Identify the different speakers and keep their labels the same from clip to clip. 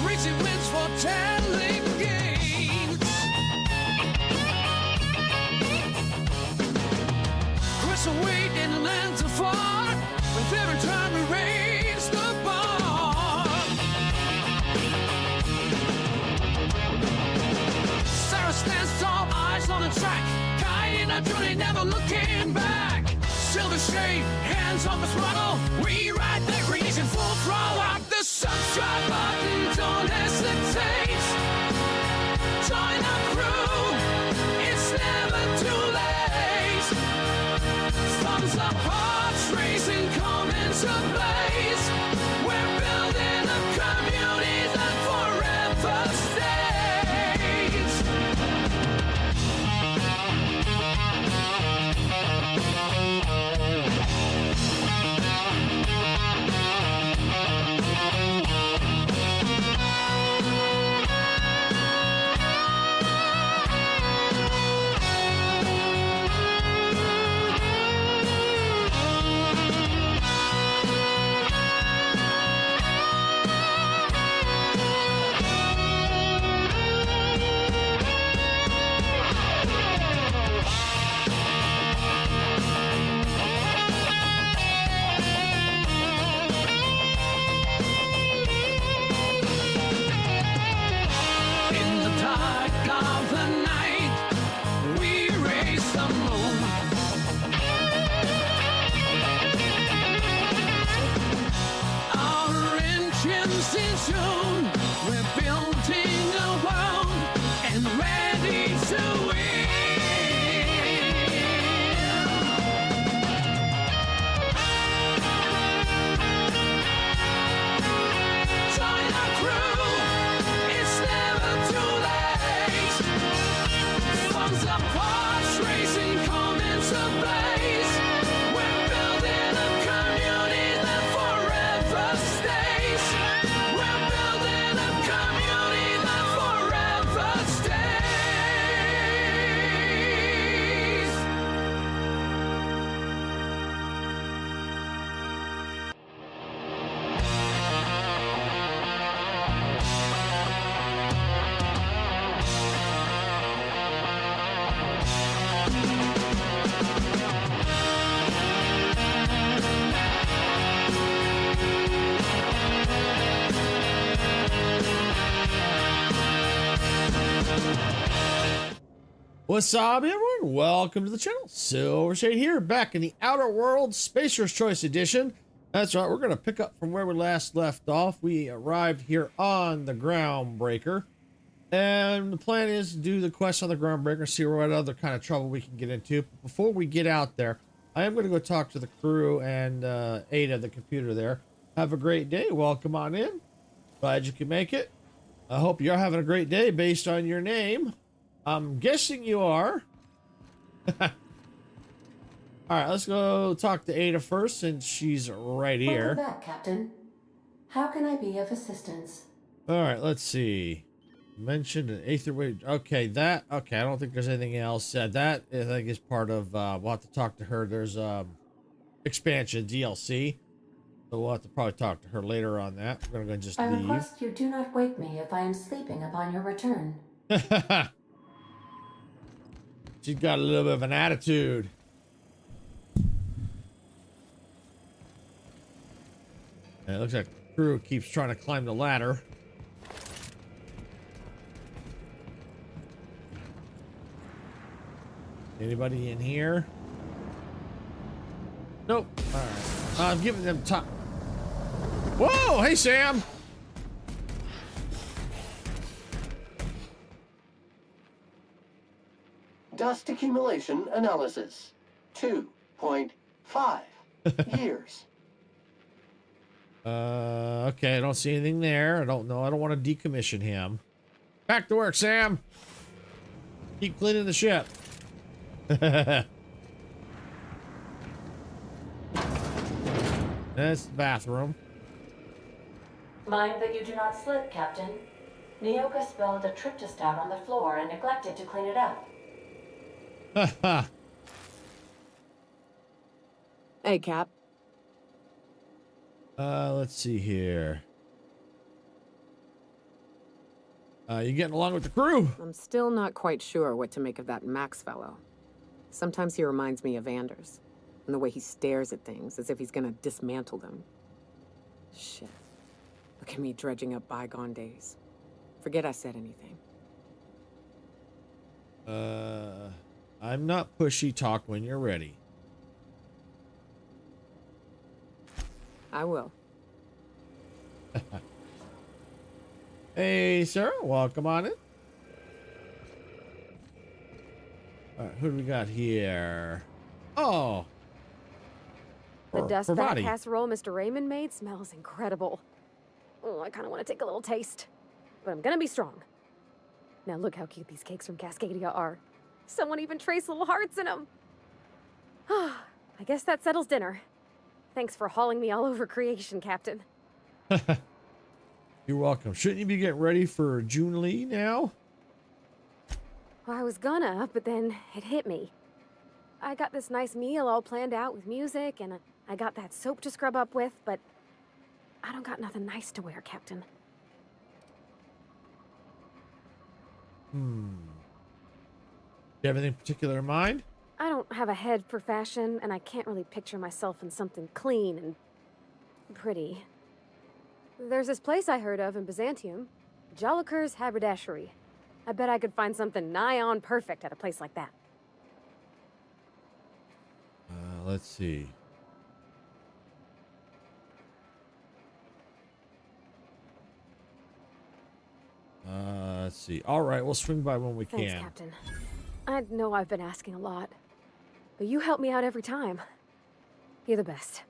Speaker 1: Racing wins for telling games. Crystal weight and lands are far with every time we raise the bar. Sarah stands tall, eyes on the track, guiding our journey, never looking back. Silver shade, hands on the throttle, we ride the creation full throttle out the sunshine button. Don't hesitate, join our crew, it's never too late. Thumbs up, hearts racing, come into blaze. We're building a community that forever stays. We're building a world and ready to win. Join our crew, it's never too late. Thumbs up, hearts racing, come into blaze. We're building a community that forever stays. We're building a community that forever stays.
Speaker 2: What's up, everyone? Welcome to the channel. Silver Shade here, back in the Outer Worlds Spacer's Choice Edition. That's right, we're going to pick up from where we last left off. We arrived here on the Groundbreaker, and the plan is to do the quest on the Groundbreaker, see what other kind of trouble we can get into. But before we get out there, I am going to go talk to the crew and Ada, the computer there. Have a great day. Welcome on in. Glad you can make it. I hope you're having a great day based on your name. I'm guessing you are. All right, let's go talk to Ada first, since she's right here.
Speaker 3: Welcome back, Captain. How can I be of assistance?
Speaker 2: All right, let's see. Mentioned an Aetherway. Okay, that. Okay, I don't think there's anything else. That I think is part of. We'll have to talk to her. There's expansion DLC, so we'll have to probably talk to her later on that. We're gonna go just
Speaker 3: I
Speaker 2: leave.
Speaker 3: request you do not wake me if I am sleeping upon your return.
Speaker 2: She's got a little bit of an attitude. And it looks like the crew keeps trying to climb the ladder. Anybody in here? Nope. All right. I'm giving them time. Whoa! Hey, Sam.
Speaker 4: Dust accumulation analysis. 2.5 years.
Speaker 2: Okay, I don't see anything there. I don't know. I don't want to decommission him. Back to work, Sam. Keep cleaning the ship. That's the bathroom.
Speaker 3: Mind that you do not slip, Captain. Nyoka spilled a tryptostat on the floor and neglected to clean it up.
Speaker 5: Hey, Cap.
Speaker 2: Let's see here. You getting along with the crew?
Speaker 5: I'm still not quite sure what to make of that Max fellow. Sometimes he reminds me of Anders, and the way he stares at things as if he's gonna dismantle them. Shit. Look at me dredging up bygone days. Forget I said anything.
Speaker 2: I'm not pushy. Talk when you're ready.
Speaker 5: I will.
Speaker 2: Hey, sir. Welcome on in. All right, who do we got here? Oh.
Speaker 6: The dust bat
Speaker 2: Parvati.
Speaker 6: casserole Mr. Raymond made smells incredible. Oh, I kind of want to take a little taste. But I'm gonna be strong. Now look how cute these cakes from Cascadia are. Someone even traced little hearts in them. I guess that settles dinner. Thanks for hauling me all over creation, Captain.
Speaker 2: You're welcome. Shouldn't you be getting ready for June Lee now?
Speaker 6: Well, I was gonna, but then it hit me. I got this nice meal all planned out with music, and I got that soap to scrub up with, but I don't got nothing nice to wear, Captain.
Speaker 2: Do you have anything particular in mind?
Speaker 6: I don't have a head for fashion, and I can't really picture myself in something clean and pretty. There's this place I heard of in Byzantium, Joliker's Haberdashery. I bet I could find something nigh on perfect at a place like that.
Speaker 2: Let's see. Let's see. All right, we'll swing by when we
Speaker 6: Thanks,
Speaker 2: can.
Speaker 6: Captain. I know I've been asking a lot, but you help me out every time. You're the best.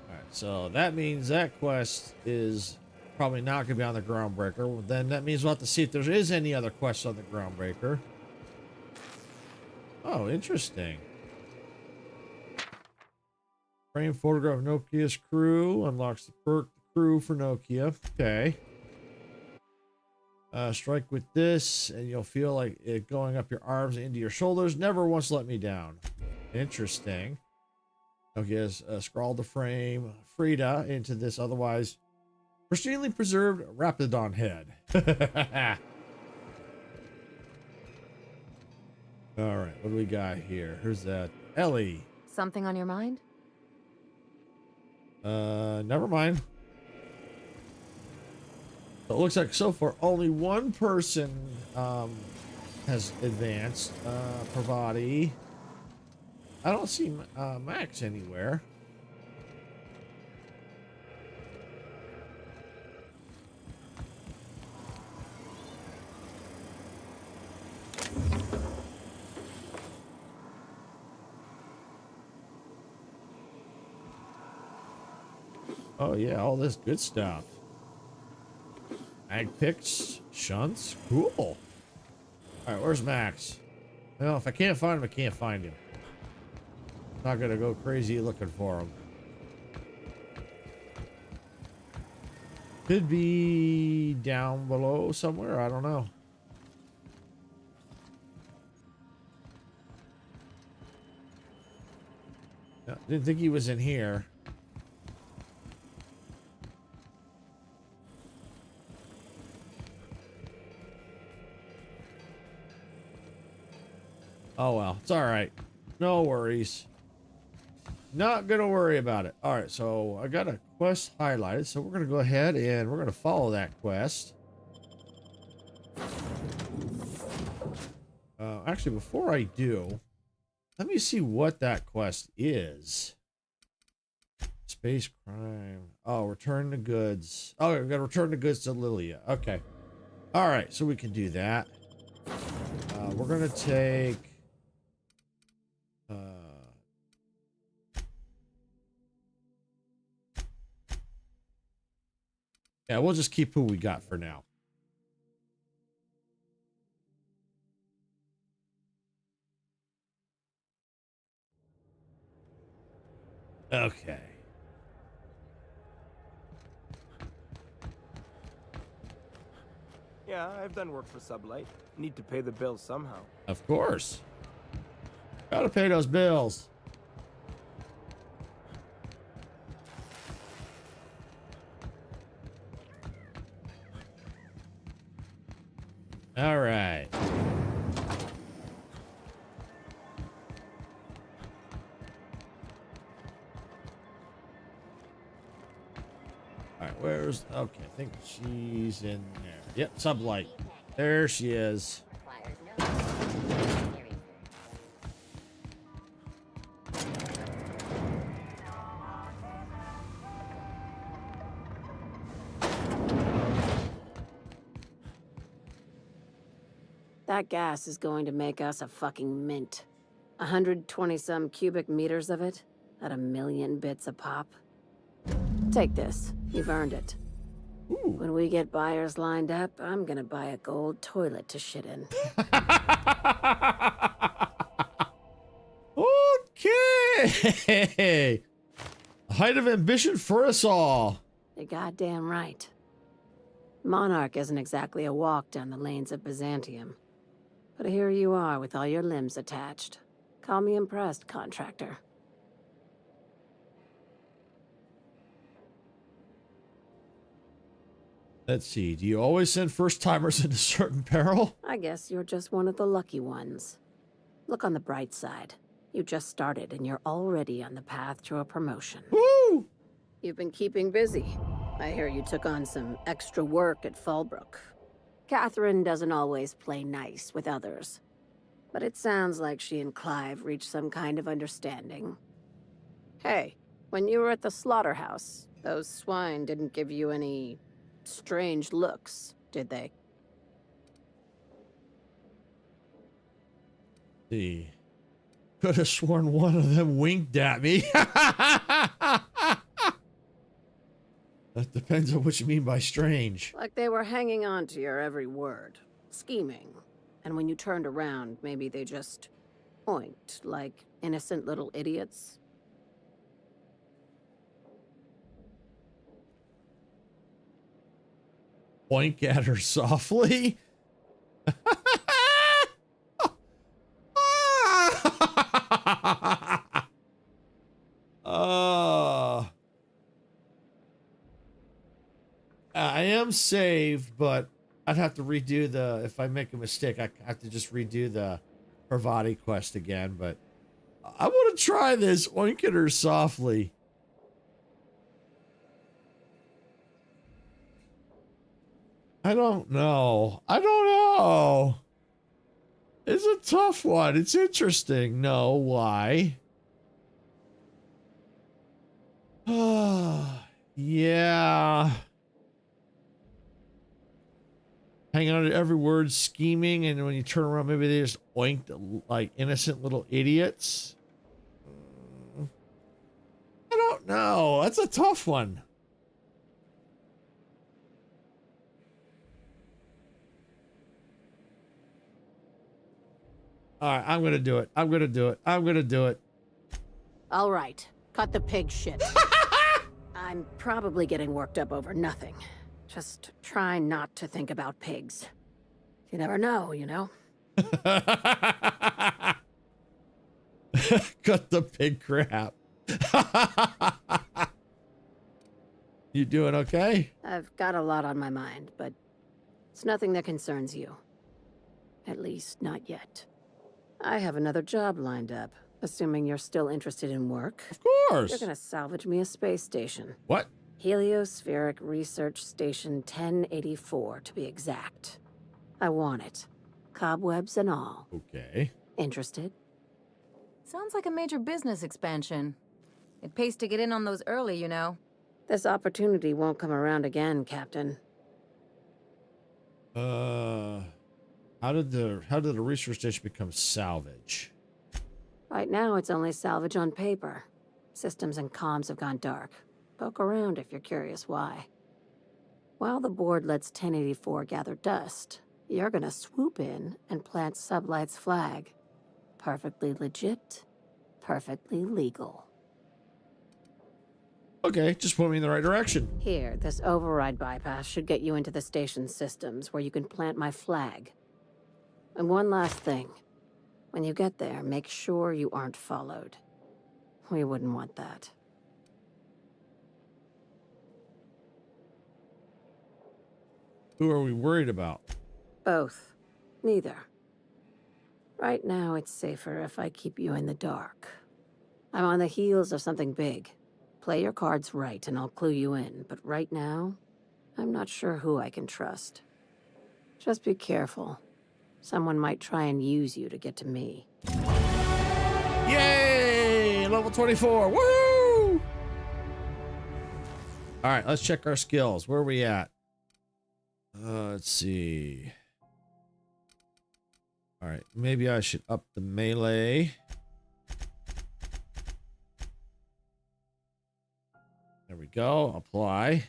Speaker 2: All right, so that means that quest is probably not going to be on the Groundbreaker. Then that means we'll have to see if there is any other quests on the Groundbreaker. Oh, interesting. Frame photograph of Nokia's crew unlocks the perk crew for Nokia. Okay. Strike with this, and you'll feel like it going up your arms and into your shoulders. Never once let me down. Interesting. Nokia's scrawled the frame Frida into this otherwise pristinely preserved Raptidon head. All right, what do we got here? Who's that? Ellie.
Speaker 7: Something on your mind?
Speaker 2: Never mind. So it looks like so far only one person has advanced. Parvati. I don't see Max anywhere. Oh yeah, all this good stuff. Ag picks, shunts, cool. All right, where's Max? Well, if I can't find him, I can't find him. Not gonna go crazy looking for him. Could be down below somewhere. I don't know. No, didn't think he was in here. Oh well, it's all right. No worries. Not gonna worry about it. All right, so I got a quest highlighted, so we're gonna go ahead and we're gonna follow that quest. Actually, before I do, let me see what that quest is. Space crime. Oh, return the goods. Oh, we gotta return the goods to Lilia. Okay. All right, so we can do that. We're gonna take. Yeah, we'll just keep who we got for now. Okay.
Speaker 8: Yeah, I've done work for Sublight. Need to pay the bills somehow.
Speaker 2: Of course. Gotta pay those bills. All right. All right, where's... Okay, I think she's in there. Yep, sublight. There she is.
Speaker 5: That gas is going to make us a fucking mint. 120-some cubic meters of it at 1,000,000 bits a pop. Take this. You've earned it.
Speaker 2: Ooh.
Speaker 5: When we get buyers lined up, I'm gonna buy a gold toilet to shit in.
Speaker 2: Okay. A height of ambition for us all.
Speaker 5: You're goddamn right. Monarch isn't exactly a walk down the lanes of Byzantium. But here you are with all your limbs attached. Call me impressed, contractor.
Speaker 2: Let's see. Do you always send first-timers into certain peril?
Speaker 5: I guess you're just one of the lucky ones. Look on the bright side. You just started and you're already on the path to a promotion.
Speaker 2: Woo!
Speaker 5: You've been keeping busy. I hear you took on some extra work at Fallbrook. Catherine doesn't always play nice with others. But it sounds like she and Clive reached some kind of understanding. Hey, when you were at the slaughterhouse, those swine didn't give you any strange looks, did they?
Speaker 2: See. Could have sworn one of them winked at me. That depends on what you mean by strange.
Speaker 5: Like they were hanging on to your every word, scheming. And when you turned around, maybe they just oinked like innocent little idiots.
Speaker 2: Oink at her softly. I am saved, but I'd have to redo the... If I make a mistake, I have to just redo the Parvati quest again, but I want to try this. Oink at her softly. I don't know. I don't know. It's a tough one. It's interesting. No, why? Yeah. Hang on to every word, scheming, and when you turn around, maybe they just oinked like innocent little idiots. I don't know. That's a tough one. All right, I'm gonna do it. I'm gonna do it. I'm gonna do it.
Speaker 5: All right, cut the pig shit. I'm probably getting worked up over nothing. Just try not to think about pigs. You never know, you know?
Speaker 2: Cut the pig crap. You doing okay?
Speaker 5: I've got a lot on my mind, but it's nothing that concerns you. At least, not yet. I have another job lined up, assuming you're still interested in work.
Speaker 2: Of course.
Speaker 5: You're gonna salvage me a space station.
Speaker 2: What?
Speaker 5: Heliospheric Research Station 1084, to be exact. I want it. Cobwebs and all.
Speaker 2: Okay.
Speaker 5: Interested?
Speaker 7: Sounds like a major business expansion. It pays to get in on those early, you know.
Speaker 5: This opportunity won't come around again, Captain.
Speaker 2: How did the research station become salvage?
Speaker 5: Right now, it's only salvage on paper. Systems and comms have gone dark. Poke around if you're curious why. While the board lets 1084 gather dust, you're gonna swoop in and plant Sublight's flag. Perfectly legit, perfectly legal.
Speaker 2: Okay, just point me in the right direction.
Speaker 5: Here, this override bypass should get you into the station's systems where you can plant my flag. And one last thing. When you get there, make sure you aren't followed. We wouldn't want that.
Speaker 2: Who are we worried about?
Speaker 5: Both.
Speaker 3: Neither. Right now, it's safer if I keep you in the dark. I'm on the heels of something big. Play your cards right and I'll clue you in, but right now, I'm not sure who I can trust. Just be careful. Someone might try and use you to get to me.
Speaker 2: Yay! Level 24. Woo! All right, let's check our skills. Where are we at? Let's see. All right, maybe I should up the melee. There we go. Apply.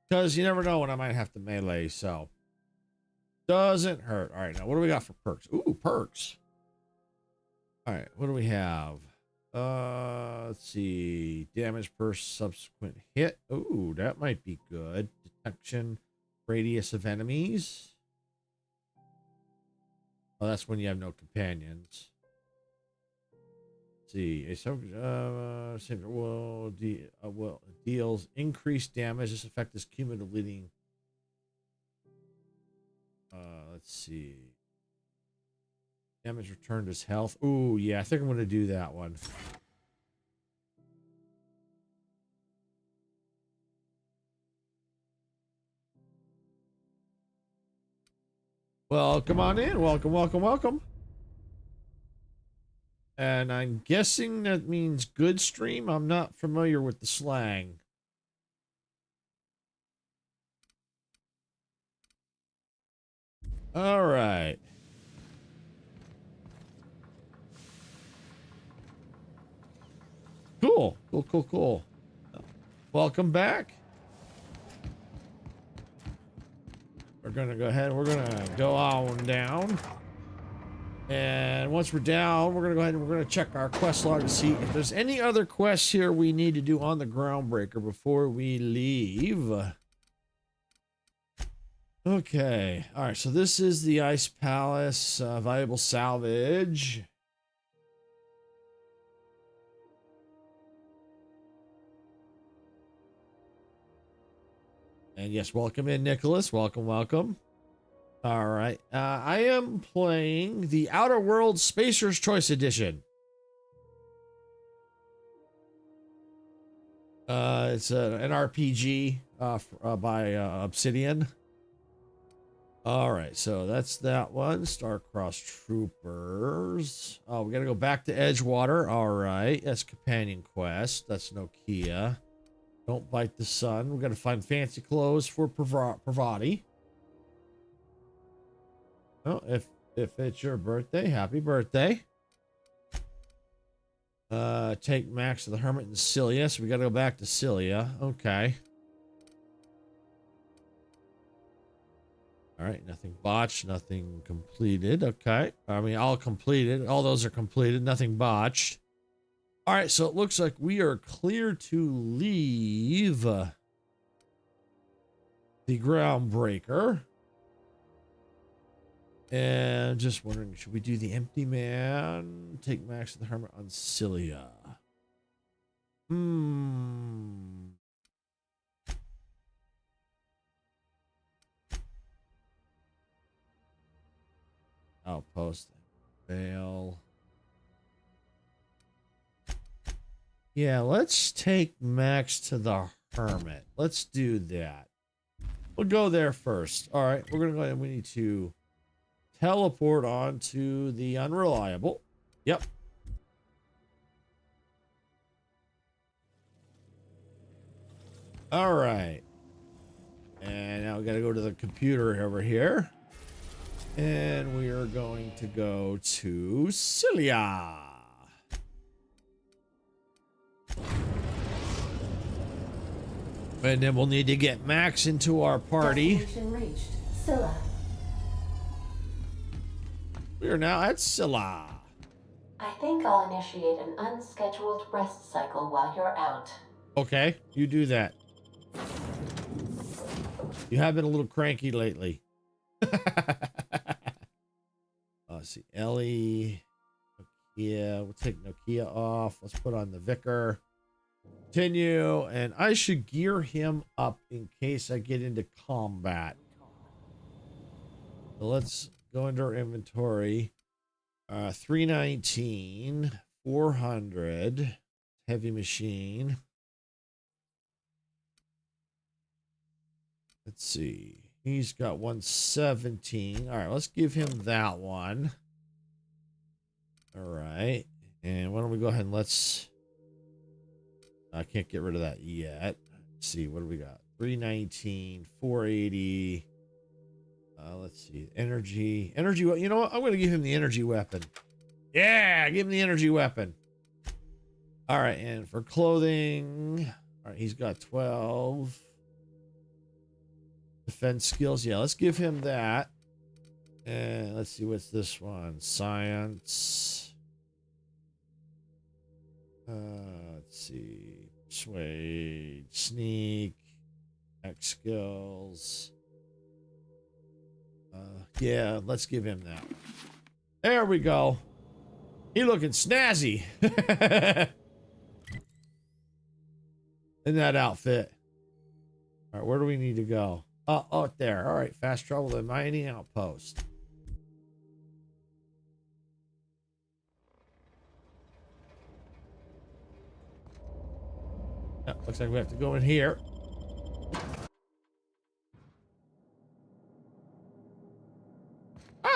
Speaker 2: Because you never know when I might have to melee, so doesn't hurt. All right, now what do we got for perks? Ooh, perks. All right, what do we have? Let's see. Damage per subsequent hit. Ooh, that might be good. Detection radius of enemies. Oh, that's when you have no companions. Let's see. Deals increased damage. This effect is cumulative leading. Let's see. Damage returned as health. Ooh, yeah, I think I'm going to do that one. Welcome on in. Welcome, welcome, welcome. And I'm guessing that means good stream. I'm not familiar with the slang. All right. Cool, cool, cool, cool. Welcome back. We're going to go ahead. We're going to go on down. And once we're down, we're going to go ahead and we're going to check our quest log to see if there's any other quests here we need to do on the Groundbreaker before we leave. Okay. All right. So this is the Ice Palace, valuable salvage. And yes, welcome in, Nicholas. Welcome, welcome. All right. I am playing the Outer Worlds Spacer's Choice Edition. It's an RPG by Obsidian. All right, so that's that one. Star-Crossed Troopers. Oh, we got to go back to Edgewater. All right, that's Companion Quest. That's Nokia. Don't bite the sun. We got to find fancy clothes for Pravati. Oh, if it's your birthday, happy birthday. Take Max to the Hermit in Cilia. So we got to go back to Cilia. Okay. All right, nothing botched, nothing completed. Okay. I mean, all completed. All those are completed. Nothing botched. All right, so it looks like we are clear to leave the Groundbreaker. And just wondering, should we do the Empty Man? Take Max to the Hermit on Cilia. Outpost. Fail. Yeah, let's take Max to the Hermit. Let's do that. We'll go there first. All right, we're going to go ahead and we need to teleport on to the Unreliable. Yep. All right. And now we got to go to the computer over here. And we are going to go to Cilia. And then we'll need to get Max into our party.
Speaker 3: Destination reached. Scylla.
Speaker 2: We are now at Scylla.
Speaker 3: I think I'll initiate an unscheduled rest cycle while you're out.
Speaker 2: Okay, you do that. You have been a little cranky lately. Let's see, Ellie. Nokia. We'll take Nokia off. Let's put on the Vicar. Continue, and I should gear him up in case I get into combat. So let's go into our inventory. 319, 400, heavy machine. Let's see. He's got 117. All right, let's give him that one. All right. And why don't we go ahead and let's... I can't get rid of that yet. Let's see. What do we got? 319, 480. Let's see. Energy. Energy. You know what? I'm going to give him the energy weapon. Yeah, give him the energy weapon. All right. And for clothing. All right. He's got 12. Defense skills. Yeah, let's give him that. And let's see. What's this one? Science. Let's see. Persuade. Sneak. X skills. Yeah, let's give him that. There we go. He looking snazzy. In that outfit. All right, where do we need to go? Oh, there. All right, fast travel to the mining outpost. Looks like we have to go in here.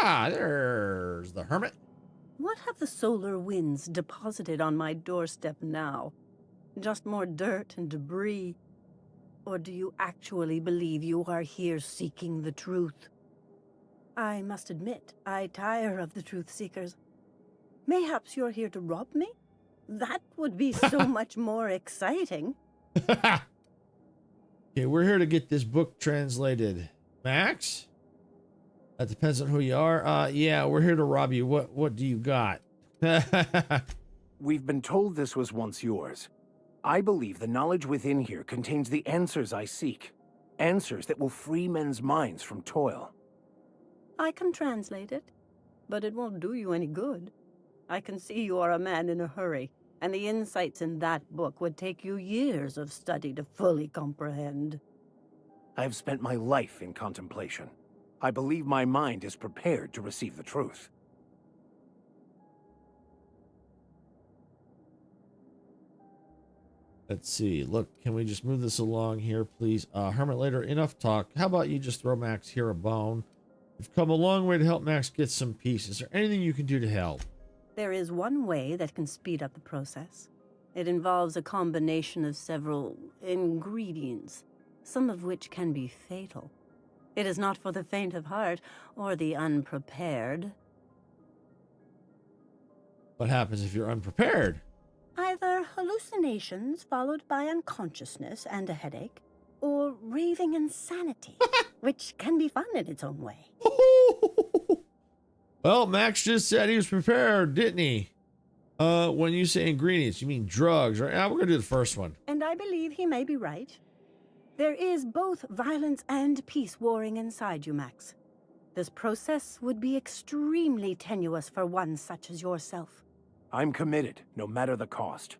Speaker 2: Ah, there's the hermit.
Speaker 9: What have the solar winds deposited on my doorstep now? Just more dirt and debris? Or do you actually believe you are here seeking the truth? I must admit, I tire of the truth seekers. Mayhaps you're here to rob me? That would be so much more exciting.
Speaker 2: Okay, we're here to get this book translated. Max? That depends on who you are. Yeah, we're here to rob you. What do you got?
Speaker 10: We've been told this was once yours. I believe the knowledge within here contains the answers I seek. Answers that will free men's minds from toil.
Speaker 9: I can translate it, but it won't do you any good. I can see you are a man in a hurry, and the insights in that book would take you years of study to fully comprehend.
Speaker 10: I have spent my life in contemplation. I believe my mind is prepared to receive the truth.
Speaker 2: Let's see. Look, can we just move this along here, please? Hermit, later, enough talk. How about you just throw Max here a bone? You've come a long way to help Max get some peace. Is there anything you can do to help?
Speaker 9: There is one way that can speed up the process. It involves a combination of several ingredients, some of which can be fatal. It is not for the faint of heart or the unprepared.
Speaker 2: What happens if you're unprepared?
Speaker 9: Either hallucinations followed by unconsciousness and a headache, or raving insanity, which can be fun in its own way.
Speaker 2: Well, Max just said he was prepared, didn't he? When you say ingredients, you mean drugs, right? We're gonna do the first one.
Speaker 9: And I believe he may be right. There is both violence and peace warring inside you, Max. This process would be extremely tenuous for one such as yourself.
Speaker 10: I'm committed, no matter the cost.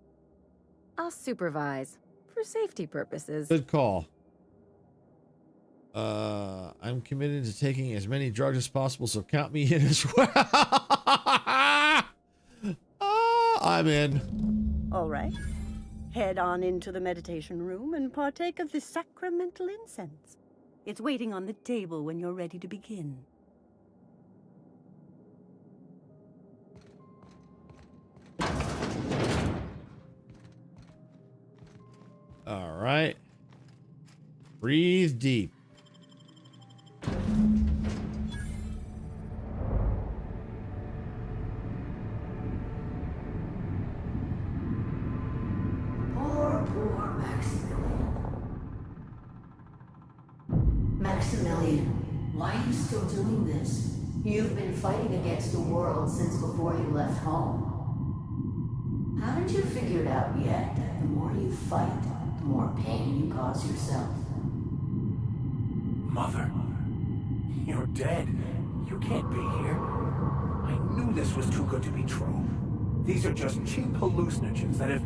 Speaker 6: I'll supervise, for safety purposes.
Speaker 2: Good call. I'm committed to taking as many drugs as possible, so count me in as well. I'm in.
Speaker 9: All right. Head on into the meditation room and partake of the sacramental incense. It's waiting on the table when you're ready to begin.
Speaker 2: All right. Breathe deep.
Speaker 11: Poor Maximilian, why are you still doing this? You've been fighting against the world since before you left home. Haven't you figured out yet that the more you fight, the more pain you cause yourself?
Speaker 10: Mother, you're dead. You can't be here. I knew this was too good to be true. These are just cheap hallucinogens that have...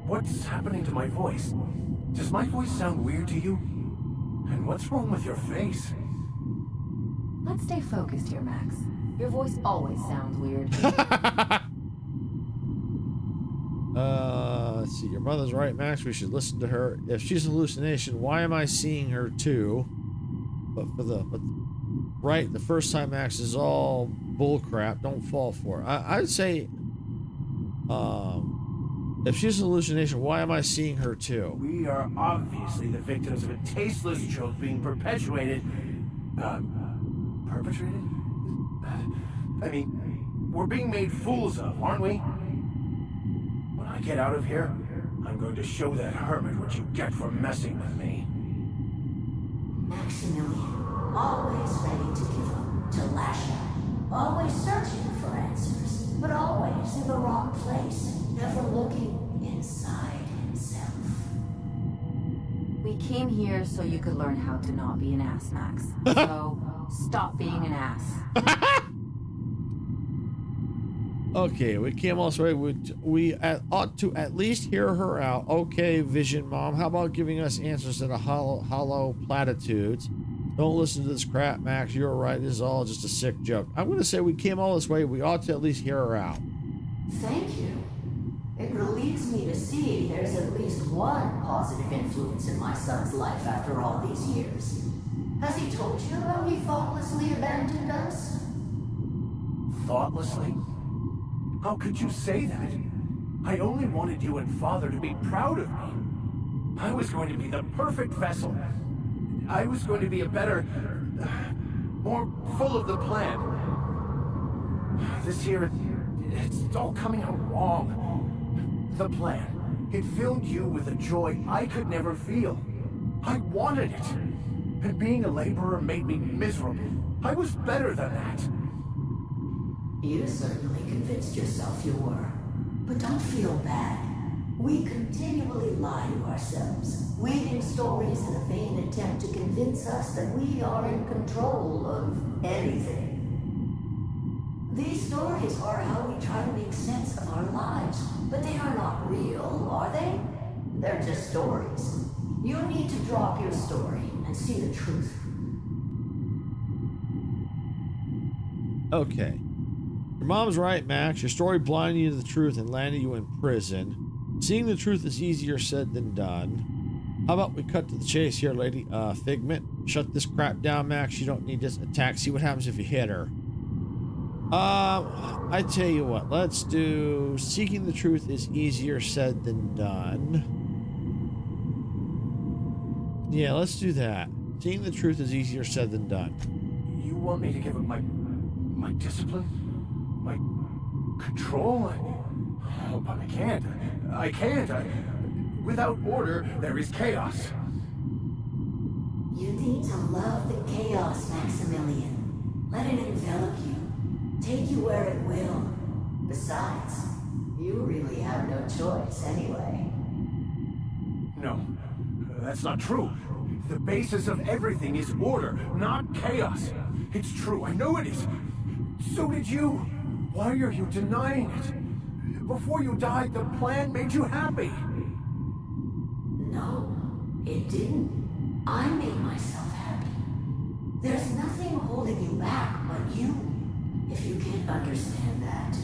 Speaker 10: What's happening to my voice? Does my voice sound weird to you? And what's wrong with your face?
Speaker 7: Let's stay focused here, Max. Your voice always sounds weird.
Speaker 2: Let's see. Your mother's right, Max. We should listen to her. If she's an hallucination, why am I seeing her too? But right, the first time, Max, is all bullcrap. Don't fall for it. I'd say, if she's an hallucination, why am I seeing her too?
Speaker 10: We are obviously the victims of a tasteless joke being perpetuated. Perpetrated? I mean, we're being made fools of, aren't we? When I get out of here, I'm going to show that hermit what you get for messing with me.
Speaker 11: Maximilian, always ready to give up, to lash out, always searching for answers, but always in the wrong place, never looking inside himself.
Speaker 7: We came here so you could learn how to not be an ass, Max. So, stop being an ass.
Speaker 2: Okay, we came all this way. We ought to at least hear her out. Okay, Vision Mom, how about giving us answers to the hollow platitudes? Don't listen to this crap, Max. You're right. This is all just a sick joke. I'm going to say we came all this way. We ought to at least hear her out.
Speaker 11: Thank you. It relieves me to see there's at least one positive influence in my son's life after all these years. Has he told you how he thoughtlessly abandoned us?
Speaker 10: Thoughtlessly? How could you say that? I only wanted you and Father to be proud of me. I was going to be the perfect vessel. I was going to be a better, more full of the plan. This year, it's all coming out wrong. The plan, it filled you with a joy I could never feel. I wanted it. And being a laborer made me miserable. I was better than that.
Speaker 11: You certainly convinced yourself you were. But don't feel bad. We continually lie to ourselves, weaving stories in a vain attempt to convince us that we are in control of anything. These stories are how we try to make sense of our lives, but they are not real, are they? They're just stories. You need to drop your story and see the truth.
Speaker 2: Okay. Your mom's right, Max. Your story blinded you to the truth and landed you in prison. Seeing the truth is easier said than done. How about we cut to the chase here, lady? Figment, shut this crap down, Max. You don't need this attack. See what happens if you hit her. I tell you what. Let's do seeking the truth is easier said than done. Yeah, let's do that. Seeing the truth is easier said than done.
Speaker 10: You want me to give up my discipline? My control? Oh, but I can't. I can't. Without order, there is chaos.
Speaker 11: You need to love the chaos, Maximilian. Let it envelop you. Take you where it will. Besides, you really have no choice anyway.
Speaker 10: No, that's not true. The basis of everything is order, not chaos. It's true, I know it is. So did you. Why are you denying it? Before you died, the plan made you happy.
Speaker 11: No, it didn't. I made myself happy. There's nothing holding you back but you. If you can't understand that,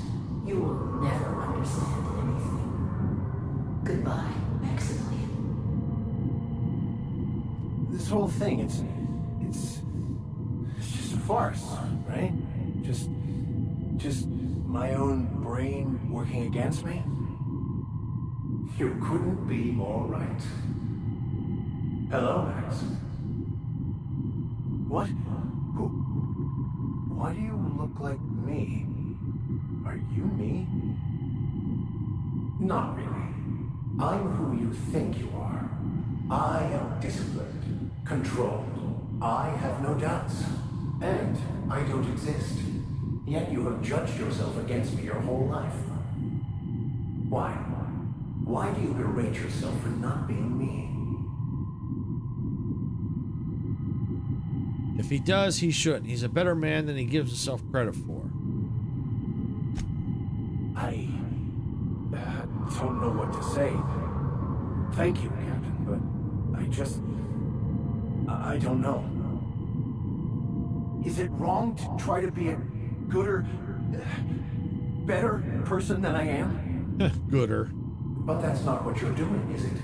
Speaker 11: you will never understand anything. Goodbye, Maximilian.
Speaker 10: This whole thing, it's just a farce, right? Just my own brain working against me? You couldn't be more right. Hello, Max. What? Who? Why do you look like me? Are you me? Not really. I'm who you think you are. I am disciplined, controlled. I have no doubts. And I don't exist. Yet you have judged yourself against me your whole life. Why? Why do you berate yourself for not being me?
Speaker 2: If he does, he shouldn't. He's a better man than he gives himself credit for.
Speaker 10: I don't know what to say. Thank you, Captain, but I don't know. Is it wrong to try to be a gooder, better person than I am?
Speaker 2: Gooder.
Speaker 10: But that's not what you're doing, is it?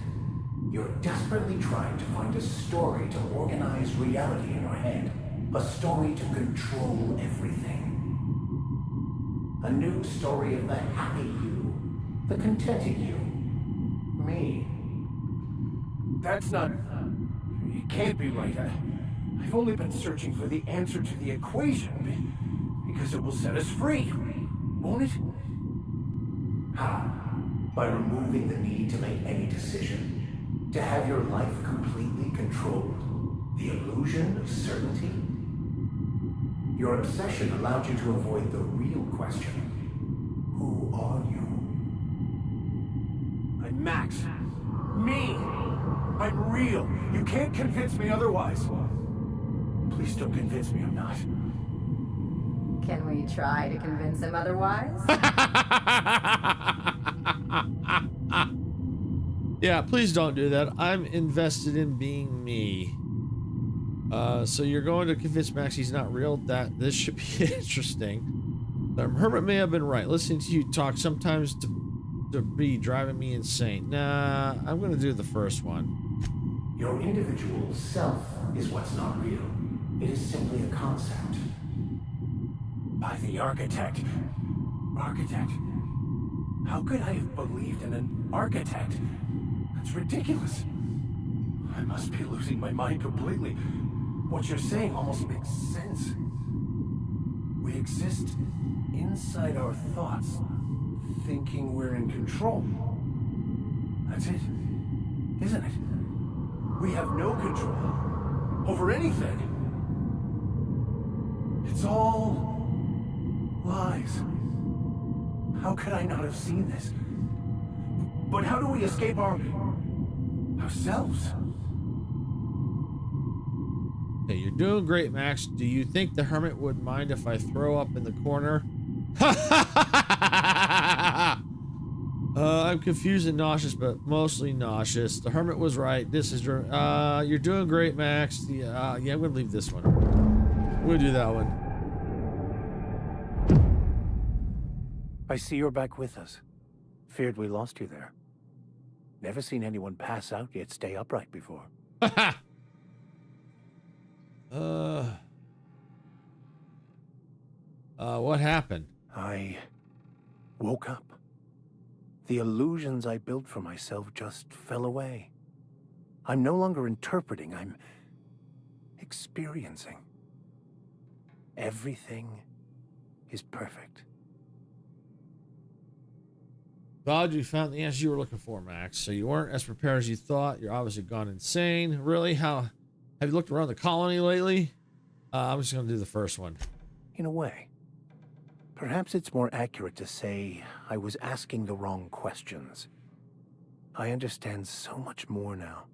Speaker 10: You're desperately trying to find a story to organize reality in your head. A story to control everything. A new story of the happy you, the contented you, me. That's not... It can't be right. I've only been searching for the answer to the equation because it will set us free, won't it? How? By removing the need to make any decision. To have your life completely controlled. The illusion of certainty. Your obsession allowed you to avoid the real question. Who are you? I'm Max. Me! I'm real. You can't convince me otherwise. Please don't convince me I'm not.
Speaker 7: Can we try to convince him otherwise?
Speaker 2: Yeah, please don't do that. I'm invested in being me. So you're going to convince Max he's not real? This should be interesting. The hermit may have been right. Listening to you talk sometimes to be driving me insane. Nah, I'm going to do the first one.
Speaker 10: Your individual self is what's not real. It is simply a concept. By the architect. Architect? How could I have believed in an architect? That's ridiculous. I must be losing my mind completely. What you're saying almost makes sense. We exist inside our thoughts, thinking we're in control. That's it, isn't it? We have no control over anything. It's all lies. How could I not have seen this? But how do we escape ourselves?
Speaker 2: Hey, you're doing great, Max. Do you think the hermit would mind if I throw up in the corner? I'm confused and nauseous, but mostly nauseous. The hermit was right. This is your, you're doing great, Max. Yeah, I'm gonna leave this one. We'll do that one.
Speaker 10: I see you're back with us. Feared we lost you there. Never seen anyone pass out yet stay upright before.
Speaker 2: What happened?
Speaker 10: I woke up. The illusions I built for myself just fell away. I'm no longer interpreting, I'm experiencing. Everything is perfect.
Speaker 2: Glad you found the answer you were looking for, Max. So you weren't as prepared as you thought. You're obviously gone insane. Really? How have you looked around the colony lately? I'm just gonna do the first one.
Speaker 10: In a way. Perhaps it's more accurate to say I was asking the wrong questions. I understand so much more now.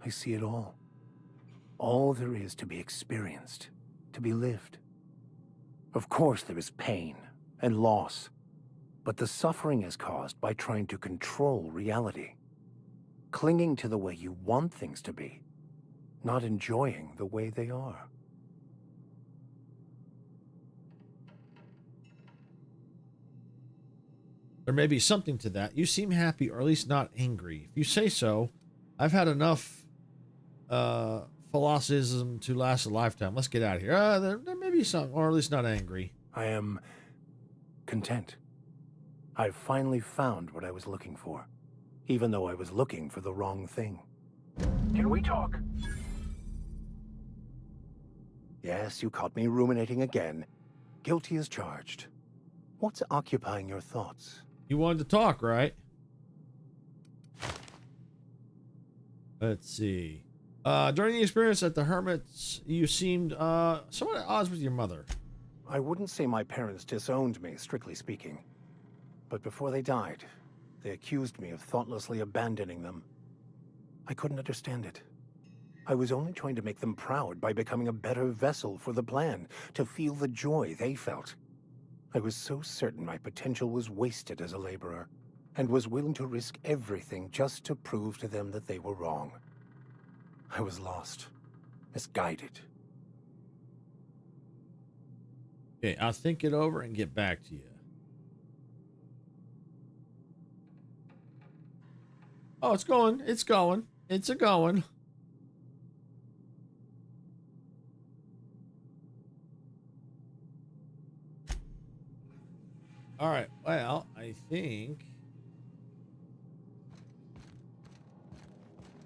Speaker 10: I see it all. All there is to be experienced, to be lived. Of course there is pain and loss, but the suffering is caused by trying to control reality. Clinging to the way you want things to be, not enjoying the way they are.
Speaker 2: There may be something to that. You seem happy, or at least not angry. If you say so, I've had enough philosophism to last a lifetime. Let's get out of here. There may be some, or at least not angry.
Speaker 10: I am content. I've finally found what I was looking for, even though I was looking for the wrong thing. Can we talk? Yes, you caught me ruminating again. Guilty as charged. What's occupying your thoughts?
Speaker 2: You wanted to talk, right? Let's see. During the experience at the Hermit's, you seemed somewhat at odds with your mother.
Speaker 10: I wouldn't say my parents disowned me, strictly speaking. But before they died, they accused me of thoughtlessly abandoning them. I couldn't understand it. I was only trying to make them proud by becoming a better vessel for the plan, to feel the joy they felt. I was so certain my potential was wasted as a laborer, and was willing to risk everything just to prove to them that they were wrong. I was lost, has guided.
Speaker 2: Okay, I'll think it over and get back to you. Oh, it's going. It's going. It's a going. All right. Well, I think.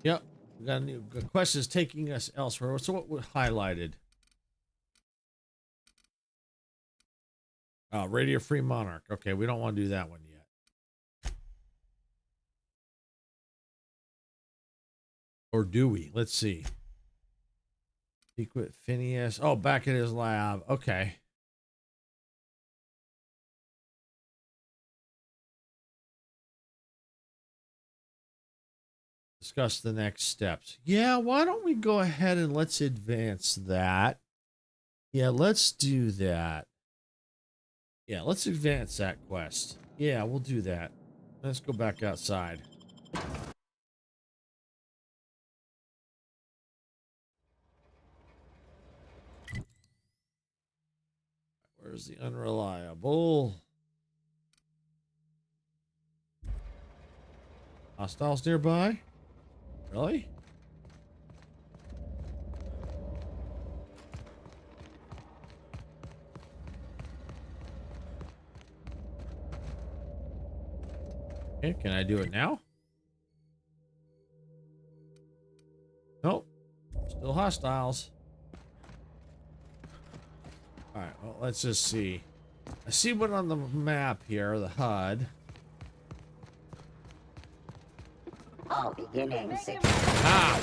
Speaker 2: Yep. We got a new quest is taking us elsewhere. So what was highlighted? Radio Free Monarch. Okay, we don't want to do that one yet. Or do we? Let's see. Secret Phineas. Oh, back at his lab. Okay. Discuss the next steps. Yeah, why don't we go ahead and let's advance that. Yeah, let's do that. Yeah, let's advance that quest. Yeah, we'll do that. Let's go back outside. Where's the unreliable? Hostiles nearby? Really? Okay, can I do it now? Nope. Still hostiles. Alright, well, let's just see. I see one on the map here, the HUD.
Speaker 3: All beginning sequence.
Speaker 2: Ah!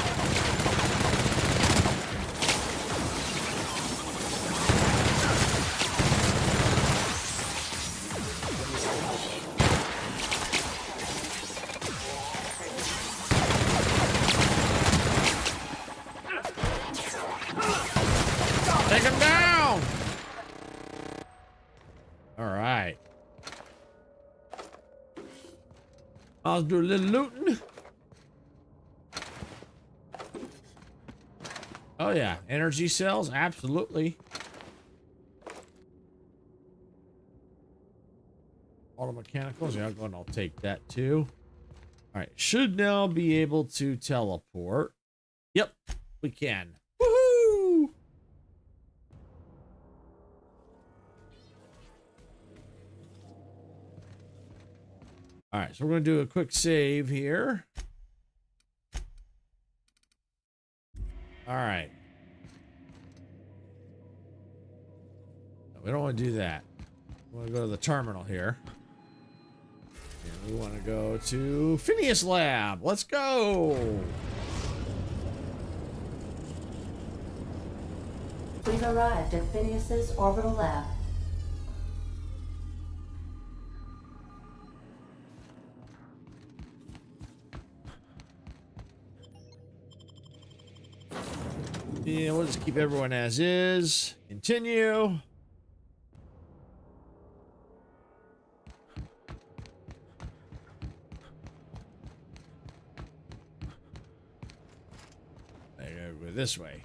Speaker 2: Take him down! Alright. I'll do a little looting. Oh yeah, energy cells, absolutely. Auto mechanicals, yeah, I'll go and I'll take that too. All right, should now be able to teleport. Yep, we can. Woohoo! All right, so we're gonna do a quick save here. All right. No, we don't want to do that. We want to go to the terminal here. And we want to go to Phineas Lab. Let's go.
Speaker 11: We've arrived at Phineas's orbital lab.
Speaker 2: Yeah, we'll just keep everyone as is. Continue. I gotta go this way.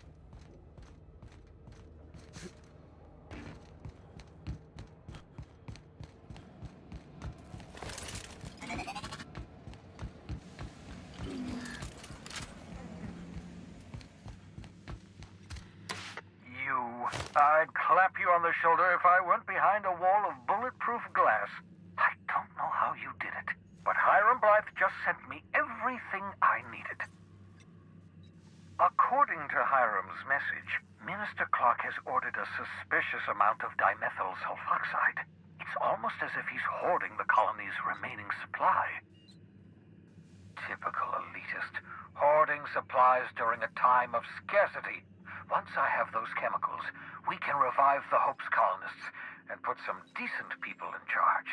Speaker 12: I'd clap you on the shoulder if I weren't behind a wall of bulletproof glass. I don't know how you did it, but Hiram Blythe just sent me everything I needed. According to Hiram's message, Minister Clark has ordered a suspicious amount of dimethyl sulfoxide. It's almost as if he's hoarding the colony's remaining supply. Typical elitist, hoarding supplies during a time of scarcity. Once I have those chemicals, we can revive the Hope's colonists and put some decent people in charge.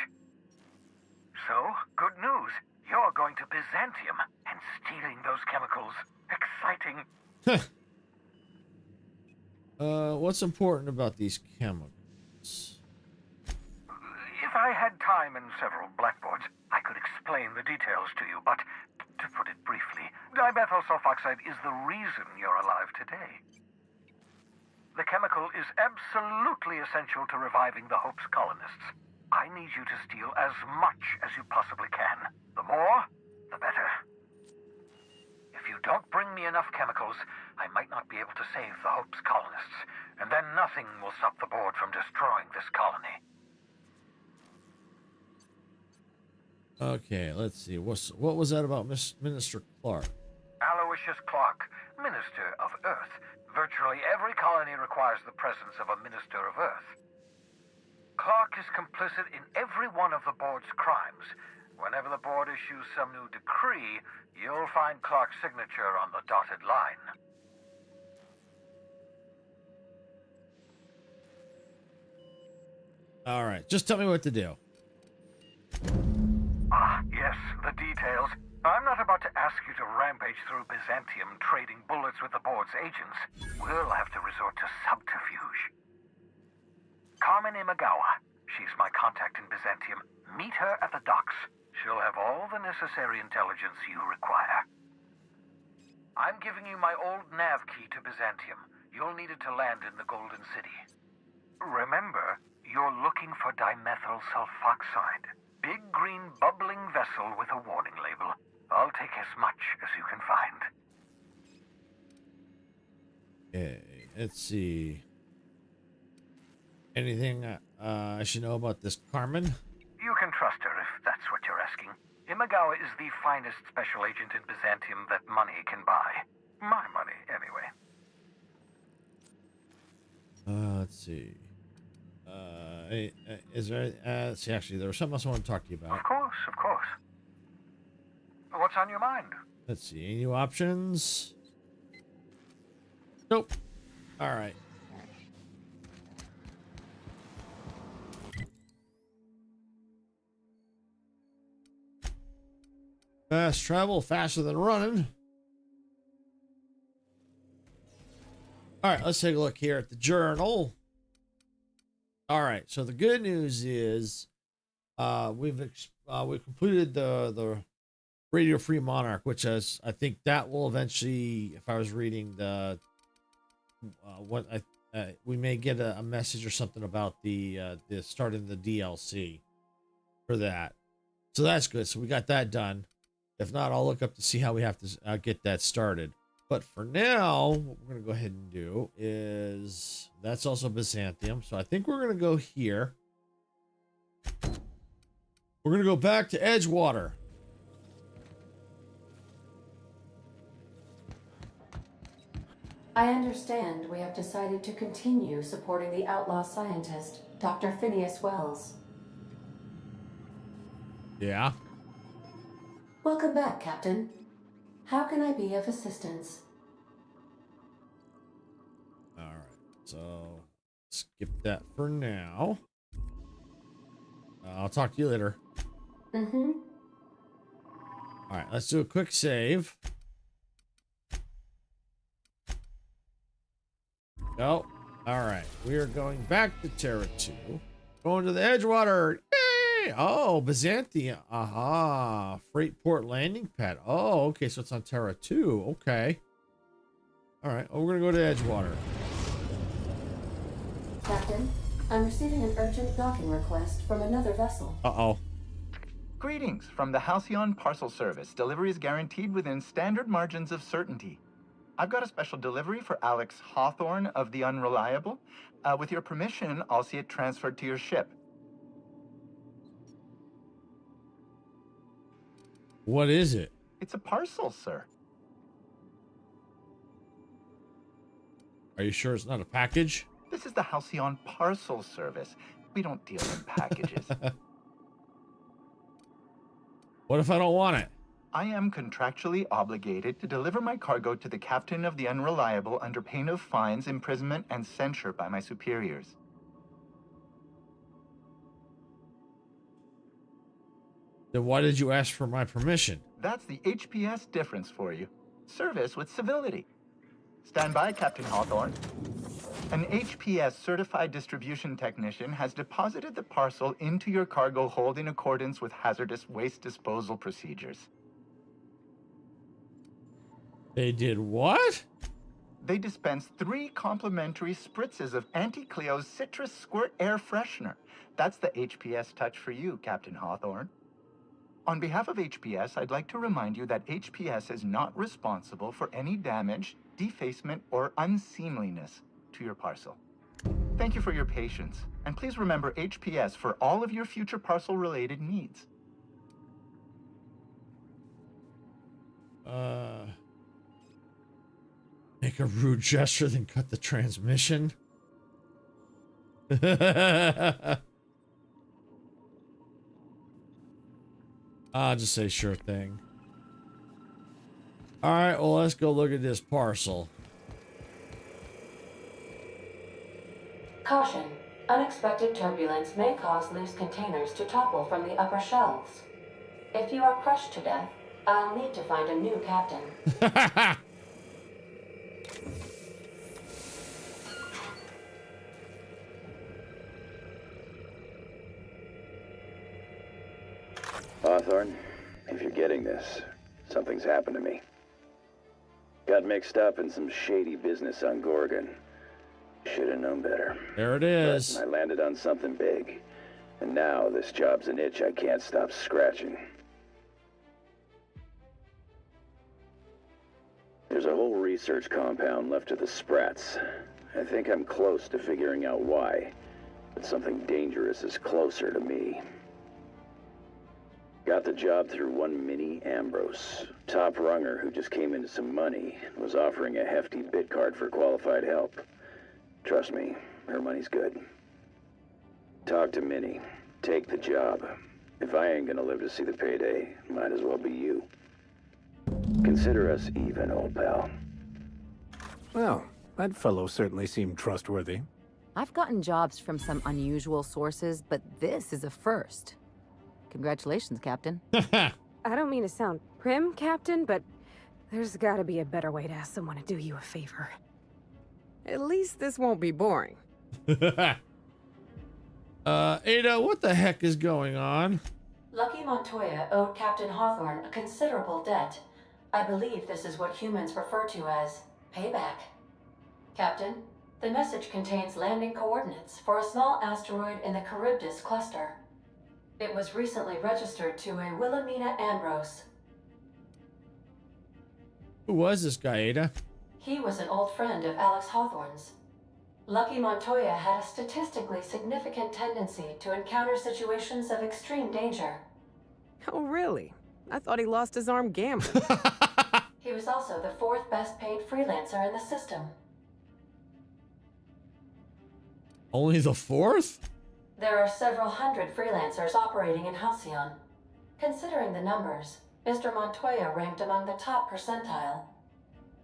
Speaker 12: So, good news. You're going to Byzantium and stealing those chemicals. Exciting.
Speaker 2: What's important about these chemicals?
Speaker 12: If I had time and several blackboards, I could explain the details to you, but to put it briefly, dimethyl sulfoxide is the reason you're alive today. The chemical is absolutely essential to reviving the Hope's colonists. I need you to steal as much as you possibly can. The more, the better. If you don't bring me enough chemicals, I might not be able to save the Hope's colonists, and then nothing will stop the board from destroying this colony.
Speaker 2: Okay, let's see. What was that about Minister Clark?
Speaker 12: Aloysius Clark, Minister of Earth. Virtually every colony requires the presence of a Minister of Earth. Clark is complicit in every one of the board's crimes. Whenever the board issues some new decree, you'll find Clark's signature on the dotted line.
Speaker 2: All right, just tell me what to do.
Speaker 12: Ah, yes, the details. I'm not about to ask you to rampage through Byzantium trading bullets with the board's agents. We'll have to resort to subterfuge. Carmen Imagawa. She's my contact in Byzantium. Meet her at the docks. She'll have all the necessary intelligence you require. I'm giving you my old nav key to Byzantium. You'll need it to land in the Golden City. Remember, you're looking for dimethyl sulfoxide. Big green bubbling vessel with a warning label. I'll take as much as you can find.
Speaker 2: Okay, let's see. Anything I should know about this Carmen?
Speaker 12: You can trust her if that's what you're asking. Imagawa is the finest special agent in Byzantium that money can buy. My money, anyway.
Speaker 2: Let's see. Is there? See, actually, there was something else I want to talk to you about.
Speaker 12: Of course, of course. What's on your mind?
Speaker 2: Let's see. Any new options? Nope. All right. Fast travel, faster than running. All right, let's take a look here at the journal. All right, so the good news is we've completed the Radio Free Monarch, which is, I think that will eventually, if I was reading the we may get a message or something about the starting the DLC for that. So that's good. So we got that done. If not, I'll look up to see how we have to get that started. But for now, what we're going to go ahead and do is, that's also Byzantium. So I think we're going to go here. We're going to go back to Edgewater.
Speaker 3: I understand we have decided to continue supporting the outlaw scientist, Dr. Phineas Wells.
Speaker 2: Yeah.
Speaker 3: Welcome back, Captain. How can I be of assistance?
Speaker 2: All right. So skip that for now. I'll talk to you later.
Speaker 3: Mm-hmm.
Speaker 2: All right. Let's do a quick save. Go. All right. We are going back to Terra 2. Going to the Edgewater. Yay! Oh, Byzantium. Aha. Freight port landing pad. Oh, okay. So it's on Terra 2. Okay. All right. Oh, we're going to go to Edgewater.
Speaker 3: Captain, I'm receiving an urgent docking request from another vessel.
Speaker 2: Uh-oh.
Speaker 13: Greetings from the Halcyon Parcel Service. Delivery is guaranteed within standard margins of certainty. I've got a special delivery for Alex Hawthorne of the Unreliable. With your permission, I'll see it transferred to your ship.
Speaker 2: What is it?
Speaker 13: It's a parcel, sir.
Speaker 2: Are you sure it's not a package?
Speaker 13: This is the Halcyon Parcel Service. We don't deal in packages.
Speaker 2: What if I don't want it?
Speaker 13: I am contractually obligated to deliver my cargo to the captain of the Unreliable under pain of fines, imprisonment, and censure by my superiors.
Speaker 2: Then why did you ask for my permission?
Speaker 13: That's the HPS difference for you. Service with civility. Stand by, Captain Hawthorne. An HPS certified distribution technician has deposited the parcel into your cargo hold in accordance with hazardous waste disposal procedures.
Speaker 2: They did what?
Speaker 13: they dispense 3 complimentary spritzes of Anti-Cleo's Citrus Squirt Air Freshener. That's the HPS touch for you, Captain Hawthorne. On behalf of HPS, I'd like to remind you that HPS is not responsible for any damage, defacement, or unseemliness to your parcel. Thank you for your patience, and please remember HPS for all of your future parcel-related needs.
Speaker 2: Make a rude gesture, then cut the transmission. I'll just say sure thing. All right, well, let's go look at this parcel.
Speaker 3: Caution. Unexpected turbulence may cause loose containers to topple from the upper shelves. If you are crushed to death, I'll need to find a new captain.
Speaker 14: Hawthorne, if you're getting this, something's happened to me. Got mixed up in some shady business on Gorgon. Should have known better.
Speaker 2: There it is.
Speaker 14: But I landed on something big. And now this job's an itch I can't stop scratching. There's a whole research compound left of the Sprats. I think I'm close to figuring out why. But something dangerous is closer to me. Got the job through one Minnie Ambrose, top runger who just came into some money and was offering a hefty bid card for qualified help. Trust me, her money's good. Talk to Minnie. Take the job. If I ain't gonna live to see the payday, might as well be you. Consider us even, old pal.
Speaker 15: Well, that fellow certainly seemed trustworthy.
Speaker 16: I've gotten jobs from some unusual sources, but this is a first. Congratulations, Captain.
Speaker 6: I don't mean to sound prim, Captain, but there's gotta be a better way to ask someone to do you a favor.
Speaker 5: At least this won't be boring.
Speaker 2: Ada, what the heck is going on?
Speaker 3: Lucky Montoya owed Captain Hawthorne a considerable debt. I believe this is what humans refer to as payback. Captain, the message contains landing coordinates for a small asteroid in the Charybdis cluster. It was recently registered to a Wilhelmina Ambrose.
Speaker 2: Who was this guy, Ada?
Speaker 3: He was an old friend of Alex Hawthorne's. Lucky Montoya had a statistically significant tendency to encounter situations of extreme danger.
Speaker 5: Oh, really? I thought he lost his arm gambling.
Speaker 3: He was also the 4th best paid freelancer in the system.
Speaker 2: Only the 4th?
Speaker 3: There are several hundred freelancers operating in Halcyon. Considering the numbers, Mr. Montoya ranked among the top percentile.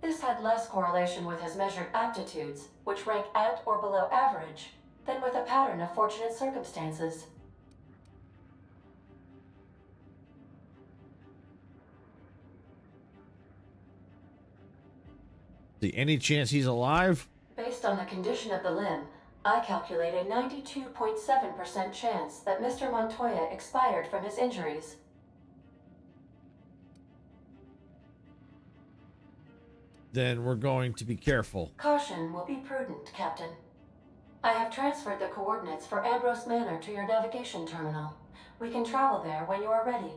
Speaker 3: This had less correlation with his measured aptitudes, which rank at or below average, than with a pattern of fortunate circumstances.
Speaker 2: See any chance he's alive?
Speaker 3: Based on the condition of the limb, I calculate a 92.7% chance that Mr. Montoya expired from his injuries.
Speaker 2: Then we're going to be careful.
Speaker 3: Caution will be prudent, Captain. I have transferred the coordinates for Ambrose Manor to your navigation terminal. We can travel there when you are ready.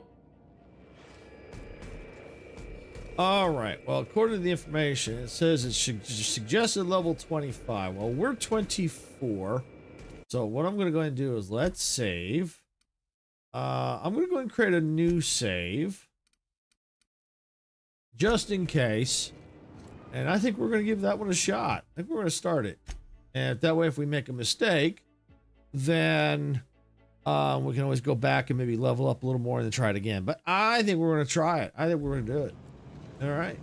Speaker 2: All right. Well, according to the information, it says it's suggested level 25. Well, we're 24. So what I'm going to go ahead and do is let's save. I'm going to go ahead and create a new save. Just in case. And I think we're going to give that one a shot. I think we're going to start it. And that way, if we make a mistake, then we can always go back and maybe level up a little more and then try it again. But I think we're going to try it. I think we're going to do it. All right.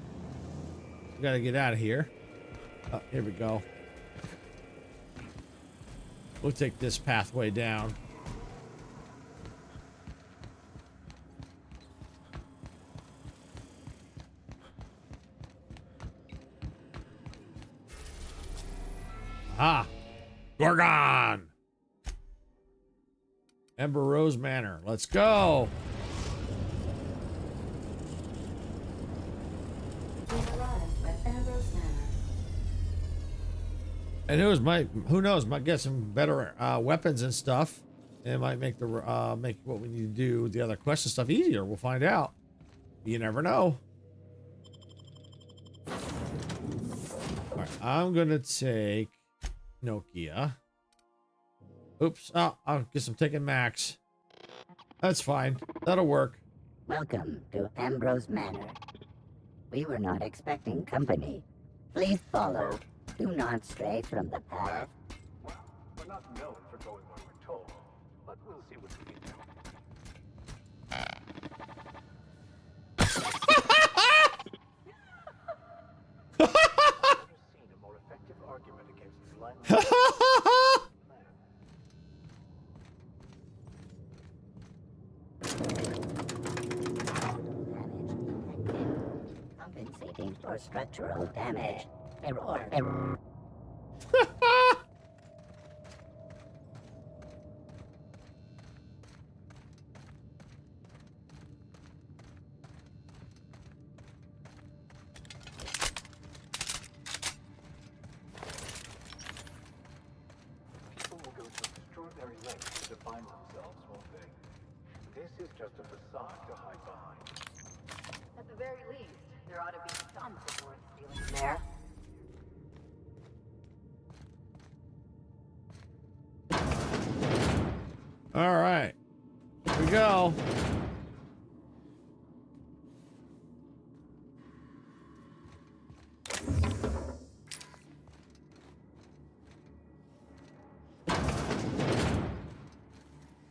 Speaker 2: We got to get out of here. Oh, here we go. We'll take this pathway down. Ah, Gorgon! Ember Rose Manor. Let's go!
Speaker 3: We arrived at Ambrose Manor.
Speaker 2: And who knows, might get some better weapons and stuff. It might make the make what we need to do, the other quest and stuff, easier. We'll find out. You never know. All right, I'm gonna take Nokia. Oops. Oh, I guess I'm taking Max. That's fine. That'll work.
Speaker 17: Welcome to Ambrose Manor. We were not expecting company. Please follow. Do not stray from the path.
Speaker 10: Well, we're not known for going where we're told, but we'll see what we can do. I've never seen a more effective argument against blindness.
Speaker 17: Compensating for structural damage. Error.
Speaker 10: People will go to extraordinary lengths to define themselves, won't they? This is just a facade to hide behind.
Speaker 11: At the very least, there ought to be something worth stealing there.
Speaker 2: All right. Here we go.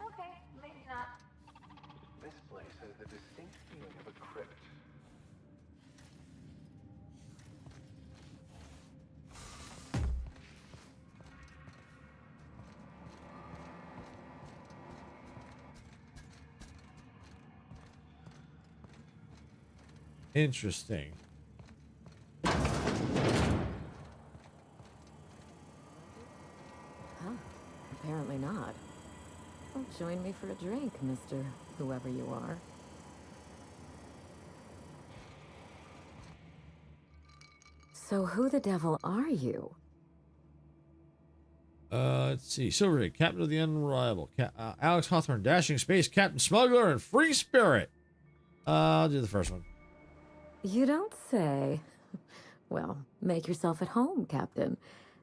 Speaker 11: Okay, maybe not.
Speaker 10: This place has the distinct feeling of a crypt.
Speaker 2: Interesting.
Speaker 16: Huh. Apparently not. Well, join me for a drink, Mr. Whoever you are. So who the devil are you?
Speaker 2: Let's see. Silvergate, Captain of the Unreliable. Alex Hawthorne, Dashing Space Captain Smuggler and Free Spirit. I'll do the first one.
Speaker 16: You don't say. Well, make yourself at home, Captain.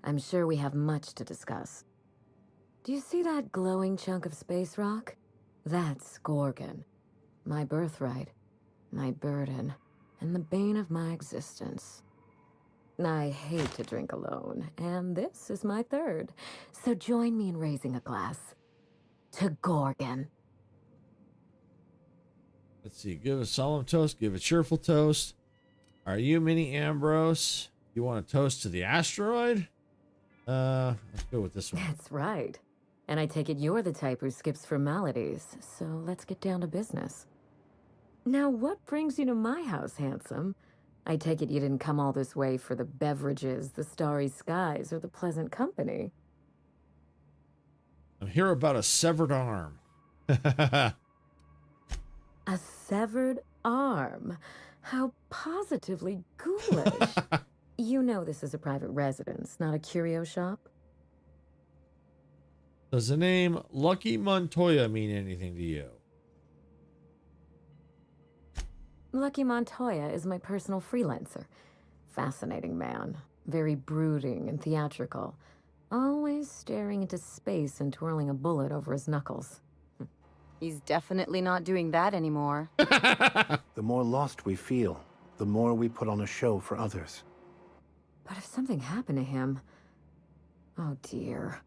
Speaker 16: I'm sure we have much to discuss. Do you see that glowing chunk of space rock? That's Gorgon. My birthright, my burden, and the bane of my existence. I hate to drink alone, and this is my third. So join me in raising a glass to Gorgon.
Speaker 2: Let's see. Give a solemn toast. Give a cheerful toast. Are you Mini Ambrose? You want a toast to the asteroid? Let's go with this one.
Speaker 16: That's right. And I take it you're the type who skips formalities, so let's get down to business. Now, what brings you to my house, handsome? I take it you didn't come all this way for the beverages, the starry skies, or the pleasant company.
Speaker 2: I'm here about a severed arm.
Speaker 16: A severed arm? How positively ghoulish. You know this is a private residence, not a curio shop?
Speaker 2: Does the name Lucky Montoya mean anything to you?
Speaker 16: Lucky Montoya is my personal freelancer. Fascinating man. Very brooding and theatrical. Always staring into space and twirling a bullet over his knuckles. He's definitely not doing that anymore.
Speaker 15: The more lost we feel, the more we put on a show for others.
Speaker 16: But if something happened to him... Oh dear.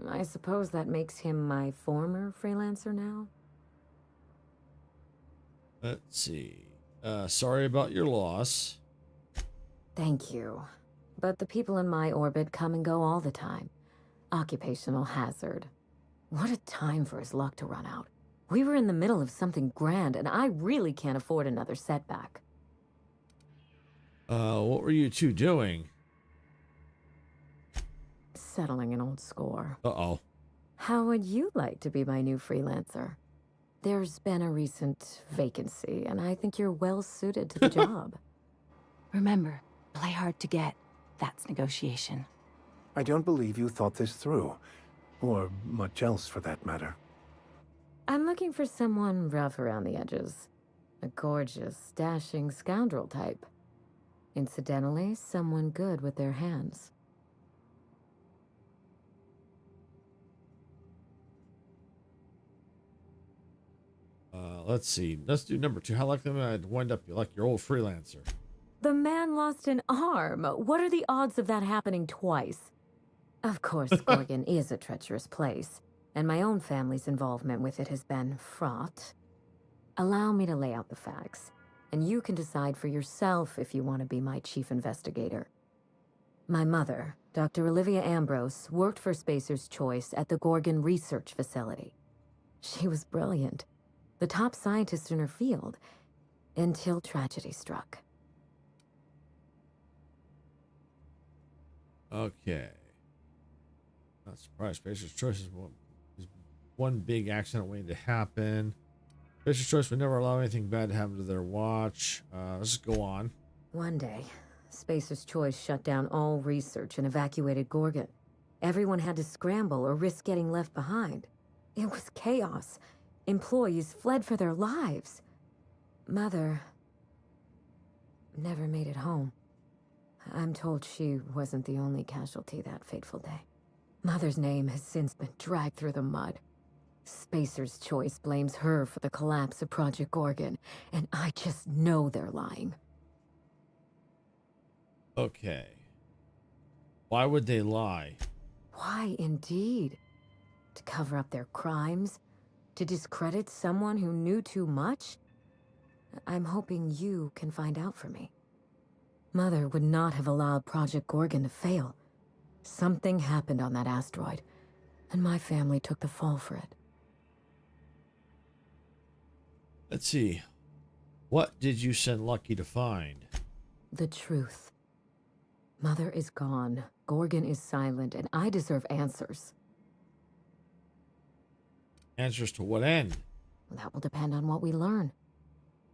Speaker 16: I suppose that makes him my former freelancer now?
Speaker 2: Let's see. Sorry about your loss.
Speaker 16: Thank you. But the people in my orbit come and go all the time. Occupational hazard. What a time for his luck to run out. We were in the middle of something grand, and I really can't afford another setback.
Speaker 2: What were you two doing?
Speaker 16: Settling an old score.
Speaker 2: Uh-oh.
Speaker 16: How would you like to be my new freelancer? There's been a recent vacancy, and I think you're well suited to the job.
Speaker 18: Remember, play hard to get. That's negotiation.
Speaker 15: I don't believe you thought this through. Or much else, for that matter.
Speaker 16: I'm looking for someone rough around the edges. A gorgeous, dashing scoundrel type. Incidentally, someone good with their hands.
Speaker 2: Let's see. Let's do number 2. How likely am I to wind up like your old freelancer?
Speaker 16: The man lost an arm. What are the odds of that happening twice? Of course, Gorgon is a treacherous place, and my own family's involvement with it has been fraught. Allow me to lay out the facts, and you can decide for yourself if you want to be my chief investigator. My mother, Dr. Olivia Ambrose, worked for Spacer's Choice at the Gorgon Research Facility. She was brilliant, the top scientist in her field, until tragedy struck.
Speaker 2: Okay. Not surprised. Spacer's Choice is one big accident waiting to happen. Spacer's Choice would never allow anything bad to happen to their watch. Let's just go on.
Speaker 16: One day, Spacer's Choice shut down all research and evacuated Gorgon. Everyone had to scramble or risk getting left behind. It was chaos. Employees fled for their lives. Mother never made it home. I'm told she wasn't the only casualty that fateful day. Mother's name has since been dragged through the mud. Spacer's Choice blames her for the collapse of Project Gorgon, and I just know they're lying.
Speaker 2: Okay. Why would they lie?
Speaker 16: Why, indeed? To cover up their crimes? To discredit someone who knew too much? I'm hoping you can find out for me. Mother would not have allowed Project Gorgon to fail. Something happened on that asteroid, and my family took the fall for it.
Speaker 2: Let's see. What did you send Lucky to find?
Speaker 16: The truth. Mother is gone, Gorgon is silent, and I deserve answers.
Speaker 2: Answers to what end?
Speaker 16: That will depend on what we learn.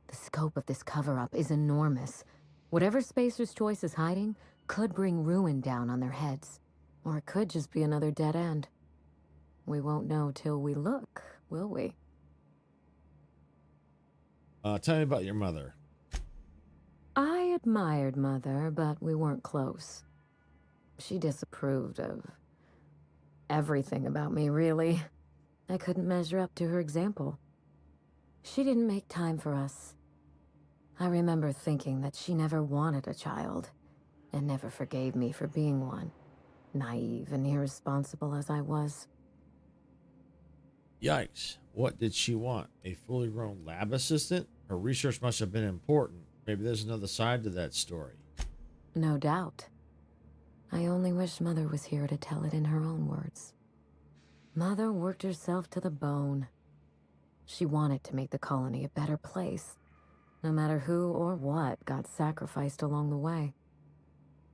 Speaker 16: The scope of this cover-up is enormous. Whatever Spacer's Choice is hiding could bring ruin down on their heads. Or it could just be another dead end. We won't know till we look, will we?
Speaker 2: Tell me about your mother.
Speaker 16: I admired Mother, but we weren't close. She disapproved of everything about me, really. I couldn't measure up to her example. She didn't make time for us. I remember thinking that she never wanted a child, and never forgave me for being one, naive and irresponsible as I was.
Speaker 2: Yikes. What did she want? A fully grown lab assistant? Her research must have been important. Maybe there's another side to that story.
Speaker 16: No doubt. I only wish Mother was here to tell it in her own words. Mother worked herself to the bone. She wanted to make the colony a better place, no matter who or what got sacrificed along the way.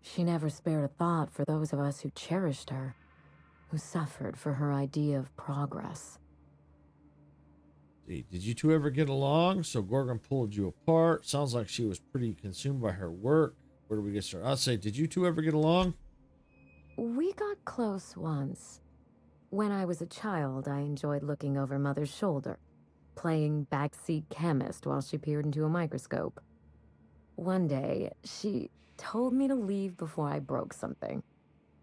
Speaker 16: She never spared a thought for those of us who cherished her, who suffered for her idea of progress.
Speaker 2: Did you two ever get along? So Gorgon pulled you apart. Sounds like she was pretty consumed by her work. Where do we get started? I'll say, did you two ever get along?
Speaker 16: We got close once. When I was a child, I enjoyed looking over Mother's shoulder, playing backseat chemist while she peered into a microscope. One day, she told me to leave before I broke something.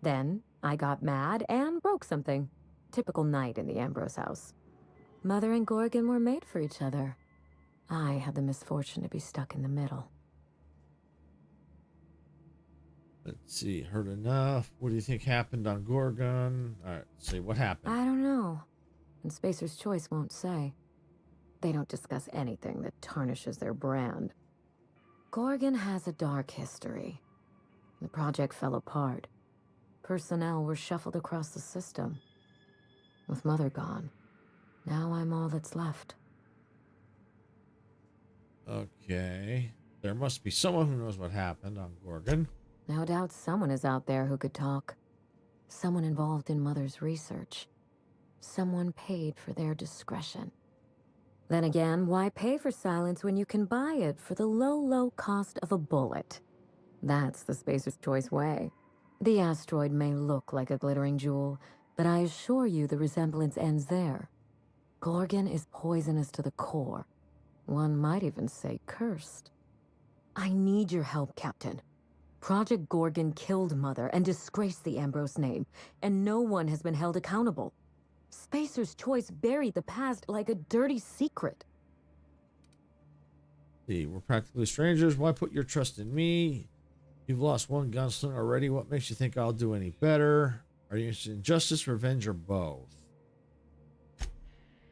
Speaker 16: Then, I got mad and broke something. Typical night in the Ambrose house. Mother and Gorgon were made for each other. I had the misfortune to be stuck in the middle.
Speaker 2: Let's see. Heard enough. What do you think happened on Gorgon? All right. Let's see. What happened?
Speaker 16: I don't know. And Spacer's Choice won't say. They don't discuss anything that tarnishes their brand. Gorgon has a dark history. The project fell apart. Personnel were shuffled across the system. With Mother gone, now I'm all that's left.
Speaker 2: Okay. There must be someone who knows what happened on Gorgon.
Speaker 16: No doubt someone is out there who could talk. Someone involved in Mother's research. Someone paid for their discretion. Then again, why pay for silence when you can buy it for the low, low cost of a bullet? That's the Spacer's Choice way. The asteroid may look like a glittering jewel, but I assure you the resemblance ends there. Gorgon is poisonous to the core. One might even say cursed. I need your help, Captain. Project Gorgon killed Mother and disgraced the Ambrose name, and no one has been held accountable. Spacer's Choice buried the past like a dirty secret.
Speaker 2: See, we're practically strangers. Why put your trust in me? You've lost one gunslinger already. What makes you think I'll do any better? Are you interested in justice, revenge, or both?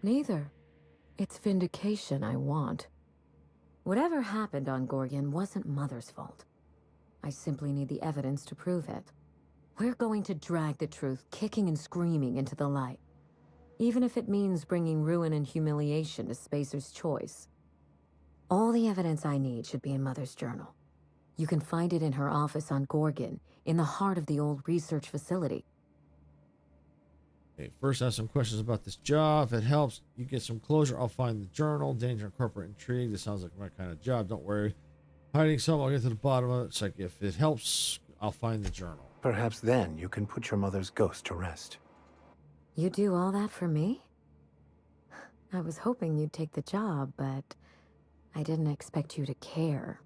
Speaker 16: Neither. It's vindication I want. Whatever happened on Gorgon wasn't Mother's fault. I simply need the evidence to prove it. We're going to drag the truth, kicking and screaming, into the light. Even if it means bringing ruin and humiliation to Spacer's Choice. All the evidence I need should be in Mother's journal. You can find it in her office on Gorgon, in the heart of the old research facility.
Speaker 2: Okay, first I have some questions about this job. If it helps you get some closure, I'll find the journal. Danger and corporate intrigue. This sounds like my kind of job. Don't worry. Hiding some, I'll get to the bottom of it. It's like, if it helps, I'll find the journal.
Speaker 15: Perhaps then you can put your mother's ghost to rest.
Speaker 16: You do all that for me? I was hoping you'd take the job, but I didn't expect you to care.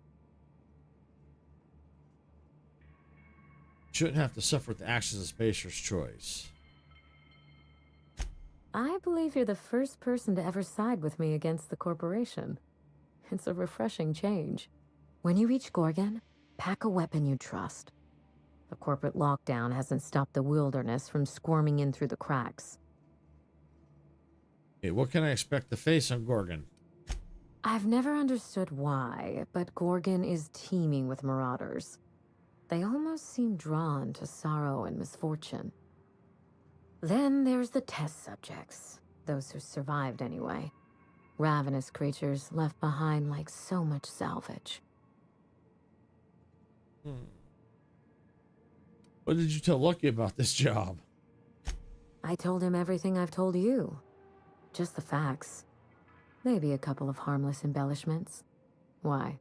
Speaker 2: Shouldn't have to suffer with the actions of Spacer's Choice.
Speaker 16: I believe you're the first person to ever side with me against the corporation. It's a refreshing change. When you reach Gorgon, pack a weapon you trust. The corporate lockdown hasn't stopped the wilderness from squirming in through the cracks.
Speaker 2: Okay, what can I expect to face on Gorgon?
Speaker 16: I've never understood why, but Gorgon is teeming with marauders. They almost seem drawn to sorrow and misfortune. Then there's the test subjects, those who survived anyway. Ravenous creatures left behind like so much salvage.
Speaker 2: What did you tell Lucky about this job?
Speaker 16: I told him everything I've told you. Just the facts. Maybe a couple of harmless embellishments. Why?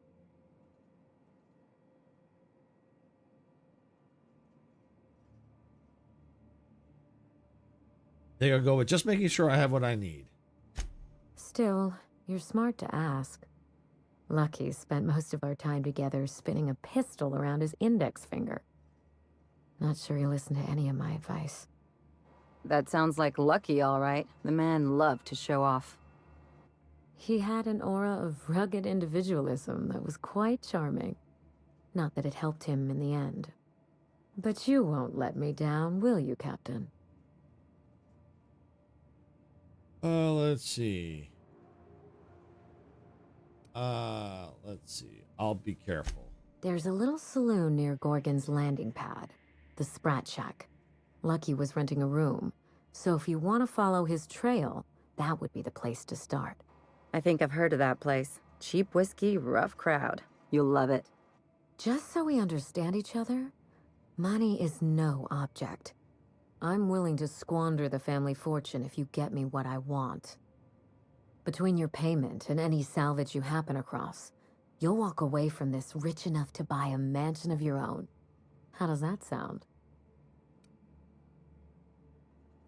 Speaker 2: There you go with just making sure I have what I need.
Speaker 16: Still, you're smart to ask. Lucky spent most of our time together spinning a pistol around his index finger. Not sure he listened to any of my advice.
Speaker 18: That sounds like Lucky, all right. The man loved to show off.
Speaker 16: He had an aura of rugged individualism that was quite charming. Not that it helped him in the end. But you won't let me down, will you, Captain?
Speaker 2: Let's see. Let's see. I'll be careful.
Speaker 16: There's a little saloon near Gorgon's landing pad, the Sprat Shack. Lucky was renting a room, so if you want to follow his trail, that would be the place to start.
Speaker 18: I think I've heard of that place. Cheap whiskey, rough crowd. You'll love it.
Speaker 16: Just so we understand each other, money is no object. I'm willing to squander the family fortune if you get me what I want. Between your payment and any salvage you happen across, you'll walk away from this rich enough to buy a mansion of your own. How does that sound?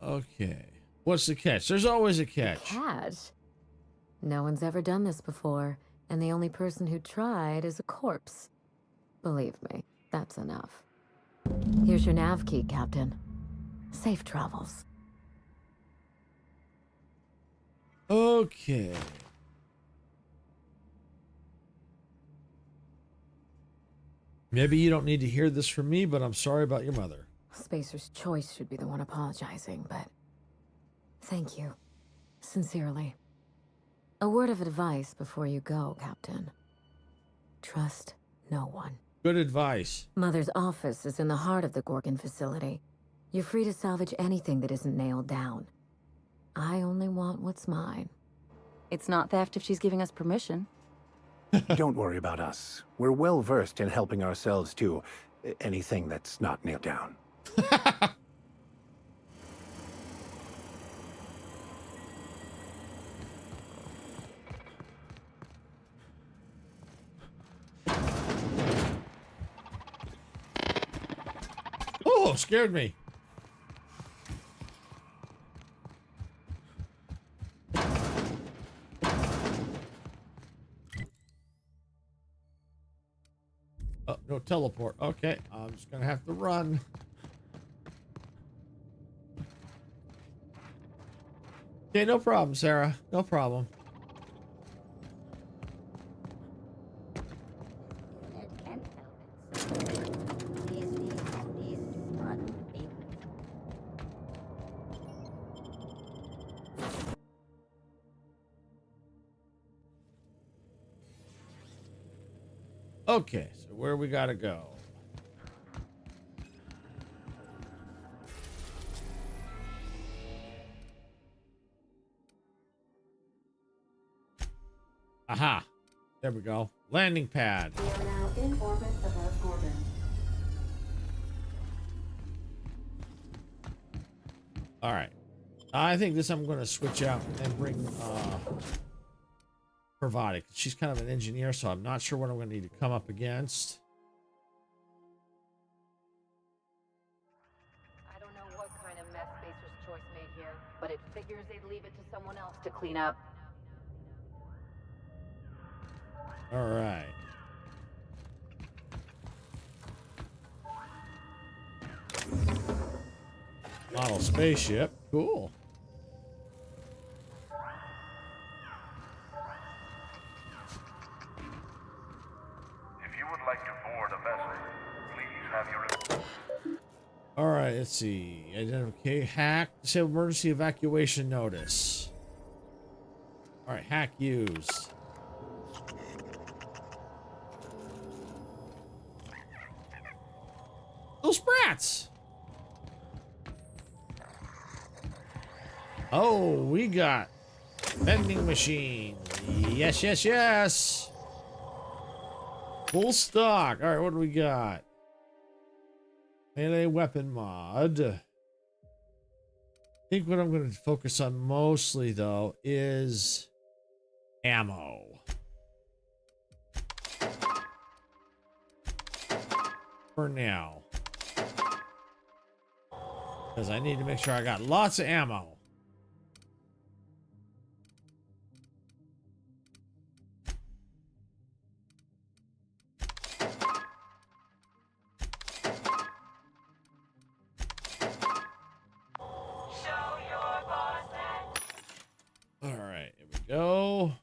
Speaker 2: Okay. What's the catch? There's always a catch.
Speaker 16: Catch? No one's ever done this before, and the only person who tried is a corpse. Believe me, that's enough. Here's your nav key, Captain. Safe travels.
Speaker 2: Okay. Maybe you don't need to hear this from me, but I'm sorry about your mother.
Speaker 16: Spacer's Choice should be the one apologizing, but thank you. Sincerely. A word of advice before you go, Captain. Trust no one.
Speaker 2: Good advice.
Speaker 16: Mother's office is in the heart of the Gorgon facility. You're free to salvage anything that isn't nailed down. I only want what's mine.
Speaker 18: It's not theft if she's giving us permission.
Speaker 15: Don't worry about us. We're well versed in helping ourselves to anything that's not nailed down.
Speaker 2: Oh, scared me. Oh, no teleport. Okay, I'm just gonna have to run. Okay, no problem, Sarah. No problem. Okay, so where we gotta go? Aha! There we go. Landing pad.
Speaker 11: We are now in orbit above Gorgon.
Speaker 2: All right. I think this I'm going to switch out and bring Pravati. She's kind of an engineer, so I'm not sure what I'm going to need to come up against.
Speaker 7: I don't know what kind of mess Spacer's Choice made here, but it figures they'd leave it to someone else to clean up.
Speaker 2: All right. Model spaceship. Cool.
Speaker 12: If you would like to board a vessel, please have your...
Speaker 2: All right, let's see. Identify hack. Disable emergency evacuation notice. All right, hack used. Those brats. Oh, we got vending machine. Yes, yes, yes. Full stock. All right, what do we got? Melee weapon mod. I think what I'm going to focus on mostly, though, is ammo. For now. Because I need to make sure I got lots of ammo. All right, here we go.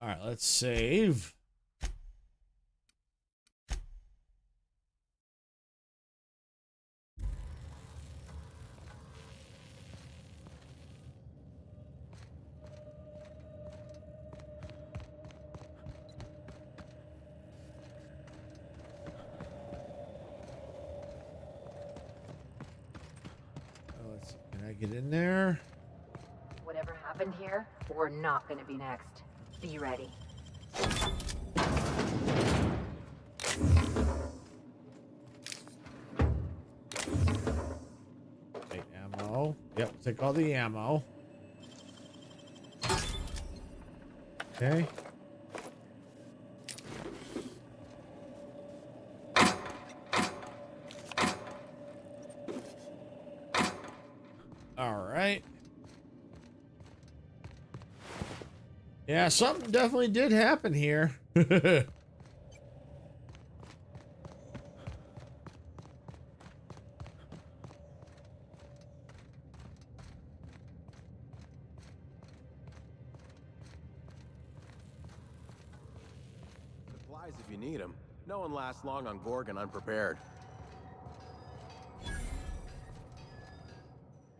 Speaker 2: All right, let's save. Let's see, can I get in there?
Speaker 7: Whatever happened here, we're not going to be next. Be ready.
Speaker 2: Take ammo. Yep, take all the ammo. Okay. All right. Yeah, something definitely did happen here.
Speaker 8: Supplies if you need them. No one lasts long on Gorgon unprepared.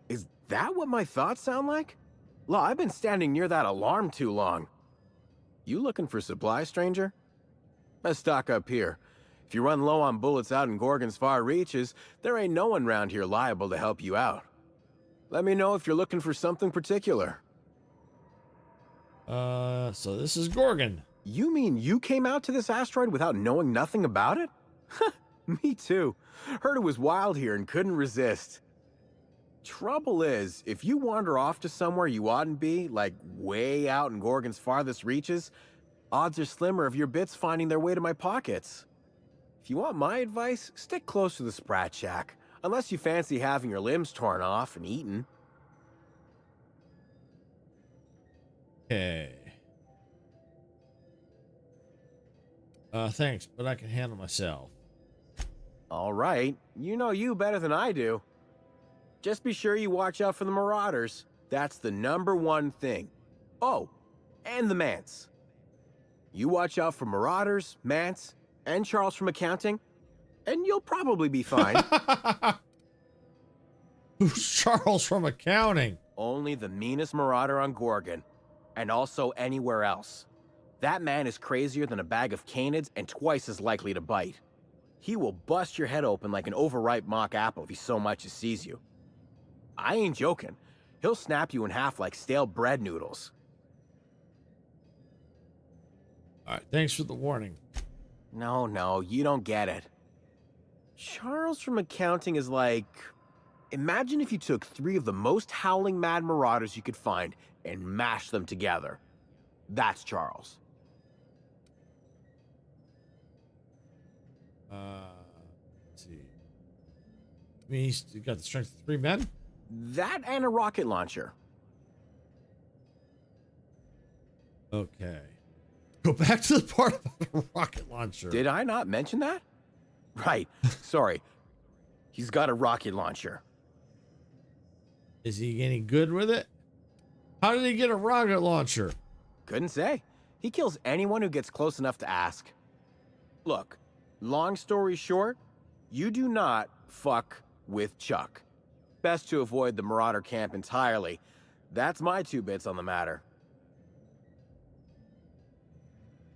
Speaker 8: Is that what my thoughts sound like? Law, I've been standing near that alarm too long. You looking for supply, stranger? Let's stock up here. If you run low on bullets out in Gorgon's far reaches, there ain't no one around here liable to help you out. Let me know if you're looking for something particular.
Speaker 2: So this is Gorgon.
Speaker 8: You mean you came out to this asteroid without knowing nothing about it? Me too. Heard it was wild here and couldn't resist. Trouble is, if you wander off to somewhere you oughtn't be, like way out in Gorgon's farthest reaches, odds are slimmer of your bits finding their way to my pockets. If you want my advice, stick close to the Sprat Shack, unless you fancy having your limbs torn off and eaten.
Speaker 2: Okay. Thanks, but I can handle myself.
Speaker 8: All right, you know you better than I do. Just be sure you watch out for the Marauders. That's the #1 thing. Oh, and the Mance. You watch out for Marauders, Mance, and Charles from accounting, and you'll probably be fine.
Speaker 2: Who's Charles from accounting?
Speaker 8: Only the meanest Marauder on Gorgon, and also anywhere else. That man is crazier than a bag of canids and twice as likely to bite. He will bust your head open like an overripe mock apple if he so much as sees you. I ain't joking. He'll snap you in half like stale bread noodles.
Speaker 2: All right, thanks for the warning.
Speaker 8: No, you don't get it. Charles from accounting is like... Imagine if you took 3 of the most howling mad Marauders you could find and mashed them together. That's Charles.
Speaker 2: Let's see. I mean, he's got the strength of 3 men?
Speaker 8: That and a rocket launcher.
Speaker 2: Okay. Go back to the part about the rocket launcher.
Speaker 8: Did I not mention that? Right. Sorry. He's got a rocket launcher.
Speaker 2: Is he any good with it? How did he get a rocket launcher?
Speaker 8: Couldn't say. He kills anyone who gets close enough to ask. Look, long story short, you do not fuck with Chuck. Best to avoid the Marauder camp entirely. That's my 2 bits on the matter.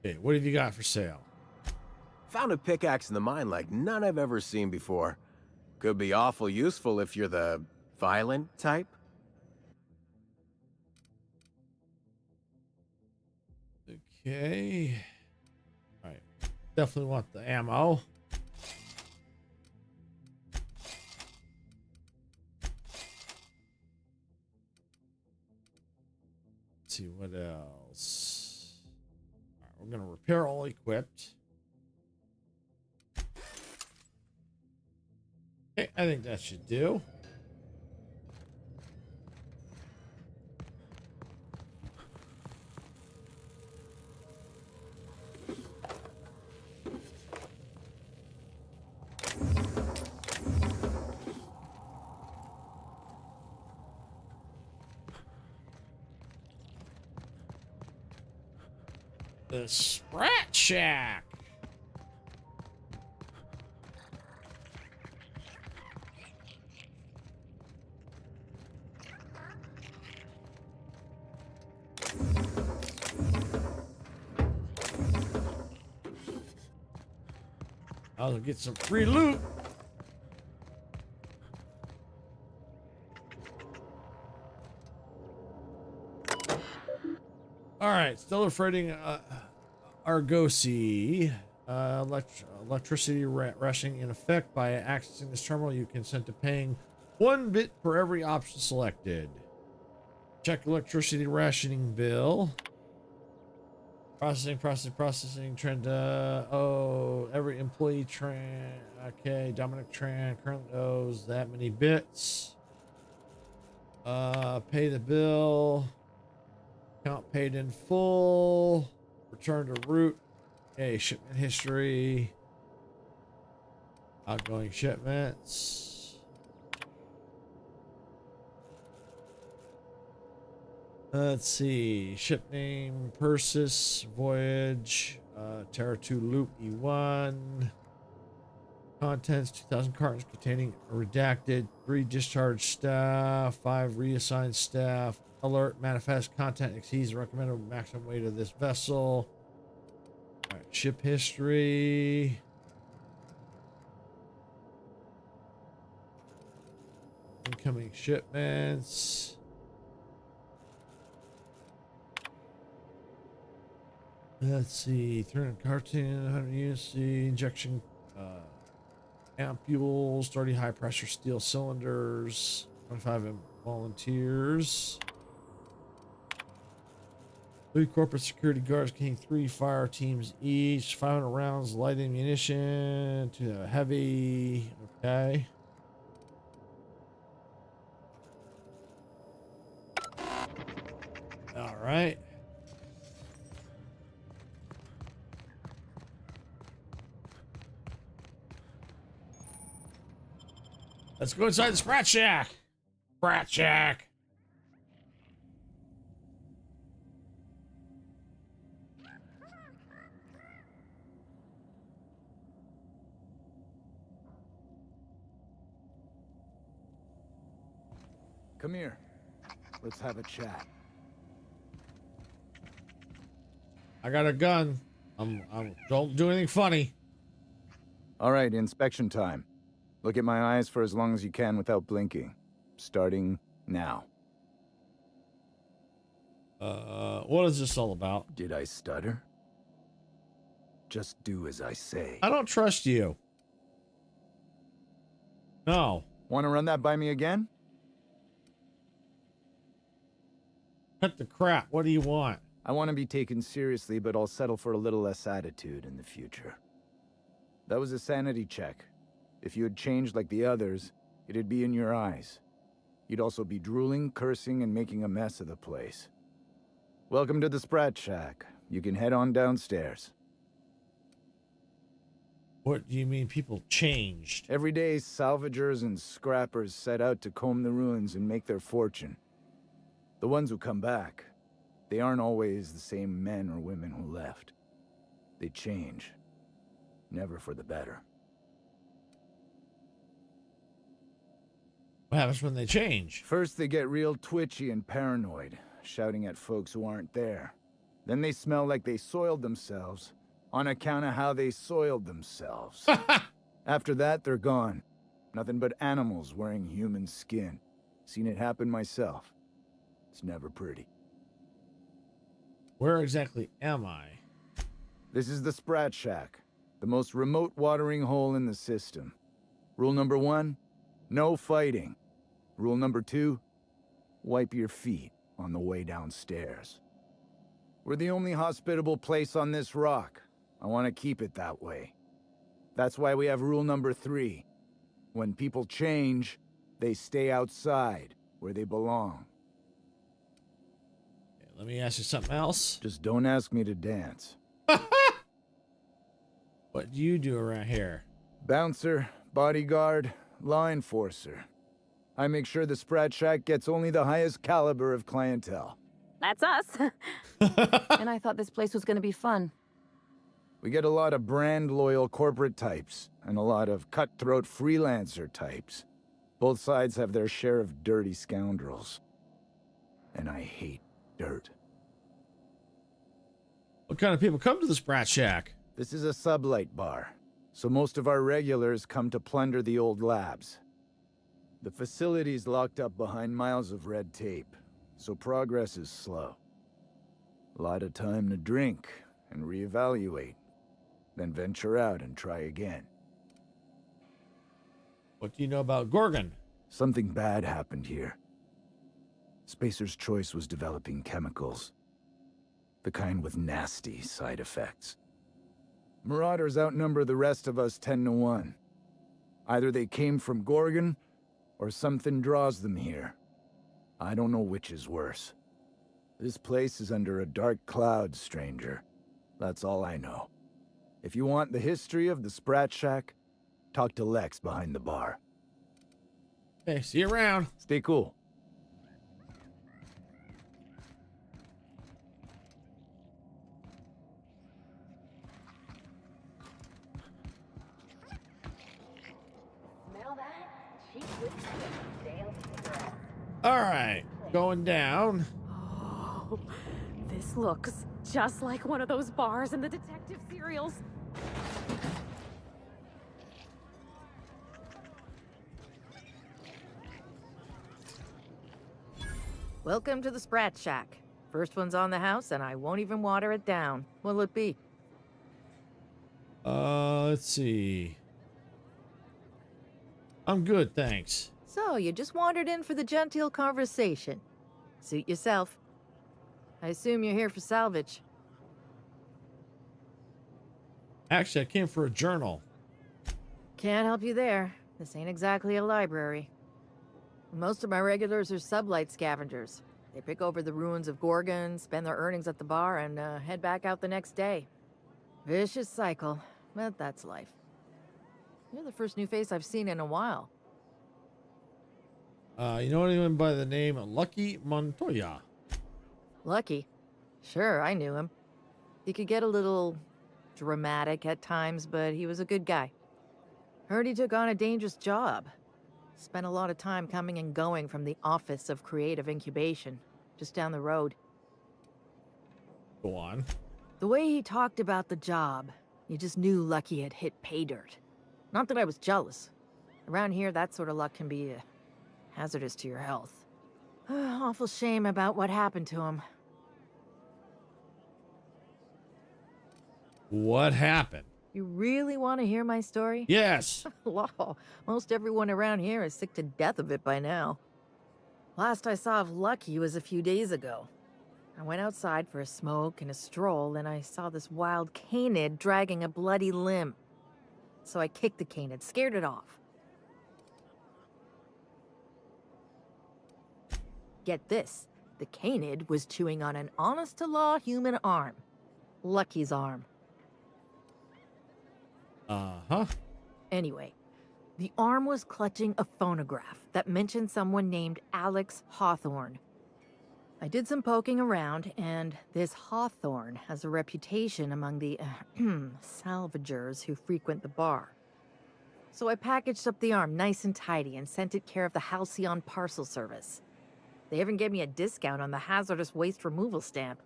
Speaker 2: Okay, what have you got for sale?
Speaker 8: Found a pickaxe in the mine like none I've ever seen before. Could be awful useful if you're the violent type.
Speaker 2: Okay. All right. Definitely want the ammo. Let's see what else. All right, we're gonna repair all equipped. Okay, I think that should do. The Sprat Shack. I'll get some free loot. All right, Stellar Freighting Argosy. Electricity rationing in effect. By accessing this terminal, you consent to paying 1 bit for every option selected. Check electricity rationing bill. Processing. Trend. Every employee okay, Dominic Tran currently owes that many bits. Pay the bill. Account paid in full. Return to route. Okay, shipment history. Outgoing shipments. Let's see. Ship name, Persis, Voyage, Terra 2 Loop E1. Contents, 2,000 cartons containing redacted, 3 discharged staff, 5 reassigned staff. Alert, manifest content exceeds the recommended maximum weight of this vessel. All right, ship history. Incoming shipments. Let's see, 300 carton, 100 units, injection, ampules, 30 high pressure steel cylinders. 25 volunteers. 3 corporate security guards containing 3 fire teams each. 500 rounds light ammunition to heavy. Okay. All right. Let's go inside the Sprat Shack. Sprat Shack.
Speaker 8: Come here. Let's have a chat.
Speaker 2: I got a gun. Don't do anything funny.
Speaker 19: All right, inspection time. Look at my eyes for as long as you can without blinking. Starting now.
Speaker 2: What is this all about?
Speaker 15: Did I stutter? Just do as I say.
Speaker 2: I don't trust you. No.
Speaker 19: Want to run that by me again?
Speaker 2: Cut the crap. What do you want?
Speaker 19: I want to be taken seriously, but I'll settle for a little less attitude in the future. That was a sanity check. If you had changed like the others, it'd be in your eyes. You'd also be drooling, cursing, and making a mess of the place. Welcome to the Sprat Shack. You can head on downstairs.
Speaker 2: What do you mean people changed?
Speaker 19: Every day, salvagers and scrappers set out to comb the ruins and make their fortune. The ones who come back, they aren't always the same men or women who left. They change. Never for the better.
Speaker 2: What happens when they change?
Speaker 19: First, they get real twitchy and paranoid, shouting at folks who aren't there. Then they smell like they soiled themselves, on account of how they soiled themselves. After that, they're gone. Nothing but animals wearing human skin. Seen it happen myself. It's never pretty.
Speaker 2: Where exactly am I?
Speaker 19: This is the Sprat Shack, the most remote watering hole in the system. Rule number 1, no fighting. Rule number 2, wipe your feet on the way downstairs. We're the only hospitable place on this rock. I want to keep it that way. That's why we have rule number 3. When people change, they stay outside, where they belong.
Speaker 2: Okay, let me ask you something else.
Speaker 19: Just don't ask me to dance.
Speaker 2: What do you do around here?
Speaker 19: Bouncer, bodyguard, law enforcer. I make sure the Sprat Shack gets only the highest caliber of clientele.
Speaker 6: That's us. And I thought this place was gonna be fun.
Speaker 19: We get a lot of brand-loyal corporate types, and a lot of cutthroat freelancer types. Both sides have their share of dirty scoundrels. And I hate dirt.
Speaker 2: What kind of people come to the Sprat Shack?
Speaker 19: This is a sublight bar, so most of our regulars come to plunder the old labs. The facility's locked up behind miles of red tape, so progress is slow. A lot of time to drink and reevaluate, then venture out and try again.
Speaker 2: What do you know about Gorgon?
Speaker 19: Something bad happened here. Spacer's Choice was developing chemicals. The kind with nasty side effects. Marauders outnumber the rest of us 10 to 1. Either they came from Gorgon, or something draws them here. I don't know which is worse. This place is under a dark cloud, stranger. That's all I know. If you want the history of the Sprat Shack, talk to Lex behind the bar.
Speaker 2: Hey, see you around.
Speaker 19: Stay cool.
Speaker 2: All right, going down.
Speaker 6: Oh, this looks just like one of those bars in the detective serials.
Speaker 18: Welcome to the Sprat Shack. First one's on the house, and I won't even water it down. What'll it be?
Speaker 2: Let's see. I'm good, thanks.
Speaker 18: So, you just wandered in for the genteel conversation. Suit yourself. I assume you're here for salvage.
Speaker 2: Actually, I came for a journal.
Speaker 18: Can't help you there. This ain't exactly a library. Most of my regulars are sublight scavengers. They pick over the ruins of Gorgon, spend their earnings at the bar, and head back out the next day. Vicious cycle, but that's life. You're the first new face I've seen in a while.
Speaker 2: You know anyone by the name Lucky Montoya?
Speaker 18: Lucky? Sure, I knew him. He could get a little dramatic at times, but he was a good guy. Heard he took on a dangerous job. Spent a lot of time coming and going from the Office of Creative Incubation, just down the road.
Speaker 2: Go on.
Speaker 18: The way he talked about the job, you just knew Lucky had hit pay dirt. Not that I was jealous. Around here, that sort of luck can be hazardous to your health. Awful shame about what happened to him.
Speaker 2: What happened?
Speaker 18: You really want to hear my story?
Speaker 2: Yes.
Speaker 18: Law, most everyone around here is sick to death of it by now. Last I saw of Lucky was a few days ago. I went outside for a smoke and a stroll, and I saw this wild canid dragging a bloody limb. So I kicked the canid, scared it off. Get this, the canid was chewing on an honest-to-law human arm. Lucky's arm.
Speaker 2: Uh-huh.
Speaker 18: Anyway, the arm was clutching a phonograph that mentioned someone named Alex Hawthorne. I did some poking around, and this Hawthorne has a reputation among the salvagers who frequent the bar. So I packaged up the arm nice and tidy and sent it care of the Halcyon parcel service. They even gave me a discount on the hazardous waste removal stamp.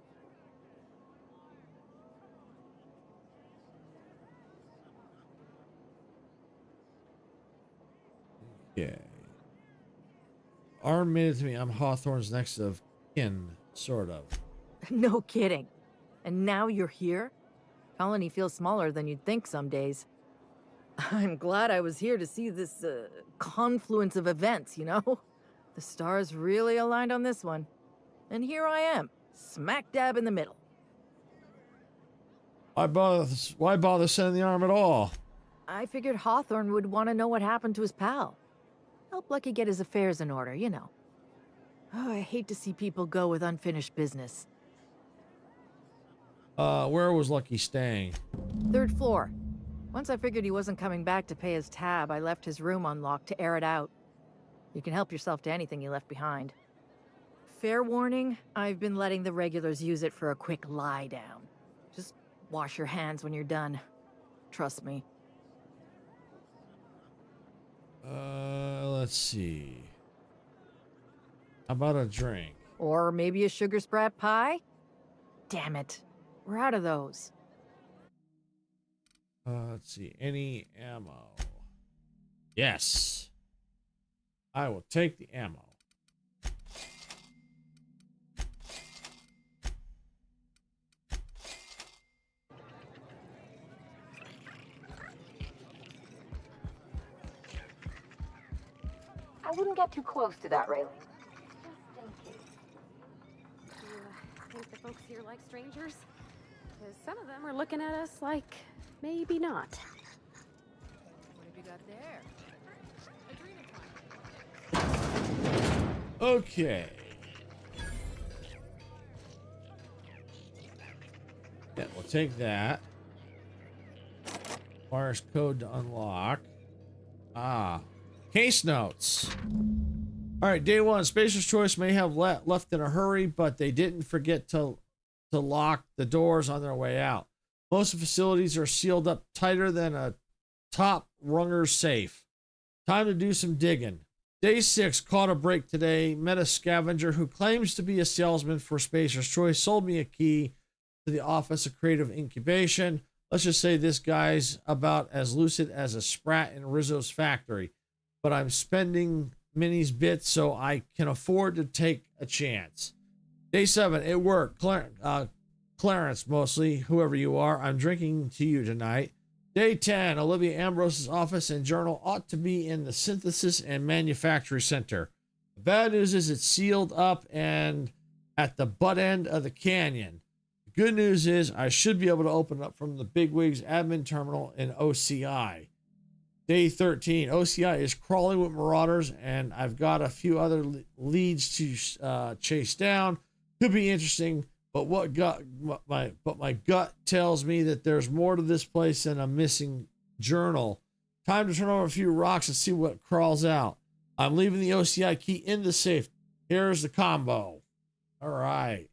Speaker 2: Okay. Arm made it to me. I'm Hawthorne's next of kin, sort of.
Speaker 18: No kidding. And now you're here? Colony feels smaller than you'd think some days. I'm glad I was here to see this confluence of events, you know? The stars really aligned on this one. And here I am, smack dab in the middle.
Speaker 2: Why bother sending the arm at all?
Speaker 18: I figured Hawthorne would want to know what happened to his pal. Help Lucky get his affairs in order, you know. Oh, I hate to see people go with unfinished business.
Speaker 2: Where was Lucky staying?
Speaker 18: 3rd floor. Once I figured he wasn't coming back to pay his tab, I left his room unlocked to air it out. You can help yourself to anything you left behind. Fair warning, I've been letting the regulars use it for a quick lie down. Just wash your hands when you're done. Trust me.
Speaker 2: Let's see. How about a drink?
Speaker 18: Or maybe a sugar sprat pie? Damn it. We're out of those.
Speaker 2: Let's see. Any ammo? Yes. I will take the ammo.
Speaker 3: I wouldn't get too close to that railing.
Speaker 6: I think the folks here like strangers? Because some of them are looking at us like, maybe not.
Speaker 18: What have you got there?
Speaker 2: Okay. Yeah, we'll take that. Requires code to unlock. Case notes. All right, day one. Spacer's Choice may have left in a hurry, but they didn't forget to lock the doors on their way out. Most facilities are sealed up tighter than a top runger's safe. Time to do some digging. Day 6, caught a break today. Met a scavenger who claims to be a salesman for Spacer's Choice. Sold me a key to the Office of Creative Incubation. Let's just say this guy's about as lucid as a sprat in Rizzo's factory. But I'm spending Minnie's bits so I can afford to take a chance. Day 7, it worked. Clarence, mostly, whoever you are, I'm drinking to you tonight. Day 10, Olivia Ambrose's office and journal ought to be in the synthesis and manufacturing center. The bad news is it's sealed up and at the butt end of the canyon. The good news is I should be able to open it up from the bigwigs admin terminal in OCI. Day 13, OCI is crawling with marauders, and I've got a few other leads to chase down. Could be interesting, but my gut tells me that there's more to this place than a missing journal. Time to turn over a few rocks and see what crawls out. I'm leaving the OCI key in the safe. Here's the combo. All right.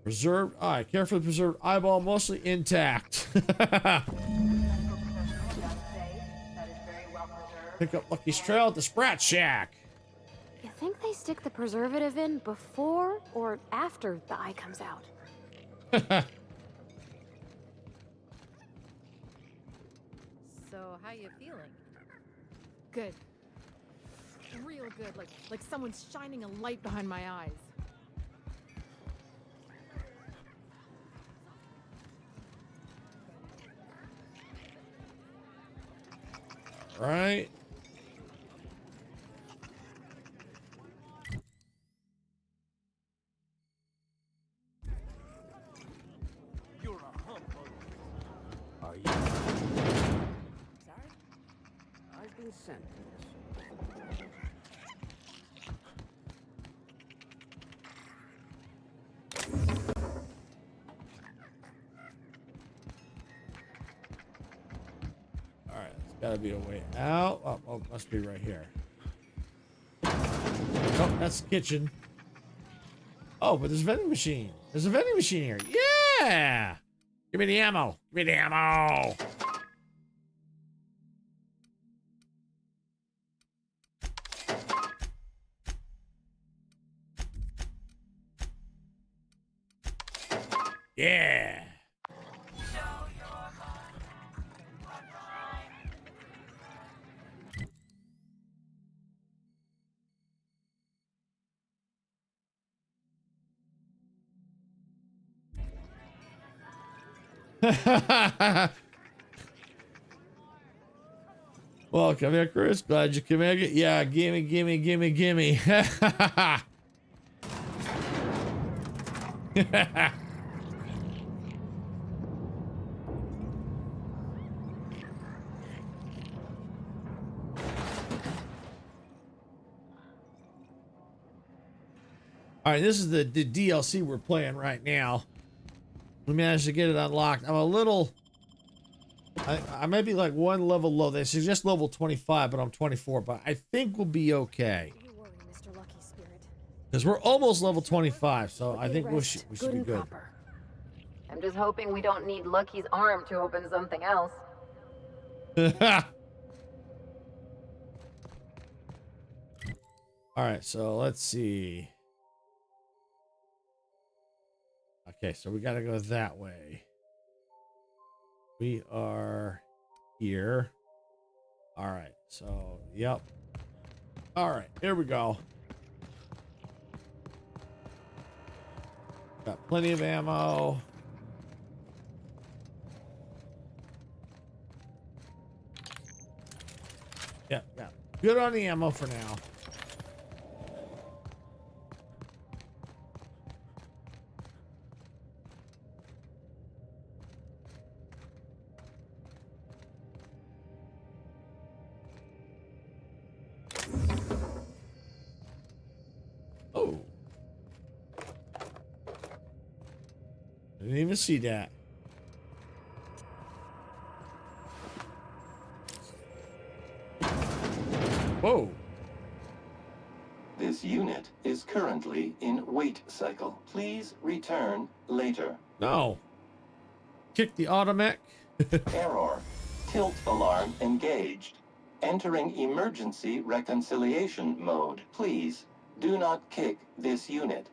Speaker 2: Preserved eye. Carefully preserved eyeball, mostly intact. Pick up Lucky's trail at the Sprat Shack.
Speaker 6: You think they stick the preservative in before or after the eye comes out?
Speaker 18: So, how you feeling? Good. Real good, like someone's shining a light behind my eyes.
Speaker 2: Right.
Speaker 1: You're a humbug.
Speaker 15: Are you?
Speaker 1: Sorry? I've been sent.
Speaker 2: Gotta be a way out. Oh, must be right here. Oh, that's the kitchen. Oh, but there's a vending machine. There's a vending machine here. Yeah! Give me the ammo. Give me the ammo. Yeah. Welcome here, Chris. Glad you can make it. Yeah, gimme, gimme, gimme, gimme. All right, this is the DLC we're playing right now. We managed to get it unlocked. I'm a little... I might be like one level low. They suggest level 25, but I'm 24. But I think we'll be okay. Because we're almost level 25, so I think we should be good.
Speaker 3: I'm just hoping we don't need Lucky's arm to open something else.
Speaker 2: All right, so let's see. Okay, so we got to go that way. We are here. All right, so, yep. All right, here we go. Got plenty of ammo. Yep, yep. Good on the ammo for now. Oh. I didn't even see that. Whoa.
Speaker 4: This unit is currently in wait cycle. Please return later.
Speaker 2: No. Kick the automatic.
Speaker 4: Error. Tilt alarm engaged. Entering emergency reconciliation mode. Please do not kick this unit.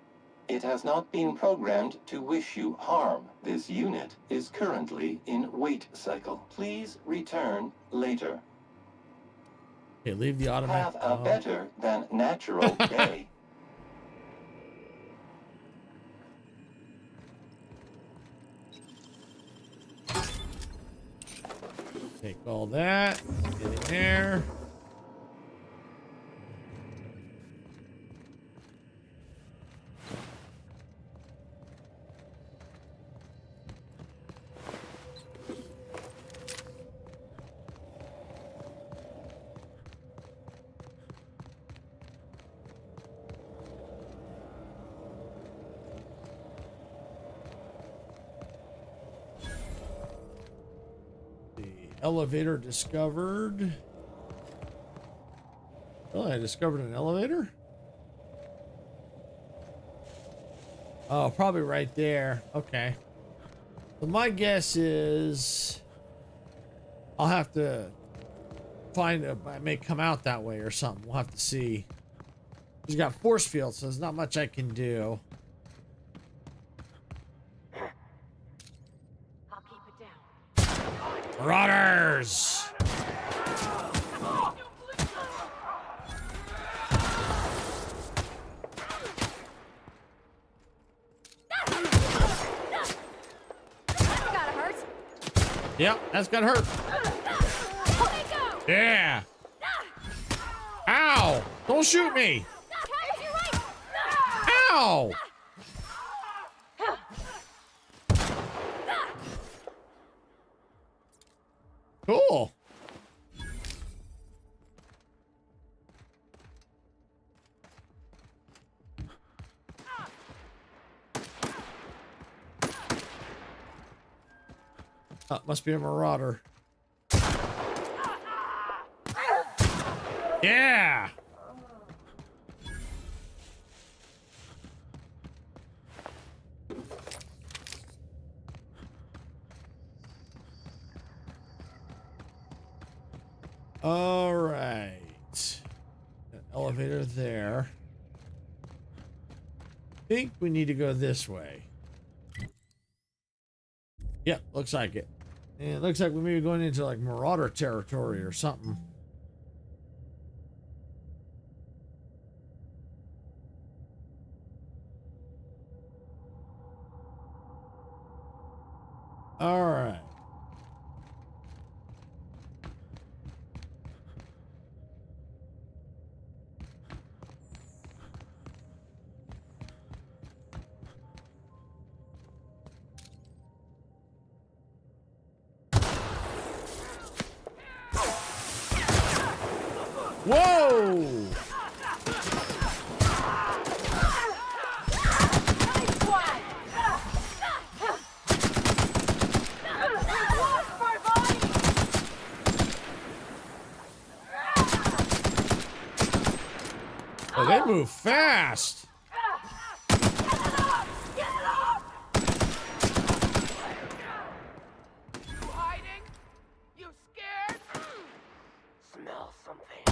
Speaker 4: It has not been programmed to wish you harm. This unit is currently in wait cycle. Please return later.
Speaker 2: Okay, leave the automatic.
Speaker 4: Have a better than natural day.
Speaker 2: Take all that. Get in there. Elevator discovered. Oh, I discovered an elevator? Oh, probably right there. Okay. So my guess is I'll have to find a, I may come out that way or something. We'll have to see. He's got force field, so there's not much I can do.
Speaker 6: I'll keep it down.
Speaker 2: Marauders!
Speaker 6: That's gotta hurt.
Speaker 2: Yep, that's gonna hurt. Yeah. Ow! Don't shoot me! Ow! Cool. Oh, must be a marauder. Yeah. All right. An elevator there. I think we need to go this way. Yep, looks like it. And it looks like we may be going into like marauder territory or something. All right. Whoa! Oh, they move fast.
Speaker 1: Hiding? You scared? Smell something.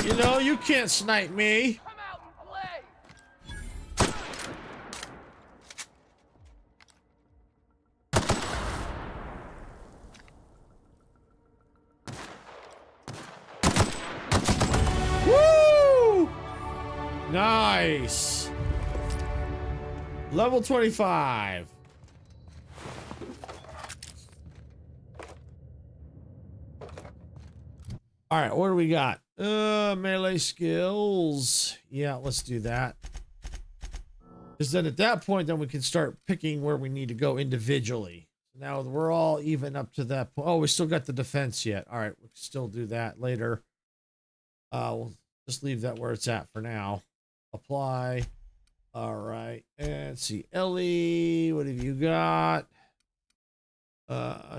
Speaker 2: You know, you can't snipe me.
Speaker 1: Come out and play.
Speaker 2: Woo! Nice. Level 25. All right, what do we got? Melee skills. Yeah, let's do that. Because then at that point, then we can start picking where we need to go individually. Now we're all even up to that point. Oh, we still got the defense yet. All right, we can still do that later. We'll just leave that where it's at for now. Apply. All right, and let's see. Ellie, what have you got?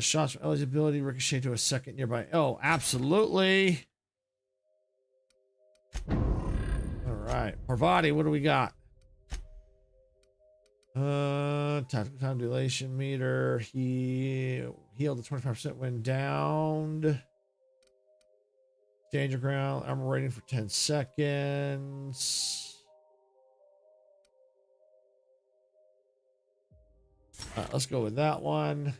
Speaker 2: Shots from Ellie's ability ricochet to a second nearby. Oh, absolutely. All right, Parvati, what do we got? Tactical time dilation meter. He healed the 25% when downed. Danger ground. Armor rating for 10 seconds. Let's go with that one.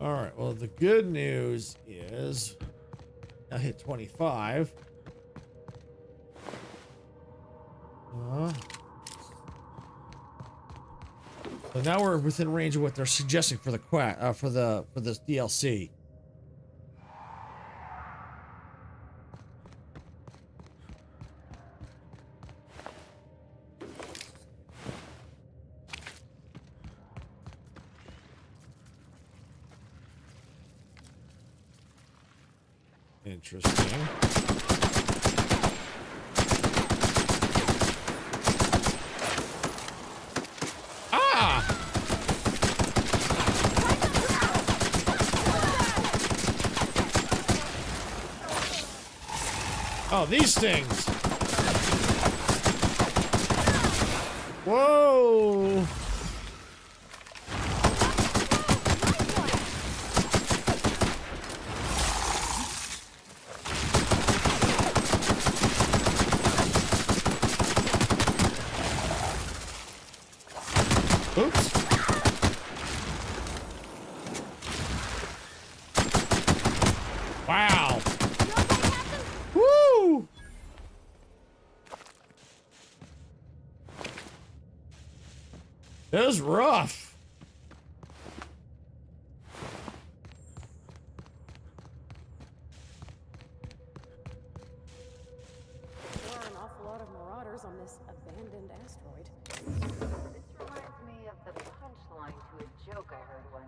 Speaker 2: All right. Well, the good news is I hit 25. So now we're within range of what they're suggesting for the for this DLC. Interesting. Ah! Oh, these things. Whoa. Oops. Wow. Woo! It was rough.
Speaker 6: There are an awful lot of marauders on this abandoned asteroid.
Speaker 16: This reminds me of the punchline to a joke I heard once.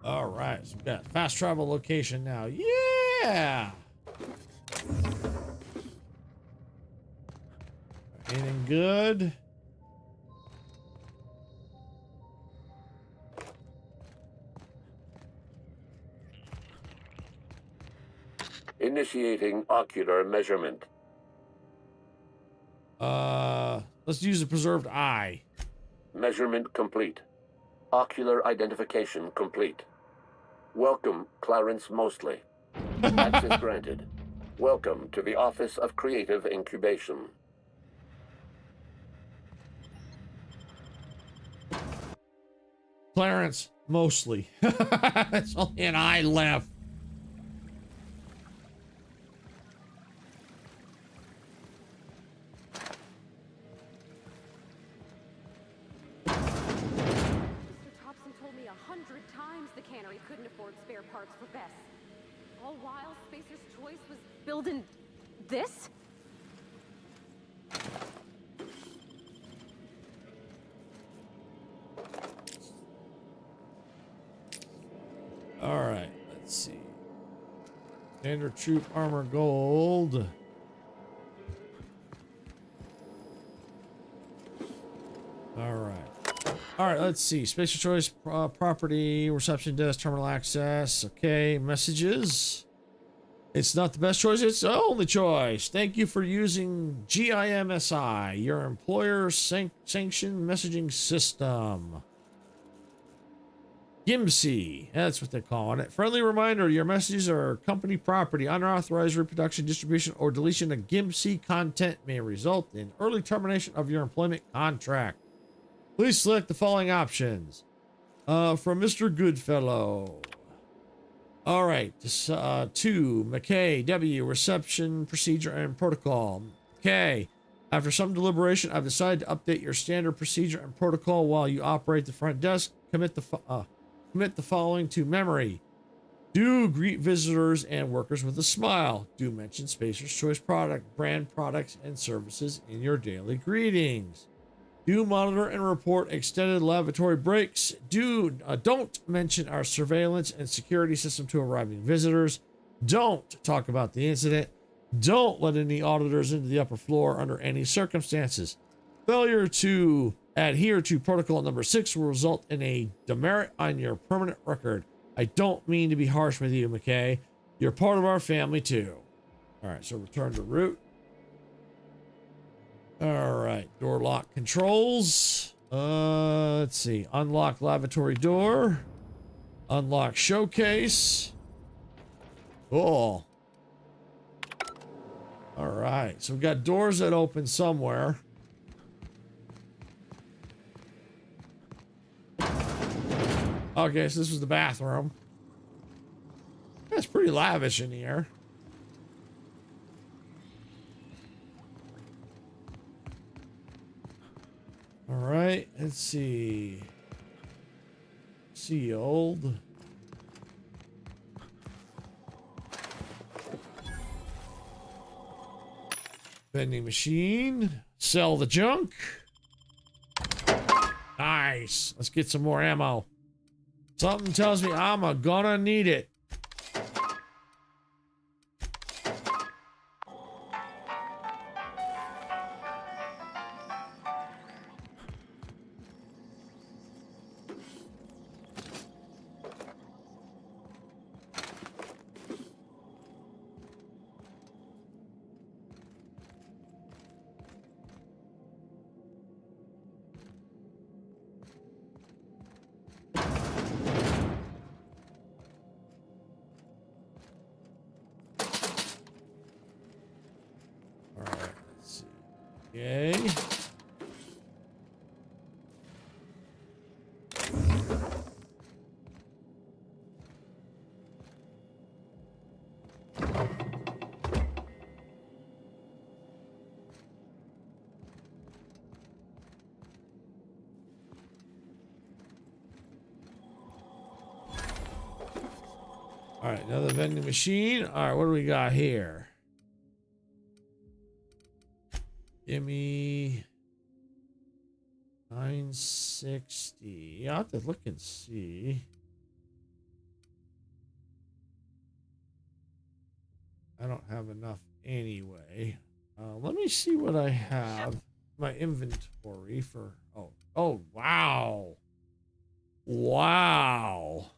Speaker 2: All right, so we've got fast travel location now. Yeah. Anything good?
Speaker 20: Initiating ocular measurement.
Speaker 2: Let's use a preserved eye.
Speaker 20: Measurement complete. Ocular identification complete. Welcome, Clarence Mostly. Access granted. Welcome to the Office of Creative Incubation.
Speaker 2: Clarence, mostly. It's only an eye left.
Speaker 6: Told me 100 times the cannery couldn't afford spare parts for Bess. All while Spacer's Choice was building this?
Speaker 2: All right, let's see. Standard troop armor gold. All right. All right, let's see. Spacer choice, property, reception desk, terminal access. Okay, messages. It's not the best choice, it's the only choice. Thank you for using GIMSI, your employer sanctioned messaging system. GIMSI, that's what they're calling it. Friendly reminder, your messages are company property. Unauthorized reproduction, distribution, or deletion of GIMSI content may result in early termination of your employment contract. Please select the following options. From Mr. Goodfellow. All right, 2, McKay, W, reception, procedure, and protocol. Okay, after some deliberation, I've decided to update your standard procedure and protocol while you operate the front desk. Commit the following to memory. Do greet visitors and workers with a smile. Do mention Spacer's Choice brand products and services in your daily greetings. Do monitor and report extended lavatory breaks. Don't mention our surveillance and security system to arriving visitors. Don't talk about the incident. Don't let any auditors into the upper floor under any circumstances. Failure to adhere to protocol number 6 will result in a demerit on your permanent record. I don't mean to be harsh with you, McKay. You're part of our family too. All right, so return to route. All right, door lock controls. Let's see. Unlock lavatory door. Unlock showcase. Cool. All right, so we've got doors that open somewhere. Okay, so this was the bathroom. That's pretty lavish in here. All right, let's see. Sealed. Vending machine. Sell the junk. Nice. Let's get some more ammo. Something tells me I'm gonna need it. Okay. All right, another vending machine. All right, what do we got here? Gimme 960. I have to look and see. I don't have enough anyway. Let me see what I have. My inventory for. Oh, wow. Wow.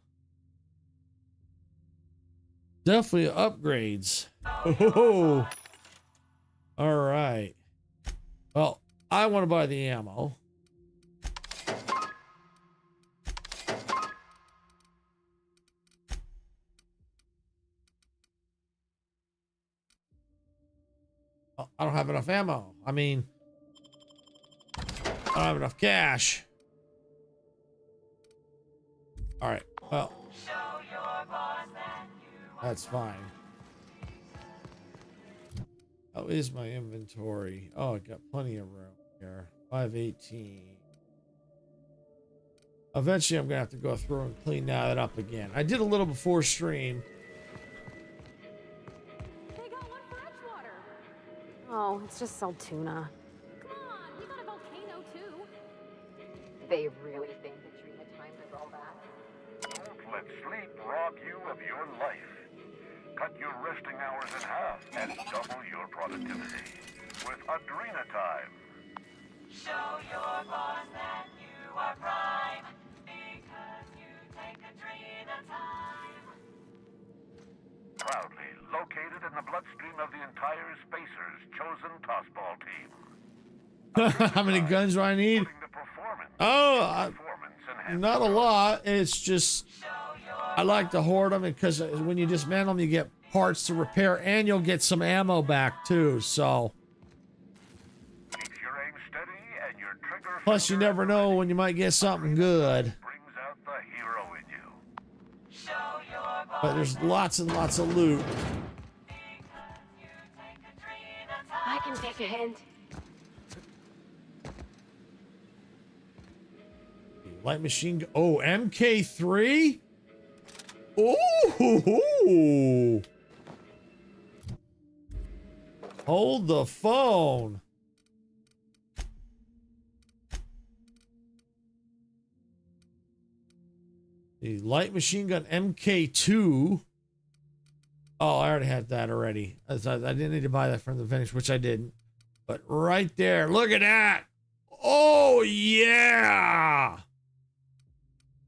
Speaker 2: Definitely upgrades. Oh, all right. Well, I want to buy the ammo. Oh, I don't have enough ammo. I mean, I don't have enough cash. All right. Well, that's fine. How is my inventory? Oh, I got plenty of room here. 518. Eventually, I'm going to have to go through and clean that up again. I did a little before stream.
Speaker 6: They got one for Edgewater. Oh, it's just salt tuna. Come on, we got a volcano too.
Speaker 5: They really think the treatment time is all that?
Speaker 12: Don't let sleep rob you of your life. Cut your resting hours in half and double your productivity with Adrena Time.
Speaker 1: Show your boss that you are prime because you take Adrena Time.
Speaker 12: Proudly located in the bloodstream of the entire Spacers chosen tossball team.
Speaker 2: How many guns do I need? Oh, not a lot. It's just I like to hoard them because when you dismantle them, you get parts to repair and you'll get some ammo back too. So, plus you never know when you might get something good. But there's lots and lots of loot.
Speaker 6: I can take a hint.
Speaker 2: Light machine. Oh, MK3. Ooh. Hold the phone. The light machine gun MK2. Oh, I already had that already. I didn't need to buy that from the finish, which I didn't. But right there, look at that. Oh, yeah.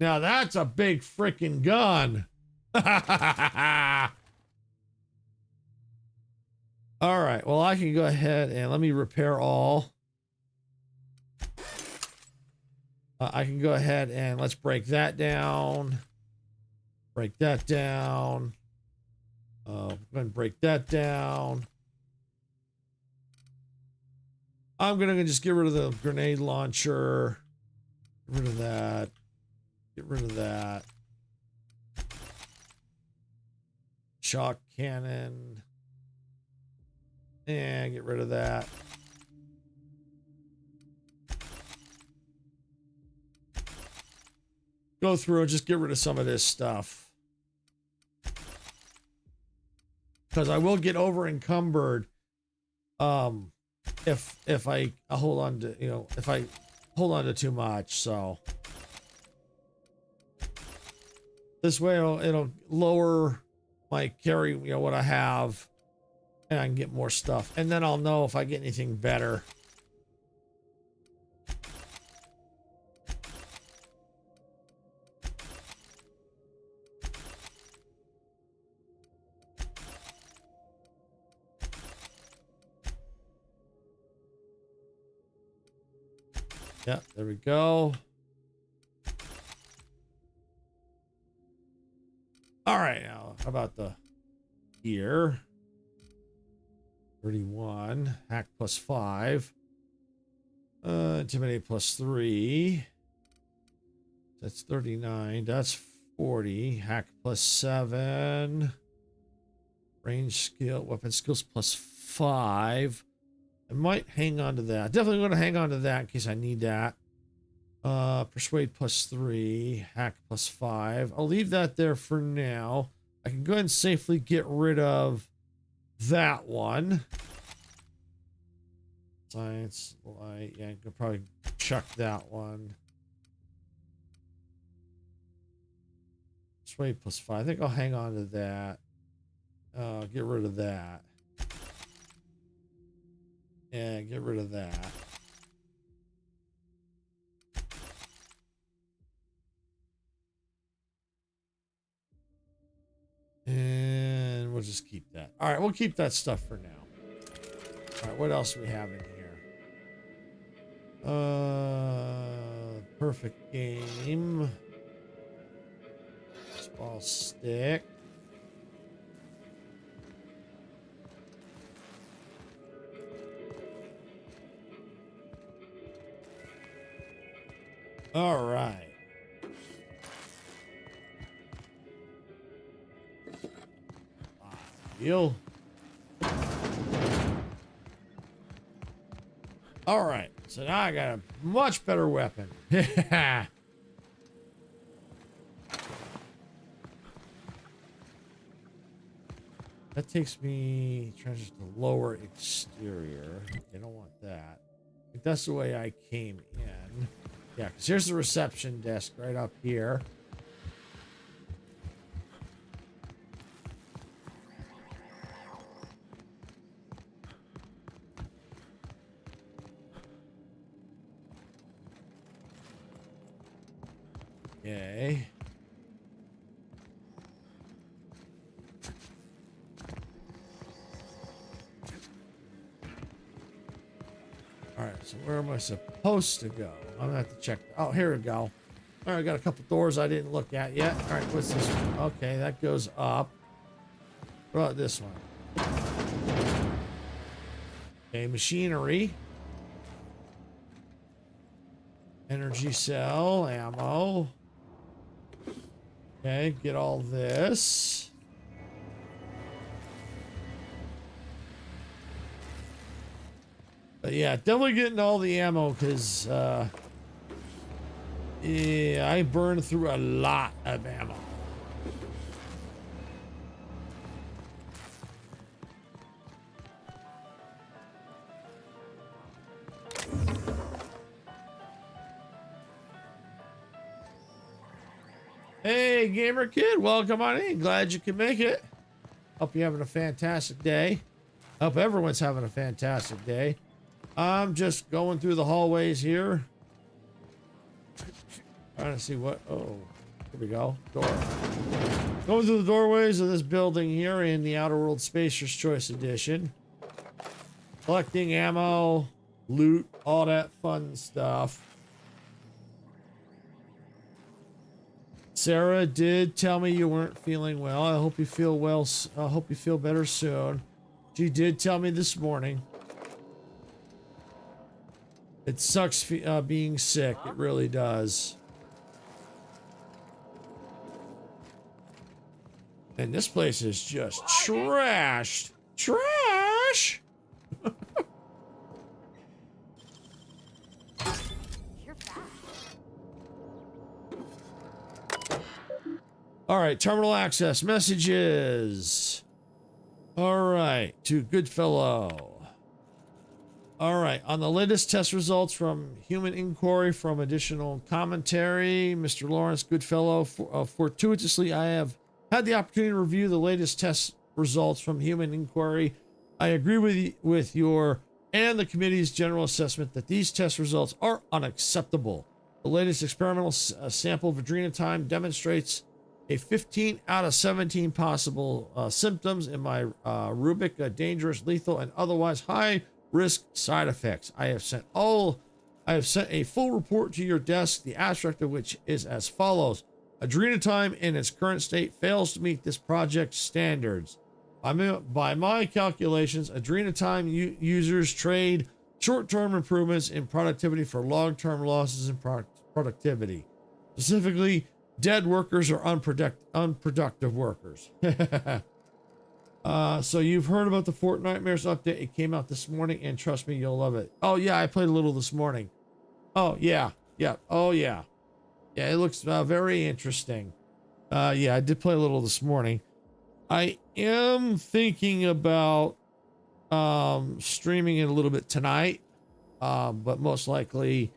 Speaker 2: Now that's a big freaking gun. All right. Well, I can go ahead and let me repair all. I can go ahead and let's break that down. Break that down. Go ahead and break that down. I'm going to just get rid of the grenade launcher. Get rid of that. Get rid of that. Shock cannon. And get rid of that. Go through and just get rid of some of this stuff. Because I will get over encumbered if I hold on to, if I hold on to too much. So this way it'll lower my carry, what I have, and I can get more stuff. And then I'll know if I get anything better. Yeah, there we go. All right, now how about the gear? 31, hack plus 5. Intimidate plus 3. That's 39. That's 40. Hack plus 7. Range skill, weapon skills plus 5. I might hang on to that. Definitely going to hang on to that in case I need that. Persuade plus 3. Hack plus 5. I'll leave that there for now. I can go ahead and safely get rid of that one. Science, light. Yeah, I could probably chuck that one. Persuade plus 5. I think I'll hang on to that. Get rid of that. Yeah, get rid of that. And we'll just keep that. All right, we'll keep that stuff for now. All right, what else do we have in here? Perfect game. Ball stick. All right. Deal. All right. So now I got a much better weapon. That takes me treasures to lower exterior. I don't want that. I think that's the way I came in. Yeah, because here's the reception desk right up here. Okay. All right, so where am I supposed to go? I'm gonna have to check. Oh, here we go. All right, I got a couple doors I didn't look at yet. All right, what's this one? Okay, that goes up. What about this one? Okay, machinery. Energy cell, ammo. Okay, get all this. But yeah, definitely getting all the ammo because yeah, I burned through a lot of ammo. Hey, gamer kid, welcome on in. Glad you can make it. Hope you're having a fantastic day. Hope everyone's having a fantastic day. I'm just going through the hallways here. Trying to see what... Oh, here we go. Door. Going through the doorways of this building here in the Outer World Spacer's Choice Edition. Collecting ammo, loot, all that fun stuff. Sarah did tell me you weren't feeling well. I hope you feel well. I hope you feel better soon. She did tell me this morning. It sucks being sick. It really does. And this place is just trashed. Trash! All right, terminal access messages. All right, to Goodfellow. All right, on the latest test results from Human Inquiry from additional commentary, Mr. Lawrence Goodfellow, fortuitously, I have had the opportunity to review the latest test results from Human Inquiry. I agree with your and the committee's general assessment that these test results are unacceptable. The latest experimental sample of adrenotime demonstrates a 15 out of 17 possible symptoms in my rubric, dangerous, lethal, and otherwise high-risk side effects. I have sent a full report to your desk, the abstract of which is as follows. Adrenotime in its current state fails to meet this project's standards. By my calculations, adrenotime users trade short-term improvements in productivity for long-term losses in productivity. Specifically, dead workers are unproductive workers. So you've heard about the Fort Nightmares update. It came out this morning, and trust me, you'll love it. Oh, yeah, I played a little this morning. Oh, yeah. Yeah. Oh, yeah. Yeah, it looks very interesting. Yeah, I did play a little this morning. I am thinking about streaming it a little bit tonight, but most likely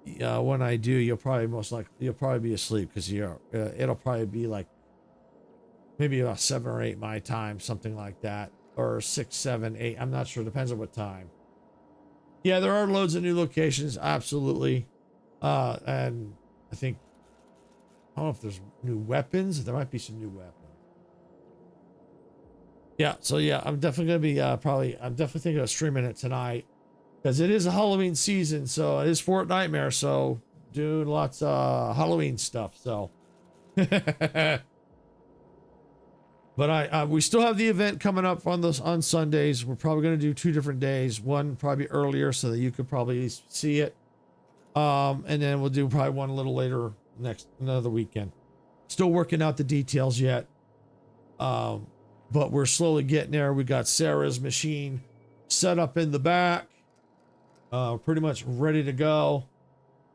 Speaker 2: when I do, you'll probably be asleep because it'll probably be like maybe about 7 or 8 my time, something like that, or 6, 7, 8. I'm not sure. Depends on what time. Yeah, there are loads of new locations, absolutely, and I think I don't know if there's new weapons. There might be some new weapons. Yeah, so yeah, I'm definitely gonna be I'm definitely thinking of streaming it tonight because it is a Halloween season, so it is Fort Nightmare, so doing lots of Halloween stuff. So, but we still have the event coming up on Sundays. We're probably gonna do 2 different days. One probably earlier so that you could probably see it, and then we'll do probably one a little later another weekend. Still working out the details yet. But we're slowly getting there. We got Sarah's machine set up in the back, pretty much ready to go.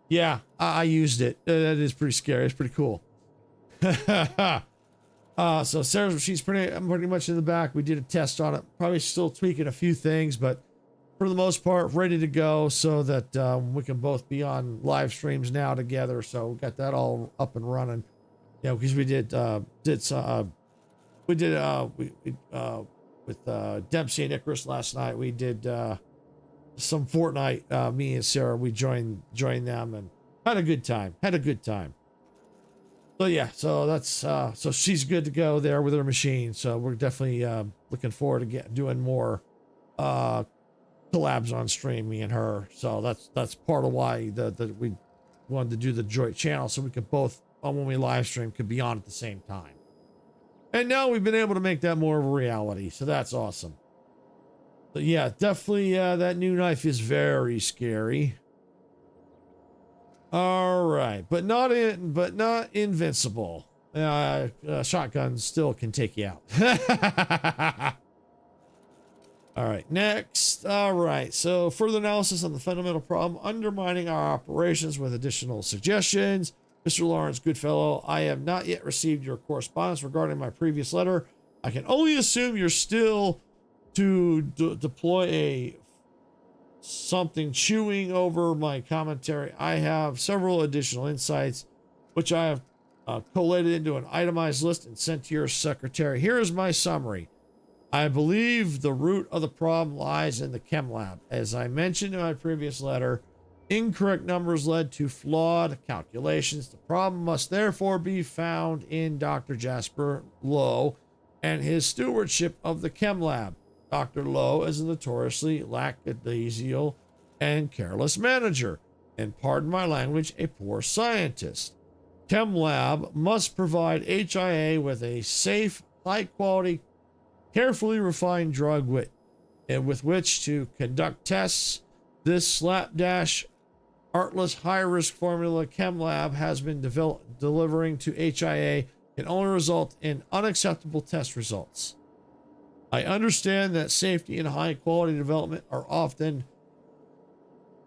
Speaker 2: Yeah, I used it. That is pretty scary. It's pretty cool. So Sarah's machine's pretty much in the back. We did a test on it. Probably still tweaking a few things, but for the most part, ready to go so that we can both be on live streams now together. So we got that all up and running. Yeah, because we did with Dempsey and Icarus last night. We did some Fortnite. Me and Sarah, we joined them and had a good time. So yeah, so that's so she's good to go there with her machine. So we're definitely looking forward to doing more collabs on stream, me and her. So that's part of why that we wanted to do the joint channel so we could both when we live stream could be on at the same time. And now we've been able to make that more of a reality. So that's awesome. But yeah, definitely that new knife is very scary. All right, but not invincible. Shotguns still can take you out. All right, next. All right, so further analysis on the fundamental problem undermining our operations with additional suggestions. Mr. Lawrence Goodfellow, I have not yet received your correspondence regarding my previous letter. I can only assume you're still to deploy something chewing over my commentary. I have several additional insights, which I have collated into an itemized list and sent to your secretary. Here is my summary. I believe the root of the problem lies in the chem lab. As I mentioned in my previous letter, incorrect numbers led to flawed calculations. The problem must therefore be found in Dr. Jasper Lowe and his stewardship of the chem lab. Dr. Lowe is a notoriously lackadaisical and careless manager, and pardon my language, a poor scientist. Chem Lab must provide HIA with a safe, high-quality, carefully refined drug with which to conduct tests. This slapdash, artless, high-risk formula Chem Lab has been delivering to HIA can only result in unacceptable test results. I understand that safety and high-quality development are often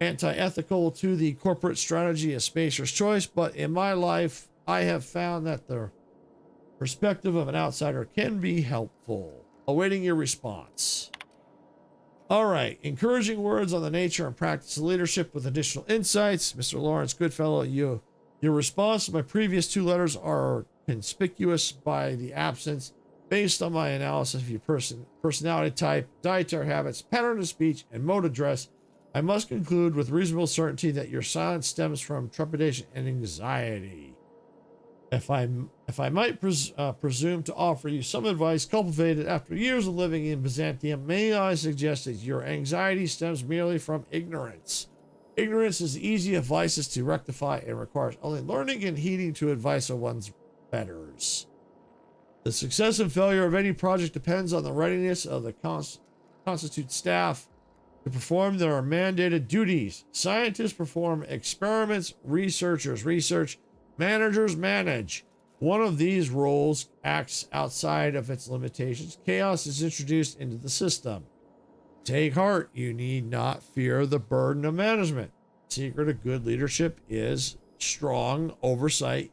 Speaker 2: anti-ethical to the corporate strategy of Spacer's Choice, but in my life, I have found that the perspective of an outsider can be helpful. Awaiting your response. All right, encouraging words on the nature and practice of leadership with additional insights. Mr. Lawrence Goodfellow, your response to my previous 2 letters are conspicuous by the absence, based on my analysis of your personality type, dietary habits, pattern of speech, and mode of dress. I must conclude with reasonable certainty that your silence stems from trepidation and anxiety. If I might presume to offer you some advice cultivated after years of living in Byzantium, may I suggest that your anxiety stems merely from ignorance. Ignorance is the easy of vices to rectify and requires only learning and heeding to advice of one's betters. The success and failure of any project depends on the readiness of the constitute staff to perform their mandated duties. Scientists perform experiments, researchers research, managers manage. One of these roles acts outside of its limitations. Chaos is introduced into the system. Take heart, you need not fear the burden of management. The secret of good leadership is strong oversight,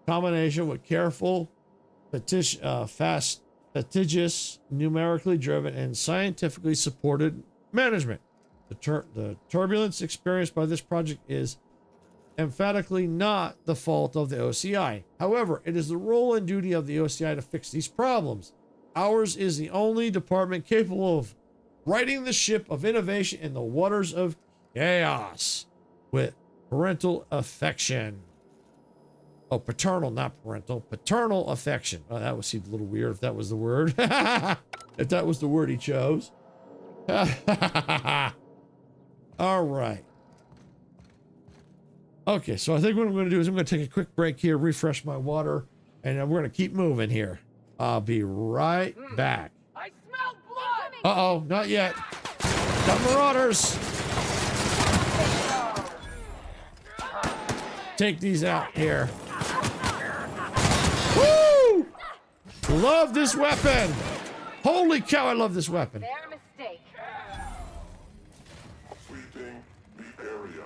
Speaker 2: combination with careful, fastidious, numerically driven, and scientifically supported management. The turbulence experienced by this project is emphatically not the fault of the OCI. However, it is the role and duty of the OCI to fix these problems. Ours is the only department capable of righting the ship of innovation in the waters of chaos with parental affection. Oh, paternal, not parental. Paternal affection. Oh, that would seem a little weird if that was the word. If that was the word he chose. All right. Okay, so I think what I'm going to do is I'm going to take a quick break here, refresh my water, and then we're going to keep moving here. I'll be right back.
Speaker 1: I smell blood!
Speaker 2: Uh-oh, not yet. Got marauders. Take these out here. Woo! Love this weapon. Holy cow, I love this weapon.
Speaker 1: Their mistake.
Speaker 10: Sweeping the area.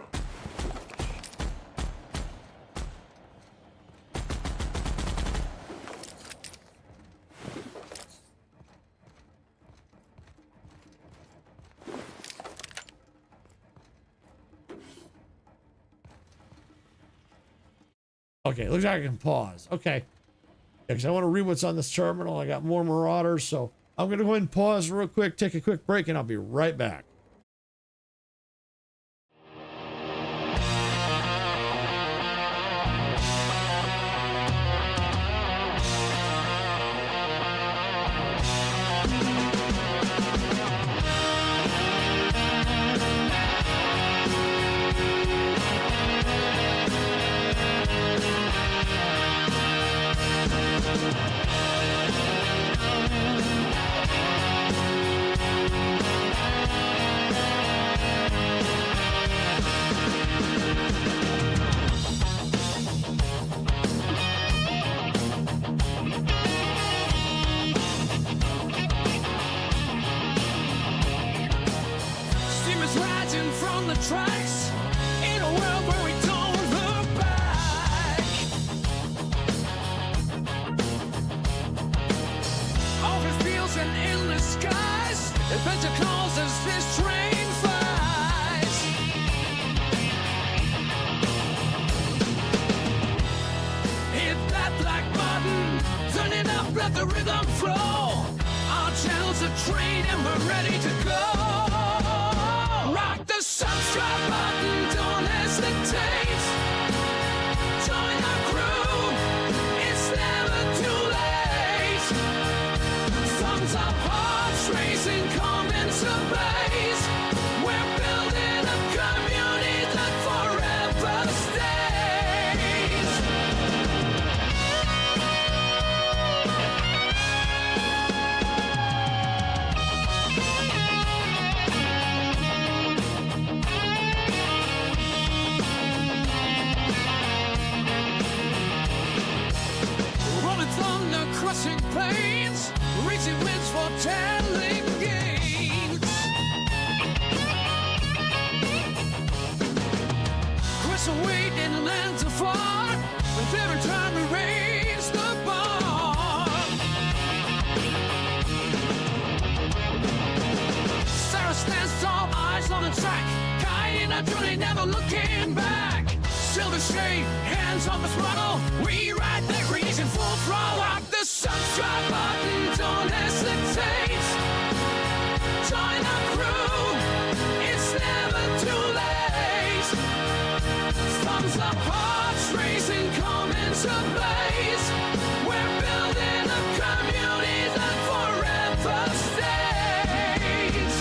Speaker 2: Okay, looks like I can pause. Okay. Because I want to read what's on this terminal. I got more marauders, so I'm going to go ahead and pause real quick, take a quick break, and I'll be right back.
Speaker 1: Steamers rising from the tracks in a world where we don't look back. Open fields and endless skies. Adventure calls as this train flies. Hit that black button, turn it up, let the rhythm flow. Our channels are trained and we're ready to go. Rock the subscribe button, don't hesitate. Join our crew, it's never too late. Thumbs up, hearts racing, come into base. We're building a community that forever stays. means reaching wins for telling games. Crystal weight and lands are far with every time we raise the bar. Sarah stands tall, eyes on the track, guiding our journey, never looking back. Silver shade, hands on the throttle, we ride the creation full throttle. Out the subscribe button, don't hesitate. Join our crew, it's never too late. Thumbs up, hearts racing, come into blaze. We're building a community that forever stays.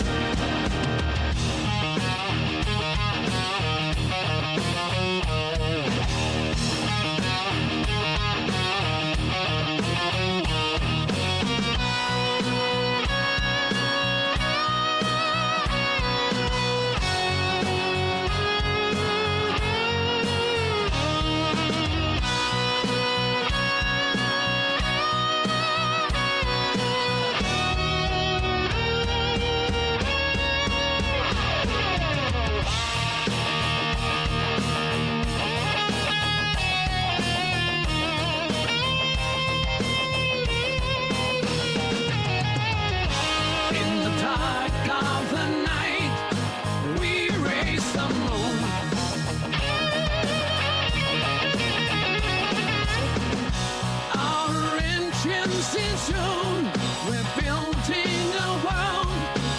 Speaker 1: We're building a world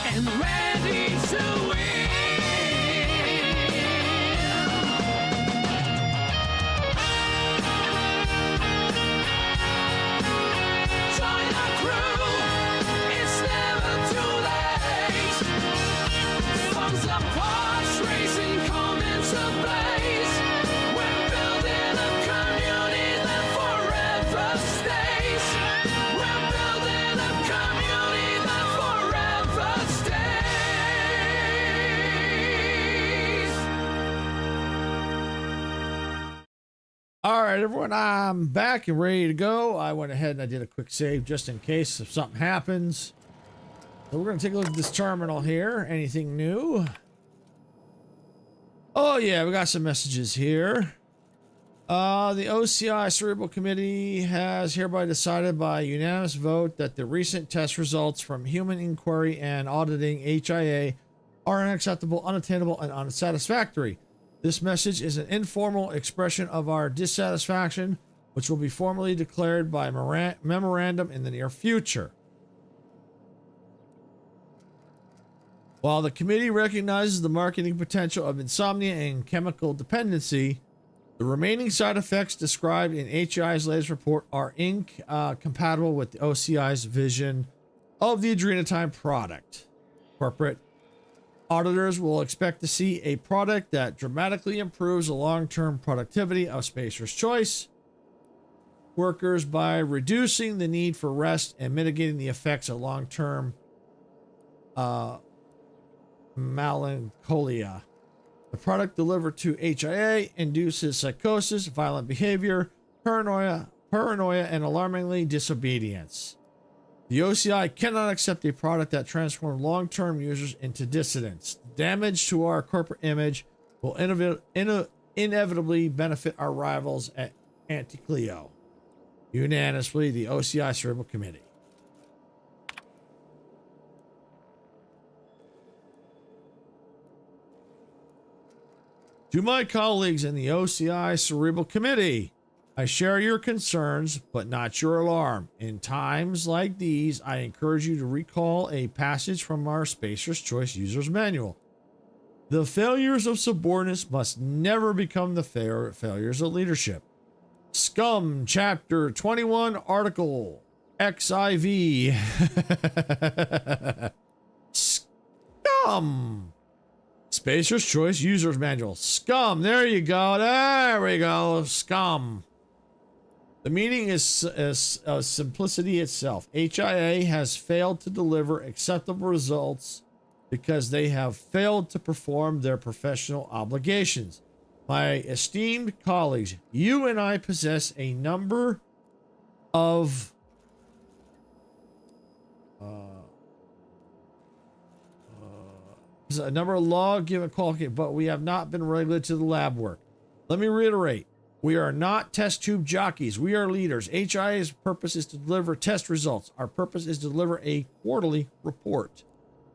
Speaker 1: and ready to win. Join our crew, it's never too late. Thumbs up, hearts racing, come into blaze. We're building a community that forever stays. We're building a community that forever stays.
Speaker 2: All right, everyone, I'm back and ready to go. I went ahead and I did a quick save just in case if something happens. So we're going to take a look at this terminal here. Anything new? Oh, yeah, we got some messages here. The OCI Cerebral Committee has hereby decided by unanimous vote that the recent test results from human inquiry and auditing HIA are unacceptable, unattainable, and unsatisfactory. This message is an informal expression of our dissatisfaction, which will be formally declared by memorandum in the near future. While the committee recognizes the marketing potential of insomnia and chemical dependency, the remaining side effects described in HI's latest report are incompatible with the OCI's vision of the Adrenatime product. Corporate auditors will expect to see a product that dramatically improves the long-term productivity of Spacer's Choice workers by reducing the need for rest and mitigating the effects of long-term melancholia. The product delivered to HIA induces psychosis, violent behavior, paranoia, and alarmingly disobedience. The OCI cannot accept a product that transforms long-term users into dissidents. Damage to our corporate image will inevitably benefit our rivals at Anti-Cleo. Unanimously, the OCI Cerebral Committee. To my colleagues in the OCI Cerebral Committee, I share your concerns, but not your alarm. In times like these, I encourage you to recall a passage from our Spacer's Choice User's Manual. The failures of subordinates must never become the failures of leadership. Scum, Chapter 21, Article XIV. Scum. Spacer's Choice User's Manual. Scum. There you go. There we go. Scum. The meaning is simplicity itself. HIA has failed to deliver acceptable results because they have failed to perform their professional obligations. My esteemed colleagues, you and I possess a number of There's a number of law given qualifications, but we have not been regulated to the lab work. Let me reiterate. We are not test tube jockeys. We are leaders. HI's purpose is to deliver test results. Our purpose is to deliver a quarterly report.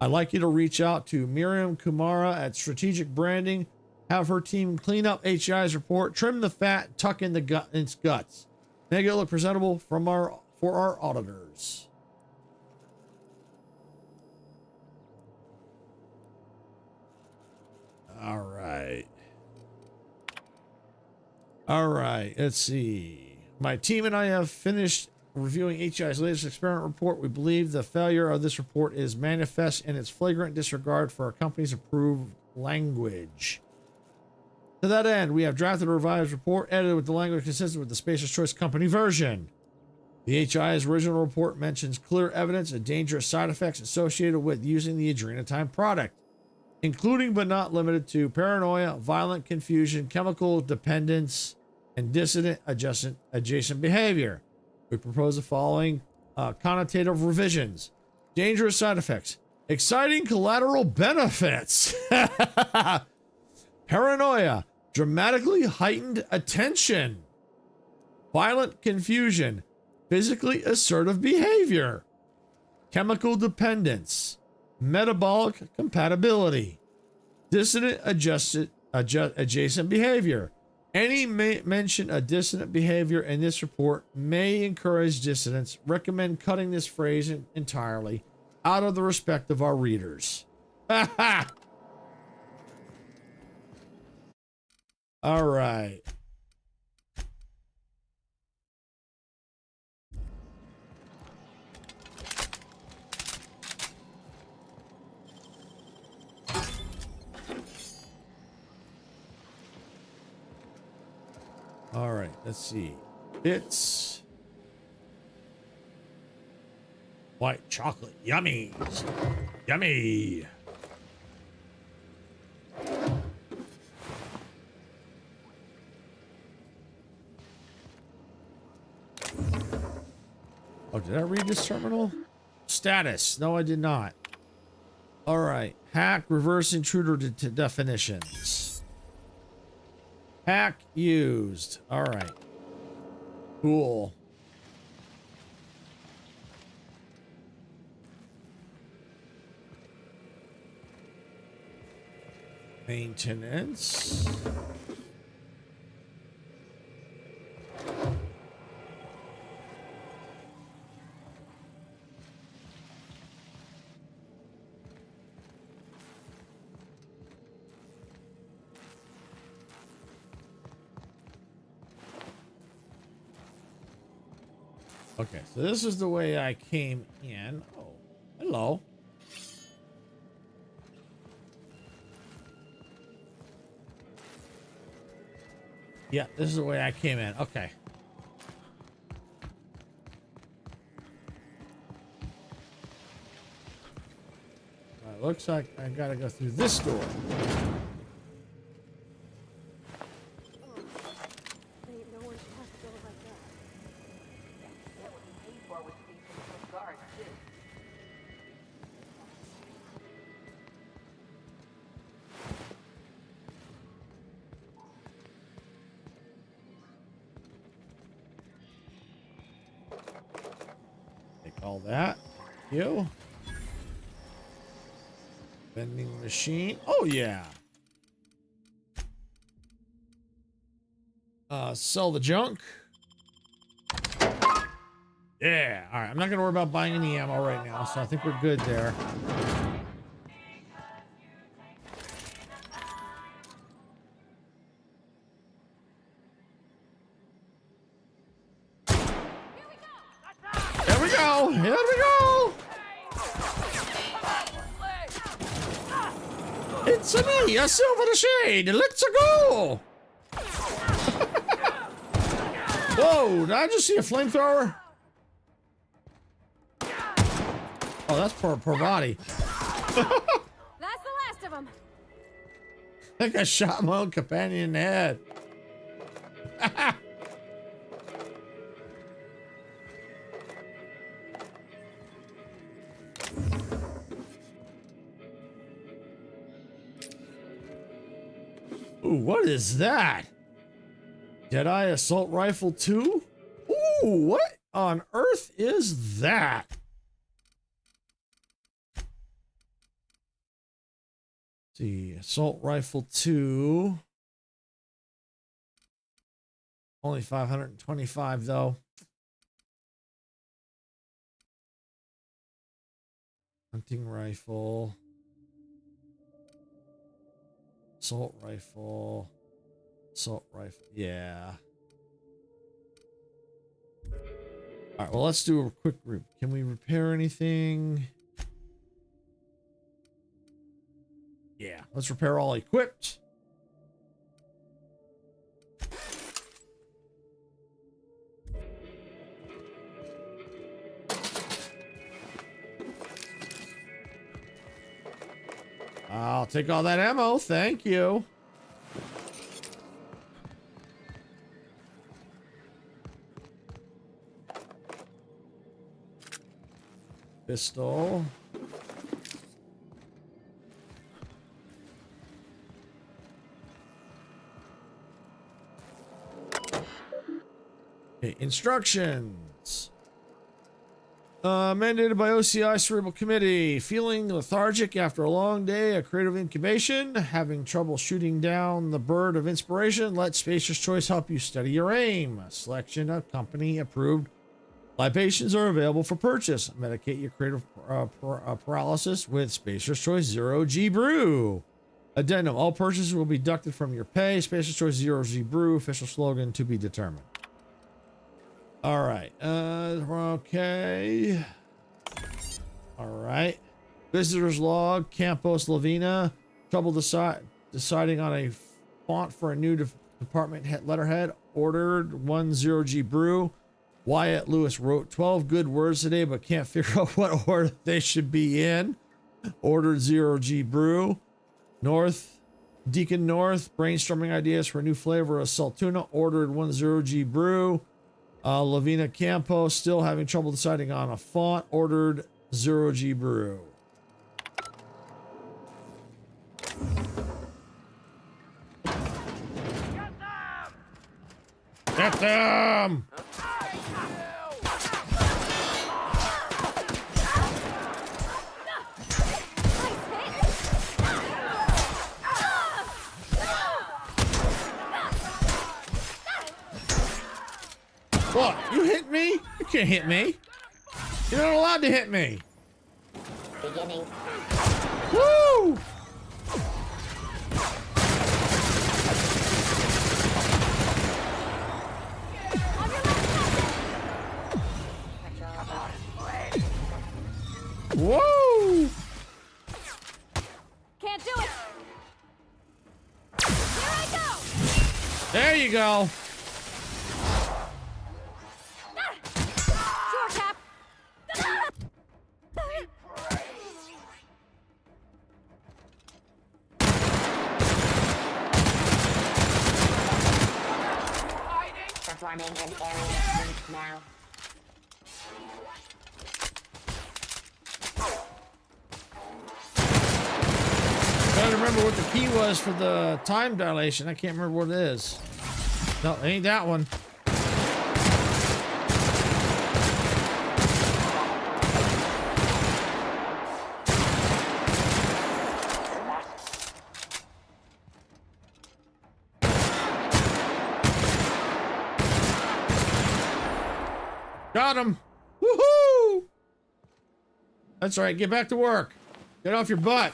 Speaker 2: I'd like you to reach out to Miriam Kumara at Strategic Branding. Have her team clean up HI's report, trim the fat, tuck in its guts. Make it look presentable for our auditors. All right. All right, let's see. My team and I have finished reviewing HI's latest experiment report. We believe the failure of this report is manifest in its flagrant disregard for our company's approved language. To that end, we have drafted a revised report edited with the language consistent with the Spacer's Choice Company version. The HI's original report mentions clear evidence of dangerous side effects associated with using the Adrenatime product, including but not limited to paranoia, violent confusion, chemical dependence, and dissident adjacent behavior. We propose the following connotative revisions. Dangerous side effects. Exciting collateral benefits. Paranoia. Dramatically heightened attention. Violent confusion. Physically assertive behavior. Chemical dependence. Metabolic compatibility. Dissident adjacent behavior. Any mention of dissonant behavior in this report may encourage dissonance. Recommend cutting this phrase entirely out of the respect of our readers. All right. All right, let's see. It's white chocolate. Yummies. Yummy. Oh, did I read this terminal? Status. No, I did not. All right. Hack reverse intruder definitions. Hack used. All right. Cool. Maintenance. Okay, so this is the way I came in. Oh, hello. Yeah, this is the way I came in. Okay. Looks like I gotta go through this door. All that. You. Vending machine. Oh, yeah. Sell the junk. Yeah. All right. I'm not going to worry about buying any ammo right now, so I think we're good there. Here we go! It's me, a Silver the Shade. Let's go! Whoa, did I just see a flamethrower? Oh, that's per body.
Speaker 6: That's the last of them.
Speaker 2: I think I shot my own companion in the head. Ooh, what is that? Deadeye Assault Rifle 2? Ooh, what on earth is that? Let's see, Assault Rifle 2. Only 525 though. Hunting rifle. Assault rifle. Assault rifle. Yeah. All right, well, let's do a quick can we repair anything? Yeah, let's repair all equipped. I'll take all that ammo, thank you. Pistol. Okay, instructions. Mandated by OCI Cerebral Committee. Feeling lethargic after a long day of creative incubation? Having trouble shooting down the bird of inspiration? Let Spacer's Choice help you steady your aim. A selection of company-approved libations are available for purchase. Medicate your creative paralysis with Spacer's Choice Zero G Brew. Addendum. All purchases will be deducted from your pay. Spacer's Choice Zero G Brew. Official slogan to be determined. All right. Okay. All right. Visitor's log. Campos Lavina. Trouble deciding on a font for a new department letterhead. Ordered 10G Brew. Wyatt Lewis wrote 12 good words today, but can't figure out what order they should be in. Ordered 0G Brew. North. Deacon North. Brainstorming ideas for a new flavor of Saltuna. Ordered 10G Brew. Lavina Campo still having trouble deciding on a font. Ordered 0G Brew. Get them! What? You hit me? You can't hit me. You're not allowed to hit me.
Speaker 17: Beginning.
Speaker 2: Woo! Whoa!
Speaker 6: Can't do it. Here I go.
Speaker 2: There you go.
Speaker 6: Sure, Cap.
Speaker 17: Performing an area sweep now.
Speaker 2: I don't remember what the key was for the time dilation. I can't remember what it is. No, it ain't that one. Got him. Woohoo! That's right. Get back to work. Get off your butt.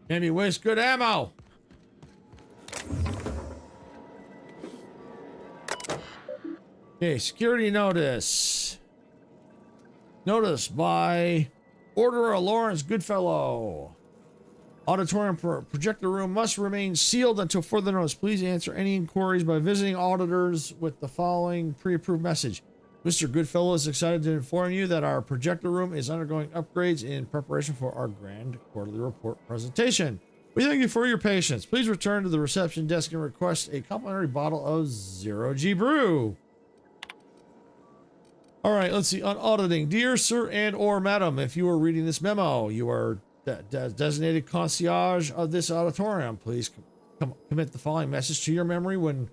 Speaker 2: Can't be waste good ammo. Okay, security notice. Notice by order of Lawrence Goodfellow. Auditorium projector room must remain sealed until further notice. Please answer any inquiries by visiting auditors with the following pre-approved message. Mr. Goodfellow is excited to inform you that our projector room is undergoing upgrades in preparation for our grand quarterly report presentation. We thank you for your patience. Please return to the reception desk and request a complimentary bottle of 0G Brew. All right, let's see. On auditing, dear sir and or madam, if you are reading this memo, you are designated concierge of this auditorium. Please commit the following message to your memory when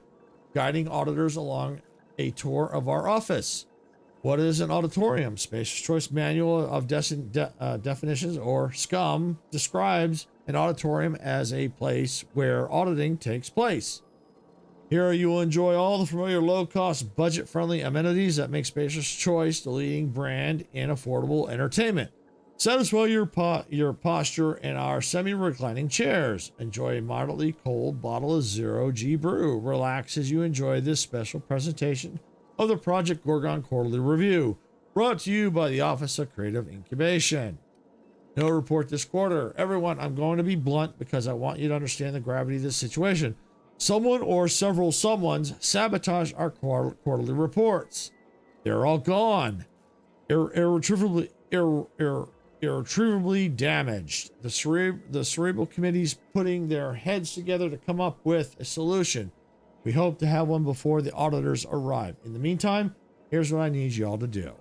Speaker 2: guiding auditors along a tour of our office. What is an auditorium? Spacer's Choice Manual of Definitions, or SCUM, describes an auditorium as a place where auditing takes place. Here you will enjoy all the familiar low-cost, budget-friendly amenities that make Spacer's Choice the leading brand in affordable entertainment. Satisfy your posture in our semi-reclining chairs. Enjoy a moderately cold bottle of Zero-G brew. Relax as you enjoy this special presentation of the Project Gorgon Quarterly Review, brought to you by the Office of Creative Incubation. No report this quarter. Everyone, I'm going to be blunt because I want you to understand the gravity of this situation. Someone or several someones sabotaged our quarterly reports. They're all gone. Irretrievably damaged. The Cerebral Committee's putting their heads together to come up with a solution. We hope to have one before the auditors arrive. In the meantime, here's what I need you all to do.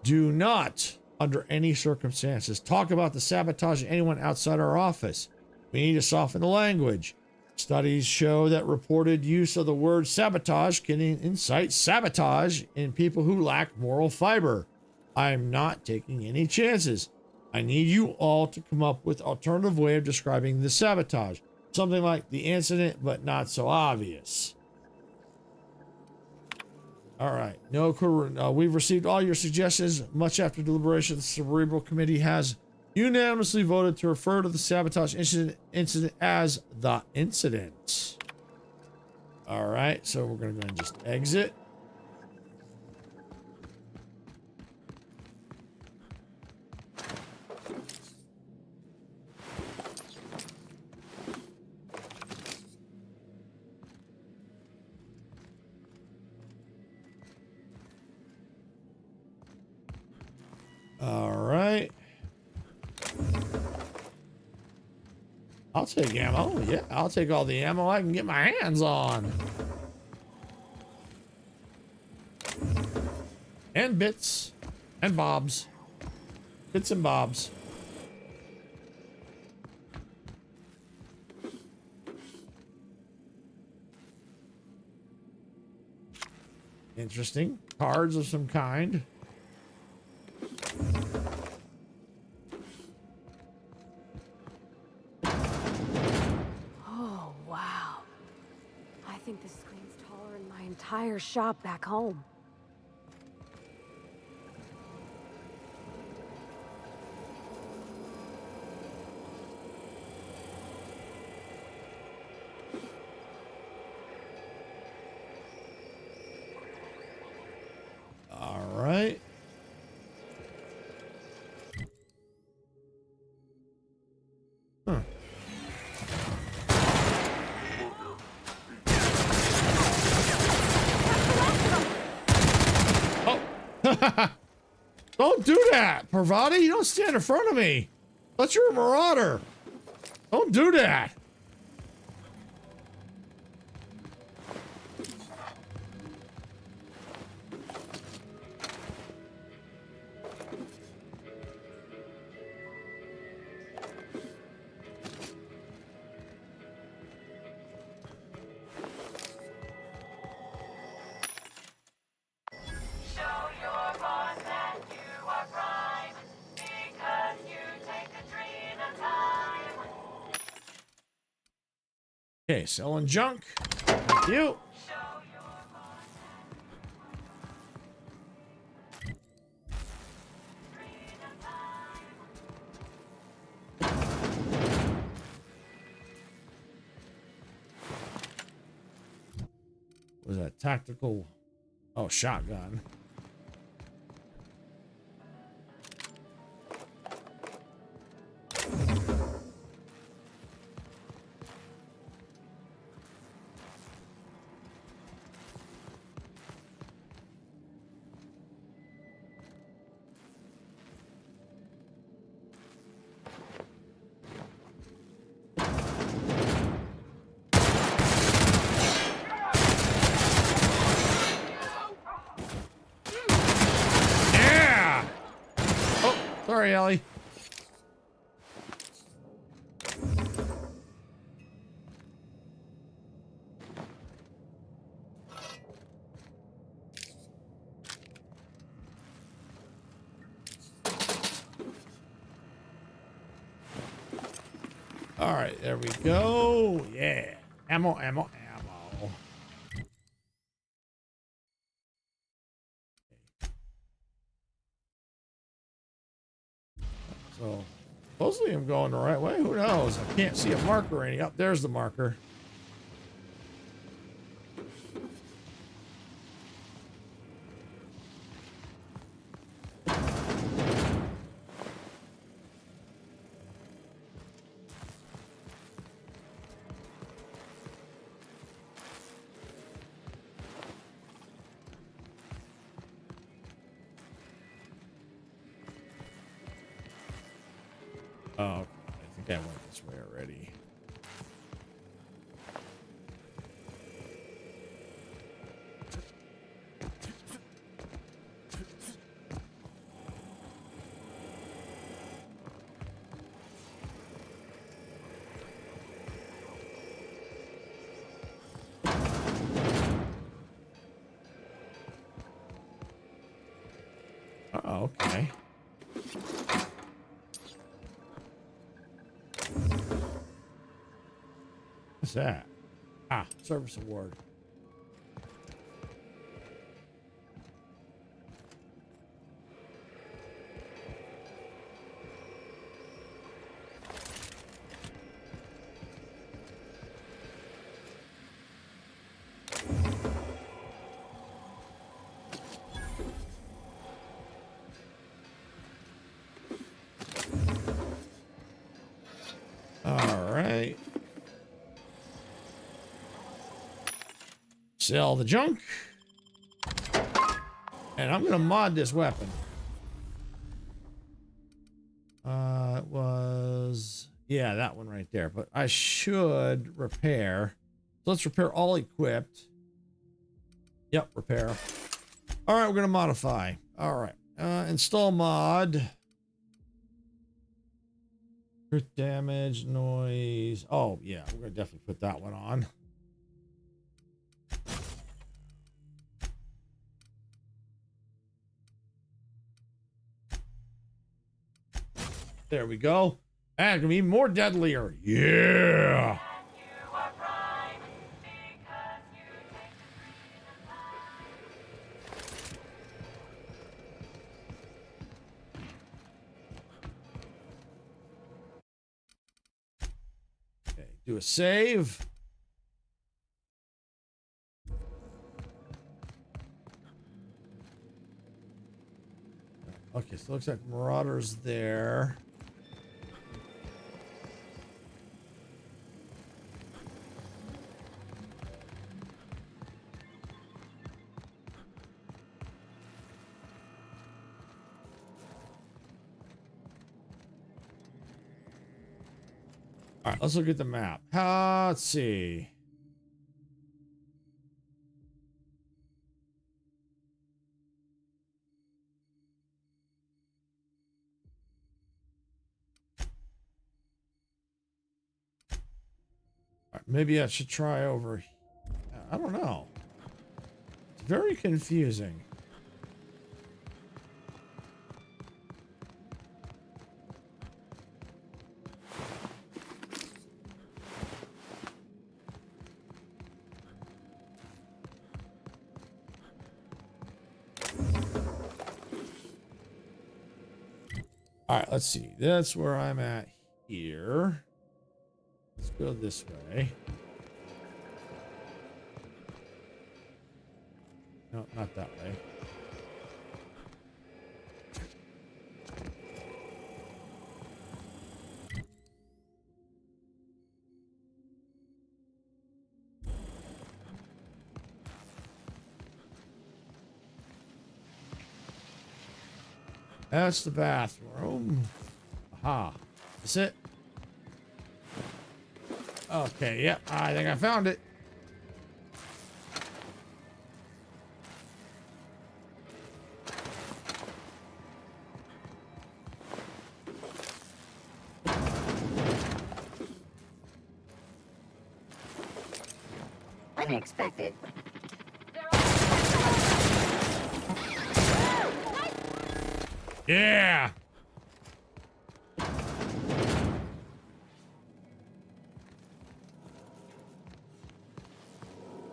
Speaker 2: Do not, under any circumstances, talk about the sabotage of anyone outside our office. We need to soften the language. Studies show that reported use of the word sabotage can incite sabotage in people who lack moral fiber. I'm not taking any chances. I need you all to come up with an alternative way of describing the sabotage. Something like the incident, but not so obvious. All right. We've received all your suggestions. Much after deliberation, the Cerebral Committee has unanimously voted to refer to the sabotage incident as the incident. All right. So we're going to go and just exit. All right. I'll take ammo. Yeah, I'll take all the ammo I can get my hands on. And bits. And bobs. Bits and bobs. Interesting. Cards of some kind.
Speaker 6: Oh, wow. I think this screen's taller than my entire shop back home.
Speaker 2: All right. Huh. Oh. Don't do that, Parvati. You don't stand in front of me. But you're a marauder. Don't do that. Okay, selling junk. You. Was that tactical? Oh, shotgun. Sorry, Ellie. All right, there we go. Yeah. Ammo, ammo, ammo. So, supposedly I'm going the right way. Who knows? I can't see a marker or anything. Up there's the marker. Oh, I think I went this way already. Oh, okay. What's that? Ah, service award. All right. Sell the junk. And I'm going to mod this weapon. It was, yeah, that one right there. But I should repair. So let's repair all equipped. Yep, repair. All right, we're going to modify. All right. Install mod. Crit damage, noise. Oh, yeah, we're going to definitely put that one on. There we go. And it's gonna be more deadlier. Yeah. Okay, do a save. Okay, so it looks like Marauder's there. All right, let's look at the map. Let's see. All right, maybe I should try over. I don't know. It's very confusing. All right, let's see. That's where I'm at here. Let's go this way. No, not that way. That's the bathroom. Aha. That's it. Okay, yep. I think I found it.
Speaker 17: unexpected.
Speaker 2: Yeah.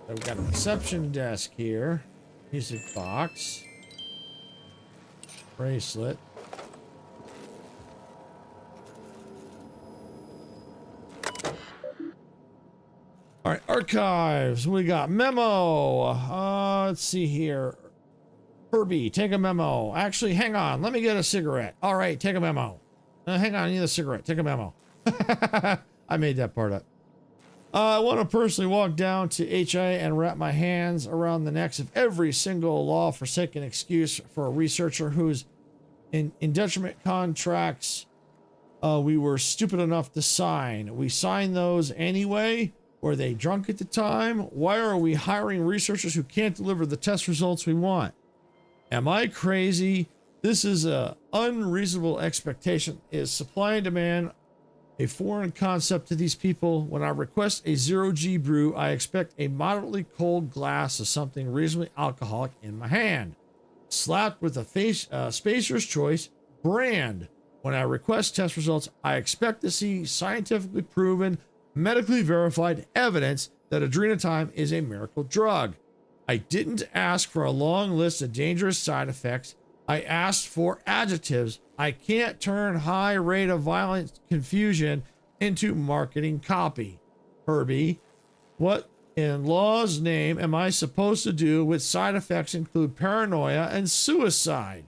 Speaker 2: So we've got a reception desk here. Music box. Bracelet. All right, archives. We got memo. Let's see here. Herbie, take a memo. Actually, hang on. Let me get a cigarette. All right, take a memo. Hang on, I need a cigarette. Take a memo. I made that part up. I want to personally walk down to HIA and wrap my hands around the necks of every single law-forsaken excuse for a researcher whose indenturement contracts we were stupid enough to sign. We signed those anyway. Were they drunk at the time? Why are we hiring researchers who can't deliver the test results we want? Am I crazy? This is a unreasonable expectation. Is supply and demand a foreign concept to these people? When I request a 0G brew, I expect a moderately cold glass of something reasonably alcoholic in my hand, slapped with a Spacer's Choice brand. When I request test results, I expect to see scientifically proven, medically verified evidence that adrenotime is a miracle drug. I didn't ask for a long list of dangerous side effects. I asked for adjectives. I can't turn high rate of violent confusion into marketing copy. Herbie, what in law's name am I supposed to do with side effects include paranoia and suicide?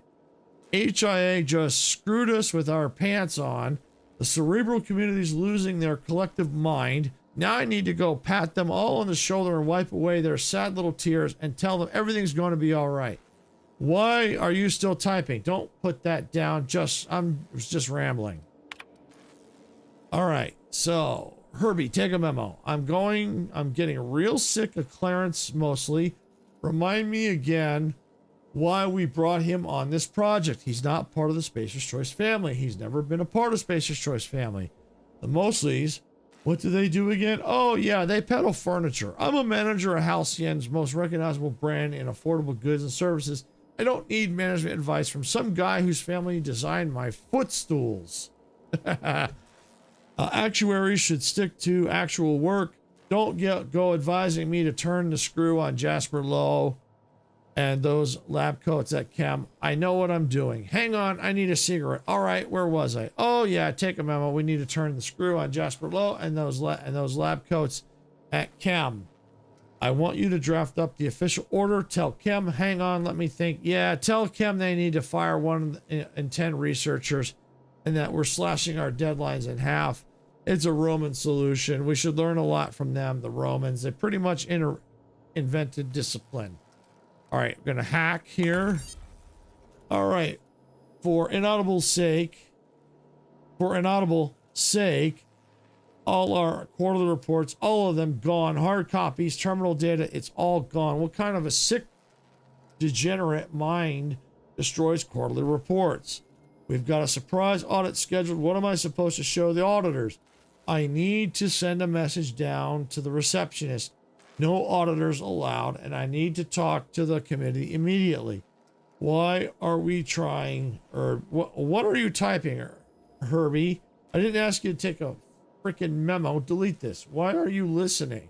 Speaker 2: HIA just screwed us with our pants on. The cerebral community's losing their collective mind. Now I need to go pat them all on the shoulder and wipe away their sad little tears and tell them everything's going to be all right. Why are you still typing? Don't put that down. I'm just rambling. All right. So, Herbie, take a memo. I'm getting real sick of Clarence mostly. Remind me again why we brought him on this project. He's not part of the Spacer's Choice family. He's never been a part of Spacer's Choice family. The Mosleys, what do they do again? Oh, yeah, they peddle furniture. I'm a manager of Halcyon's most recognizable brand in affordable goods and services. I don't need management advice from some guy whose family designed my footstools. Actuaries should stick to actual work. Don't go advising me to turn the screw on Jasper Lowe and those lab coats at Chem. I know what I'm doing. Hang on, I need a cigarette. All right, where was I? Oh yeah, take a memo. We need to turn the screw on Jasper Lowe and those lab coats at Chem. I want you to draft up the official order. Tell Chem, hang on, let me think. Yeah, tell Chem they need to fire 1 in 10 researchers and that we're slashing our deadlines in half. It's a Roman solution. We should learn a lot from them, the Romans. They pretty much invented discipline. All right, we're going to hack here. All right, for inaudible sake, all our quarterly reports, all of them gone. Hard copies, terminal data, it's all gone. What kind of a sick, degenerate mind destroys quarterly reports? We've got a surprise audit scheduled. What am I supposed to show the auditors? I need to send a message down to the receptionist. No auditors allowed, and I need to talk to the committee immediately. Why are we trying, or what are you typing, Herbie? I didn't ask you to take a freaking memo. Delete this. Why are you listening?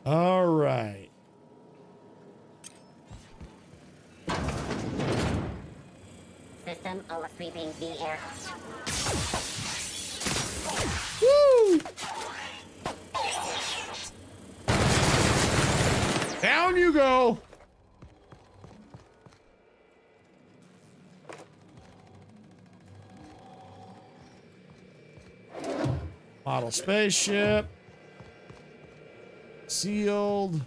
Speaker 2: All right.
Speaker 17: System oversweeping the air.
Speaker 2: Woo! Down you go. Model spaceship. Sealed.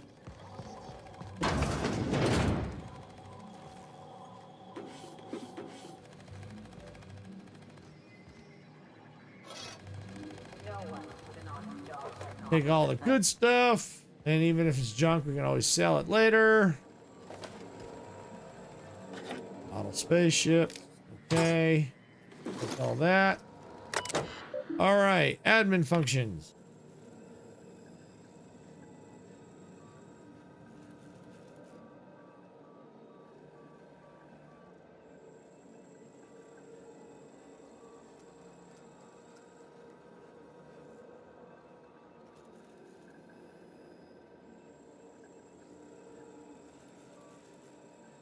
Speaker 2: Take all the good stuff, and even if it's junk, we can always sell it later. Model spaceship. Okay. Take all that. All right, admin functions.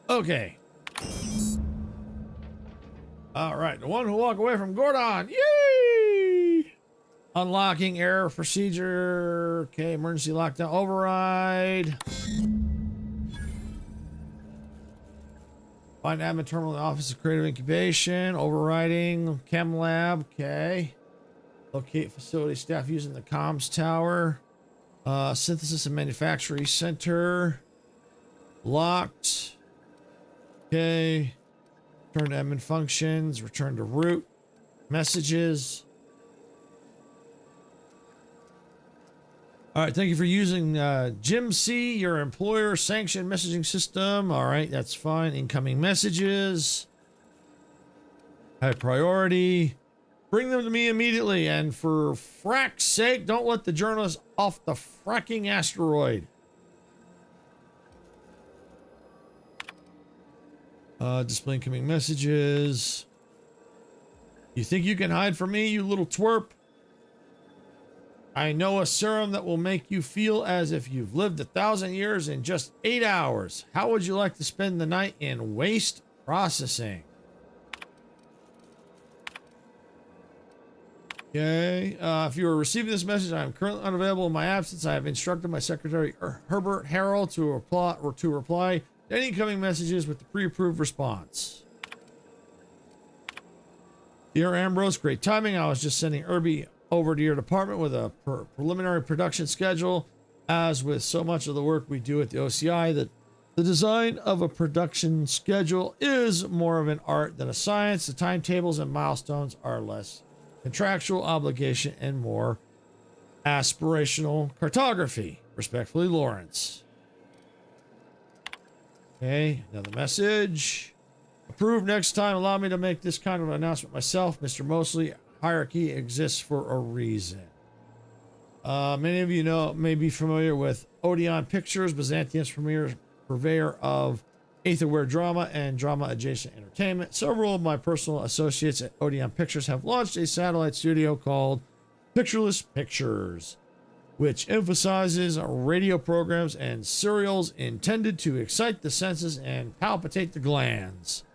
Speaker 2: Okay. All right, the one who walk away from Gordon. Yay! Unlocking error procedure. Okay, emergency lockdown override. Find admin terminal in the Office of Creative Incubation. Overriding. Chem lab. Okay. Locate facility staff using the comms tower. Synthesis and manufacturing center. Locked. Okay. Return to admin functions. Return to root. Messages. All right. Thank you for using Jim C, your employer sanctioned messaging system. All right. That's fine. Incoming messages. High priority. Bring them to me immediately. And for frack's sake, don't let the journalist off the fracking asteroid. Display incoming messages. You think you can hide from me, you little twerp? I know a serum that will make you feel as if you've lived 1,000 years in just 8 hours. How would you like to spend the night in waste processing? Okay. If you are receiving this message, I am currently unavailable in my absence. I have instructed my secretary, Herbert Harrell, to reply to any incoming messages with the pre-approved response. Dear Ambrose, great timing. I was just sending Irby over to your department with a preliminary production schedule. As with so much of the work we do at the OCI, that the design of a production schedule is more of an art than a science. The timetables and milestones are less contractual obligation and more aspirational cartography. Respectfully, Lawrence. Okay, another message. Approved next time. Allow me to make this kind of announcement myself. Mr. Mosley, hierarchy exists for a reason. Many of you may be familiar with Odeon Pictures, Byzantium's purveyor of Aetherware drama and drama adjacent entertainment. Several of my personal associates at Odeon Pictures have launched a satellite studio called Pictureless Pictures, which emphasizes radio programs and serials intended to excite the senses and palpitate the glands.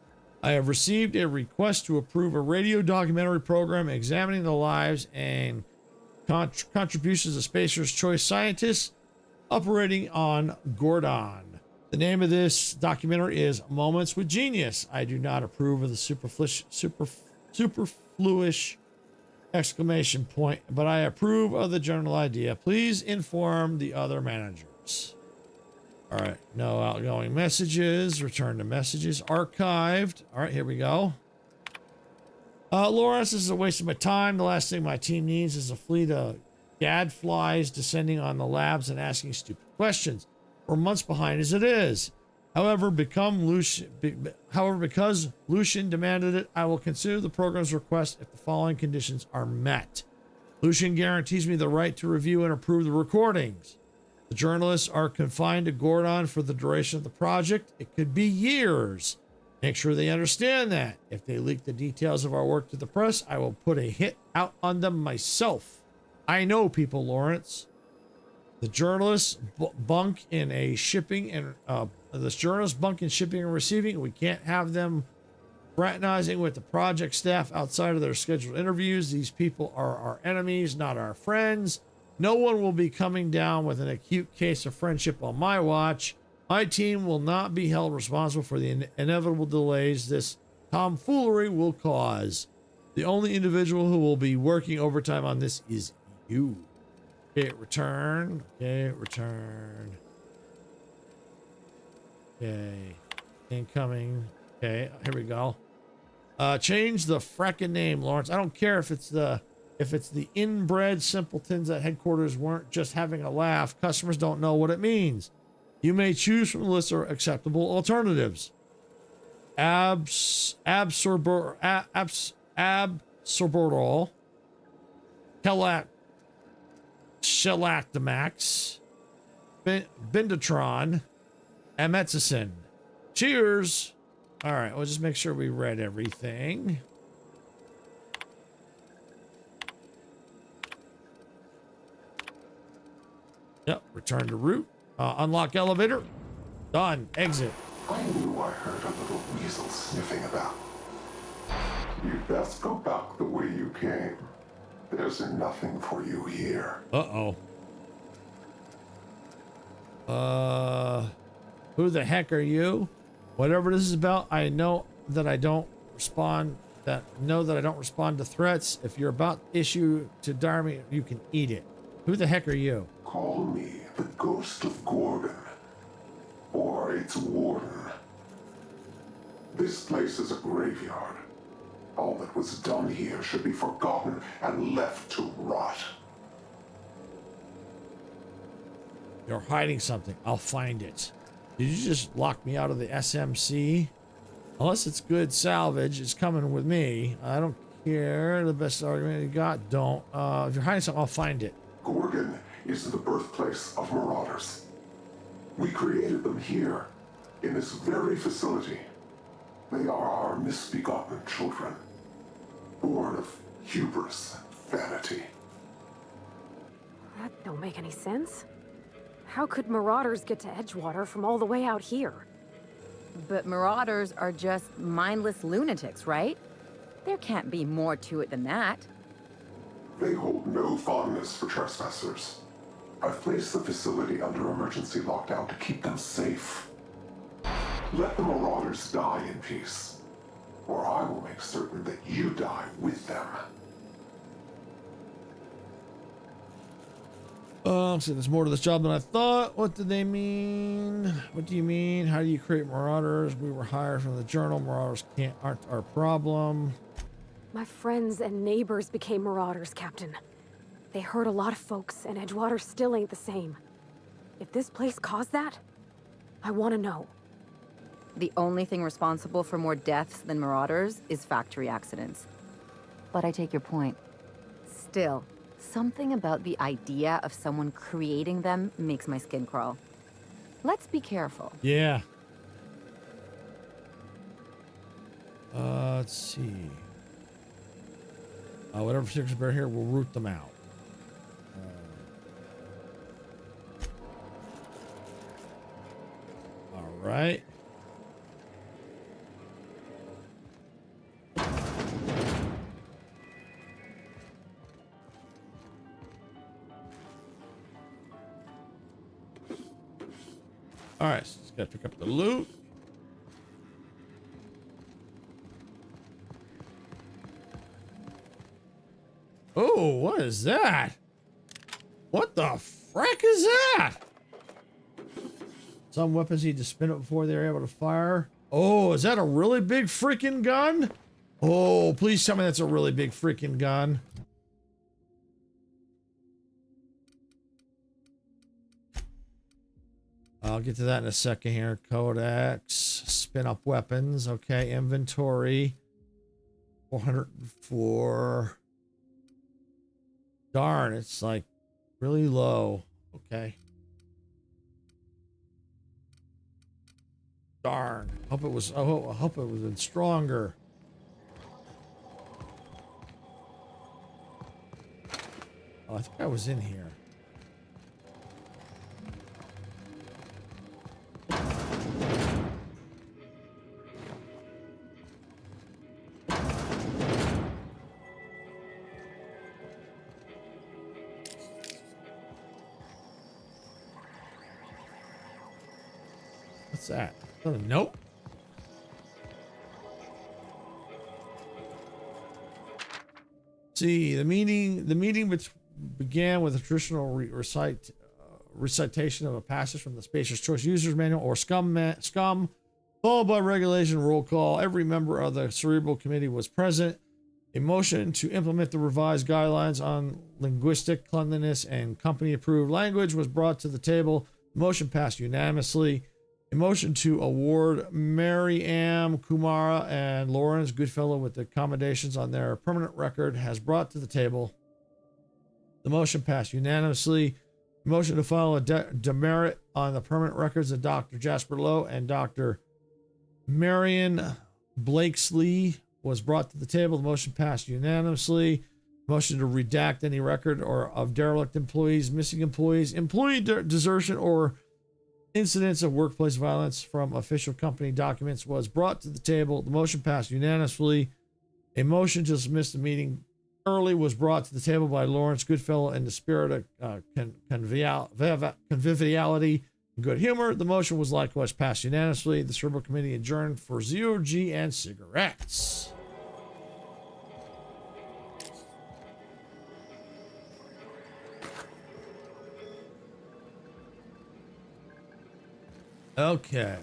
Speaker 2: I have received a request to approve a radio documentary program examining the lives and contributions of Spacer's Choice scientists operating on Gordon. The name of this documentary is Moments with Genius. I do not approve of the superfluous exclamation point, but I approve of the general idea. Please inform the other managers. All right, no outgoing messages. Return to messages. Archived. All right, here we go. Lawrence, this is a waste of my time. The last thing my team needs is a fleet of gadflies descending on the labs and asking stupid questions. We're months behind as it is. However, because Lucian demanded it, I will consider the program's request if the following conditions are met. Lucian guarantees me the right to review and approve the recordings. The journalists are confined to Gordon for the duration of the project. It could be years. Make sure they understand that. If they leak the details of our work to the press, I will put a hit out on them myself. I know people, Lawrence. The journalists bunk in shipping and receiving. We can't have them fraternizing with the project staff outside of their scheduled interviews. These people are our enemies, not our friends. No one will be coming down with an acute case of friendship on my watch. My team will not be held responsible for the inevitable delays this tomfoolery will cause. The only individual who will be working overtime on this is you. Okay, return. Okay, return. Okay, incoming. Okay, here we go. Change the fracking name, Lawrence. I don't care if it's the inbred simpletons at headquarters weren't just having a laugh. Customers don't know what it means. You may choose from the list of acceptable alternatives. Absorberol, Shelactamax, Bindatron, Amethysin. Cheers. All right, we'll just make sure we read everything. Yep, return to route. Unlock elevator. Done. Exit.
Speaker 10: I knew I heard a little weasel sniffing about. You'd best go back the way you came. There's nothing for you here.
Speaker 2: Uh-oh. Who the heck are you? Whatever this is about, I know that I don't respond to threats. If you're about to issue to Darmy, you can eat it. Who the heck are you?
Speaker 10: Call me the Ghost of Gorgon, or its warden. This place is a graveyard. All that was done here should be forgotten and left to rot.
Speaker 2: You're hiding something. I'll find it. Did you just lock me out of the SMC? Unless it's good salvage, it's coming with me. I don't care. The best argument you got, don't. If you're hiding something, I'll find it.
Speaker 10: Gorgon is the birthplace of marauders. We created them here, in this very facility. They are our misbegotten children, born of hubris and vanity.
Speaker 6: That don't make any sense. How could marauders get to Edgewater from all the way out here?
Speaker 21: But marauders are just mindless lunatics, right? There can't be more to it than that.
Speaker 10: They hold no fondness for trespassers. I've placed the facility under emergency lockdown to keep them safe. Let the marauders die in peace, or I will make certain that you die with them.
Speaker 2: So there's more to this job than I thought. What do they mean? What do you mean? How do you create marauders? We were hired from the journal. Marauders aren't our problem.
Speaker 6: My friends and neighbors became marauders, Captain. They hurt a lot of folks, and Edgewater still ain't the same. If this place caused that, I want to know.
Speaker 21: The only thing responsible for more deaths than marauders is factory accidents. But I take your point. Still, something about the idea of someone creating them makes my skin crawl. Let's be careful.
Speaker 2: Yeah. Let's see. Whatever particulars bear here, we'll root them out. All right. All right, so just gotta pick up the loot. Oh, what is that? What the frack is that? Some weapons need to spin it before they're able to fire. Oh, is that a really big freaking gun? Oh, please tell me that's a really big freaking gun. I'll get to that in a second here. Codex, spin up weapons. Okay, inventory. 404. Darn, it's like really low. Okay. Darn. I hope it was stronger. Oh, I think I was in here. What's that? Oh, nope. See, the meeting began with a traditional recitation of a passage from the Spacer's Choice User's Manual, or SCUM, followed by regulation roll call. Every member of the Cerebral Committee was present. A motion to implement the revised guidelines on linguistic cleanliness and company-approved language was brought to the table. The motion passed unanimously. A motion to award Mary Am, Kumara, and Lawrence Goodfellow with accommodations on their permanent record has brought to the table. The motion passed unanimously. Motion to file a demerit on the permanent records of Dr. Jasper Lowe and Dr. Marion Blakesley was brought to the table. The motion passed unanimously. Motion to redact any record or of derelict employees, missing employees, employee desertion, or incidents of workplace violence from official company documents was brought to the table. The motion passed unanimously. A motion to dismiss the meeting early was brought to the table by Lawrence Goodfellow in the spirit of conviviality and good humor. The motion was likewise passed unanimously. The Cerebral Committee adjourned for ZOG and cigarettes. Okay.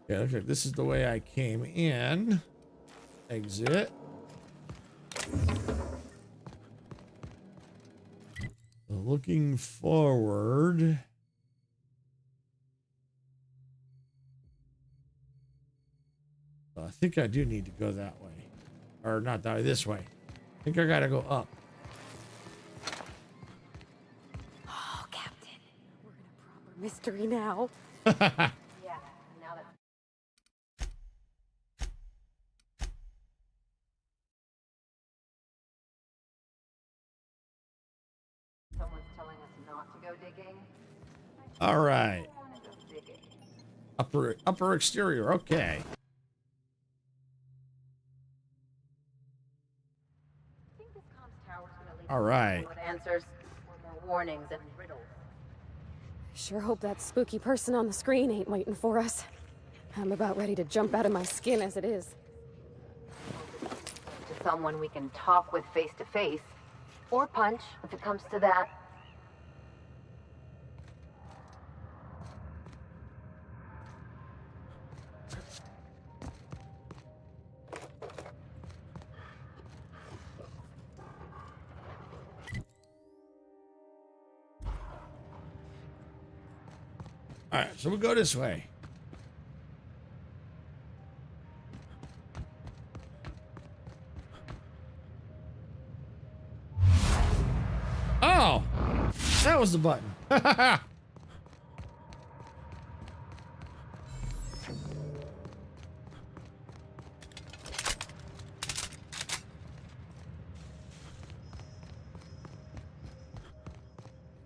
Speaker 2: Yeah, okay, this is the way I came in. Exit. Looking forward. I think I do need to go that way. Or not that way, this way. I think I gotta go up.
Speaker 6: Oh, Captain. We're in a proper mystery now.
Speaker 21: Yeah, now that... Someone's telling us not to go digging.
Speaker 2: All right.
Speaker 21: I want to go digging.
Speaker 2: Upper exterior, okay.
Speaker 21: Think this comms tower's gonna lead
Speaker 2: All right.
Speaker 21: with answers or more warnings and riddles.
Speaker 6: Sure hope that spooky person on the screen ain't waiting for us. I'm about ready to jump out of my skin as it is.
Speaker 21: To someone we can talk with face to face, or punch if it comes to that.
Speaker 2: All right, so we go this way. Oh, that was the button.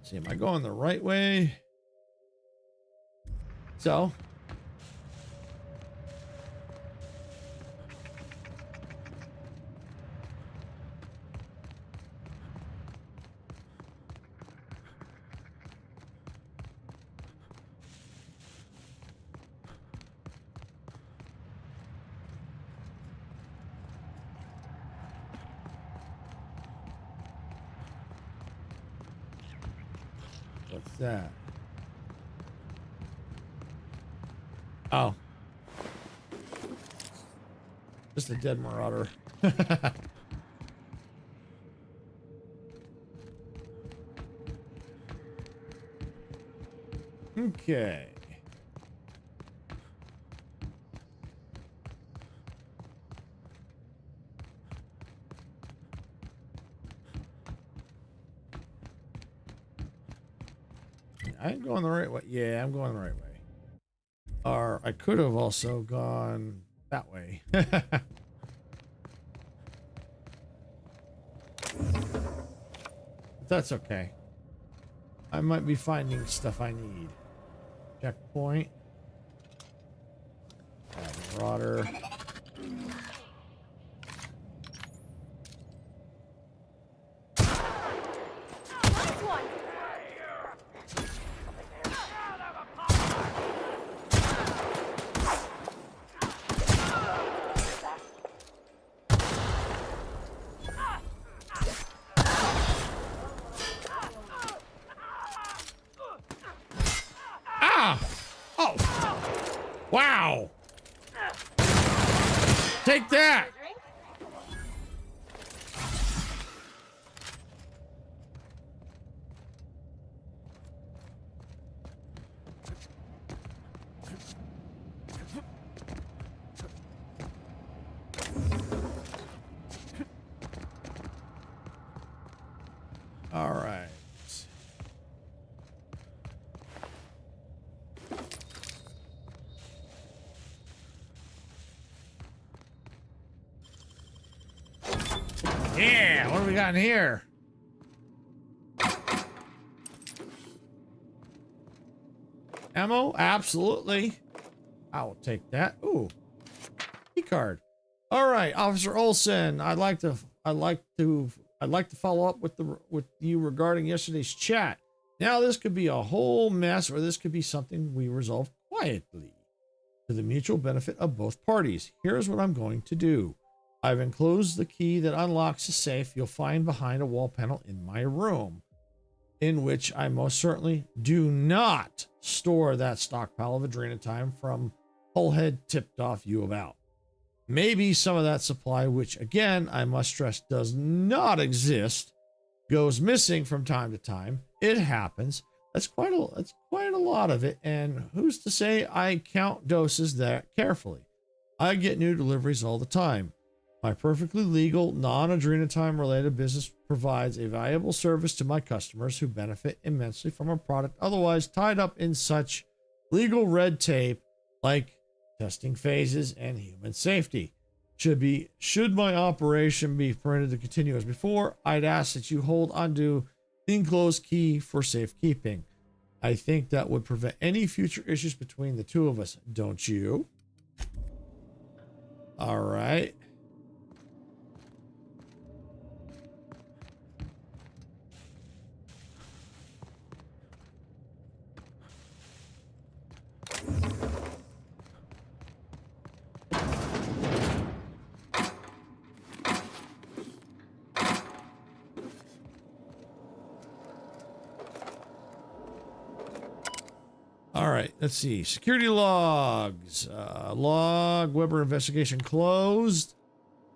Speaker 2: See, am I going the right way? So. What's that? Oh. Just a dead marauder. Okay. I'm going the right way. Yeah, I'm going the right way. Or I could have also gone that way. But that's okay. I might be finding stuff I need. Checkpoint. Marauder. Wow. Take that. All right. Yeah, what do we got in here? Ammo? Absolutely. I will take that. Ooh. Key card. All right, Officer Olson, I'd like to follow up with you regarding yesterday's chat. Now this could be a whole mess, or this could be something we resolve quietly to the mutual benefit of both parties. Here's what I'm going to do. I've enclosed the key that unlocks the safe you'll find behind a wall panel in my room, in which I most certainly do not store that stockpile of adrenotime from Hullhead tipped off you about. Maybe some of that supply, which again, I must stress does not exist, goes missing from time to time. It happens. That's quite a lot of it. And who's to say I count doses that carefully? I get new deliveries all the time. My perfectly legal, non-adrenotime related business provides a valuable service to my customers who benefit immensely from a product otherwise tied up in such legal red tape like testing phases and human safety. Should my operation be permitted to continue as before, I'd ask that you hold onto the enclosed key for safekeeping. I think that would prevent any future issues between the two of us, don't you? All right. All right, let's see. Security logs. Log Weber investigation closed.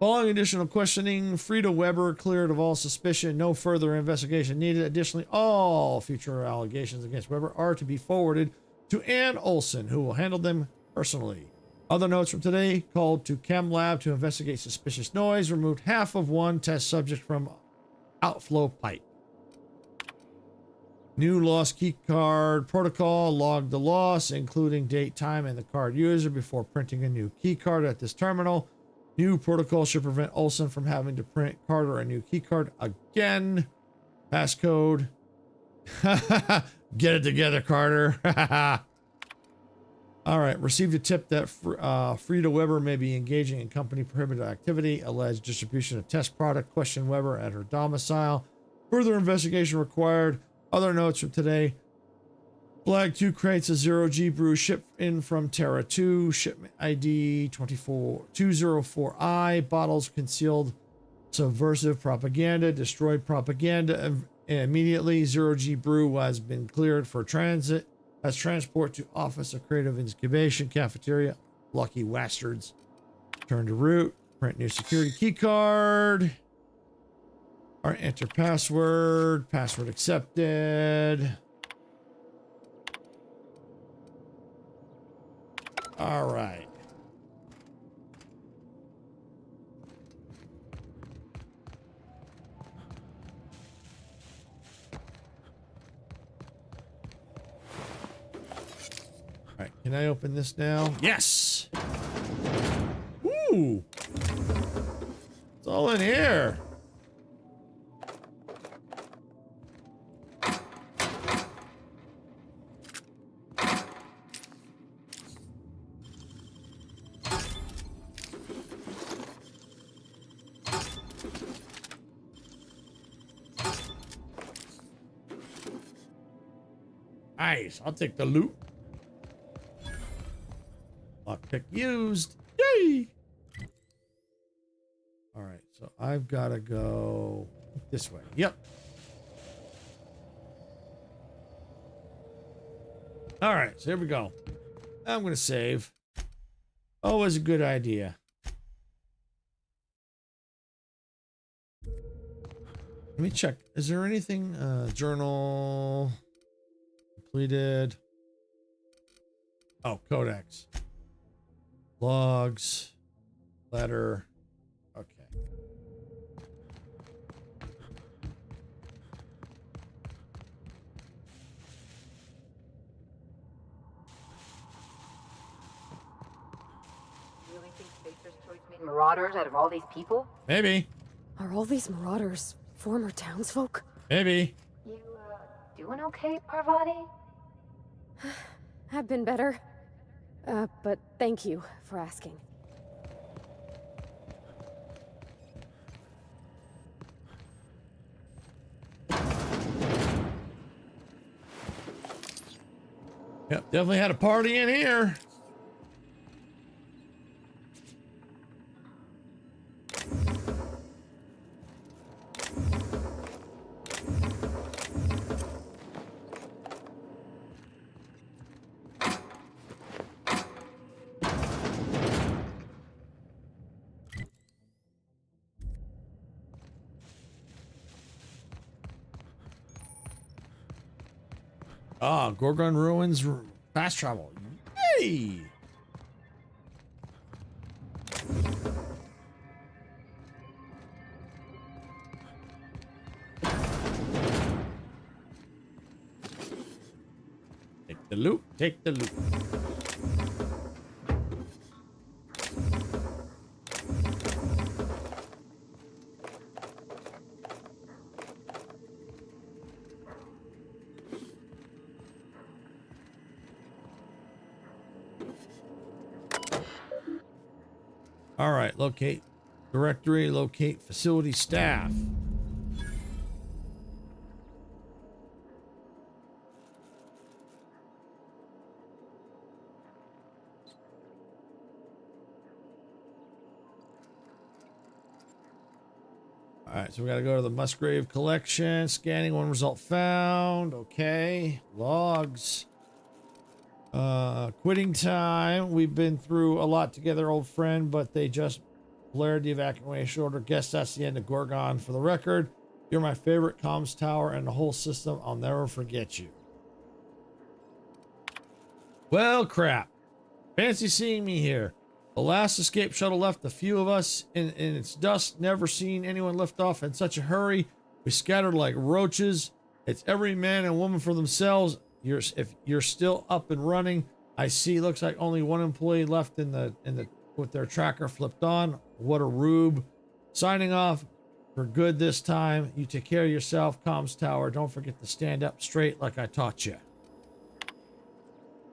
Speaker 2: Following additional questioning, Frida Weber cleared of all suspicion. No further investigation needed. Additionally, all future allegations against Weber are to be forwarded to Ann Olson, who will handle them personally. Other notes from today: called to Chem Lab to investigate suspicious noise. Removed half of one test subject from outflow pipe. New lost key card protocol. Logged the loss, including date, time, and the card user before printing a new key card at this terminal. New protocol should prevent Olson from having to print Carter a new key card again. Passcode. Get it together, Carter. All right. Received a tip that Frida Weber may be engaging in company prohibited activity. Alleged distribution of test product. Question Weber at her domicile. Further investigation required. Other notes from today: flag 2 crates of 0G brew shipped in from Terra 2. Shipment ID 204I. Bottles concealed subversive propaganda. Destroyed propaganda immediately. 0G brew has been cleared for transit as transport to Office of Creative Incubation Cafeteria. Lucky bastards. Turn to route. Print new security key card. All right, enter password. Password accepted. All right. All right, can I open this now? Yes. Ooh. It's all in here. Nice. I'll take the loot. Lockpick used. Yay! All right, so I've got to go this way. Yep. All right, so here we go. I'm going to save. Always a good idea. Let me check. Is there anything? Journal completed. Oh, codex. Logs. Letter. Okay.
Speaker 21: Really think Spacer's Choice made marauders out of all these people?
Speaker 2: Maybe.
Speaker 6: Are all these marauders former townsfolk?
Speaker 2: Maybe.
Speaker 21: You, doing okay, Parvati?
Speaker 6: Have been better. But thank you for asking.
Speaker 2: Yep, definitely had a party in here. Ah, Gorgon Ruins fast travel. Yay! Take the loot, take the loot. All right, locate directory, locate facility staff. All right, so we got to go to the Musgrave collection. Scanning, one result found. Okay, logs. Quitting time. We've been through a lot together, old friend, but they just blared the evacuation order. Guess that's the end of Gorgon. For the record, you're my favorite comms tower and the whole system. I'll never forget you. Well, crap. Fancy seeing me here. The last escape shuttle left a few of us in its dust. Never seen anyone lift off in such a hurry. We scattered like roaches. It's every man and woman for themselves. If you're still up and running, I see. Looks like only one employee left in the with their tracker flipped on. What a rube. Signing off for good this time. You take care of yourself, comms tower. Don't forget to stand up straight like I taught you.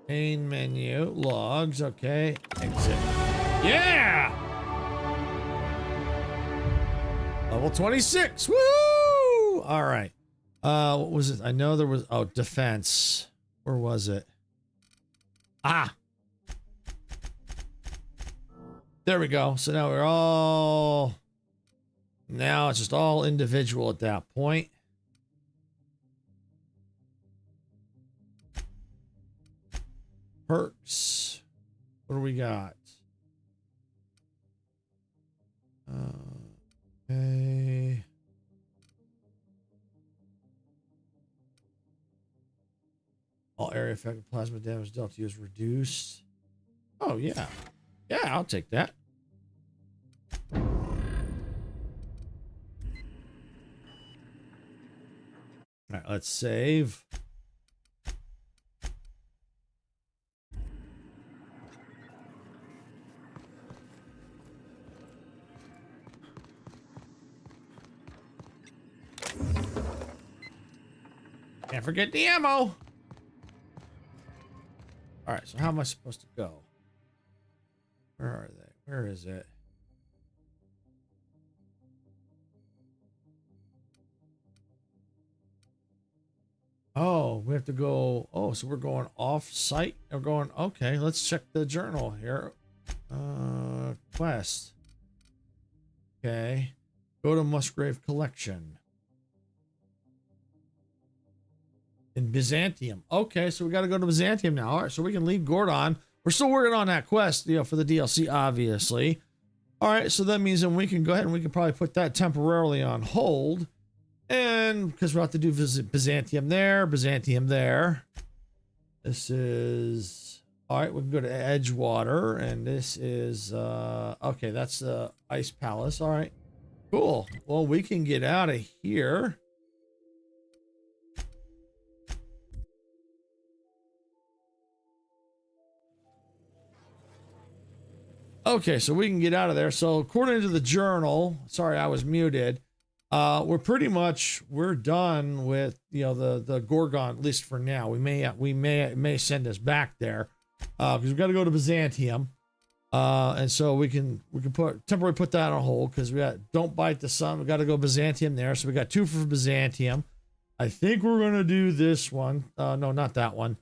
Speaker 2: Main menu, logs. Okay, exit. Yeah. Level 26. Woo! All right. What was it? I know there was, oh, defense. Where was it? Ah. There we go. So now now it's just all individual at that point. Perks. What do we got? Okay. All area effective plasma damage dealt to you is reduced. Oh, yeah. Yeah, I'll take that. All right, let's save. Can't forget the ammo. All right, so how am I supposed to go? Where are they? Where is it? Oh, we have to go. Oh, so we're going off site. We're going. Okay, let's check the journal here. Quest. Okay. Go to Musgrave Collection. In Byzantium. Okay, so we got to go to Byzantium now. All right, so we can leave Gordon. we're still working on that quest, you know, for the DLC, obviously. All right, so that means then we can go ahead and we can probably put that temporarily on hold. And because we'll have to do visit Byzantium there, Byzantium there. This is, all right, we can go to Edgewater, and this is, okay, that's the Ice Palace. All right, cool. Well, we can get out of here. Okay, so we can get out of there. So according to the journal, sorry, I was muted. We're done with, you know, the Gorgon, at least for now. We may send us back there, because we've got to go to Byzantium. And so we can temporarily put that on hold, because we got Don't Bite the Sun. We got to go Byzantium there. So we got 2 for Byzantium. I think we're going to do this one. No, not that one.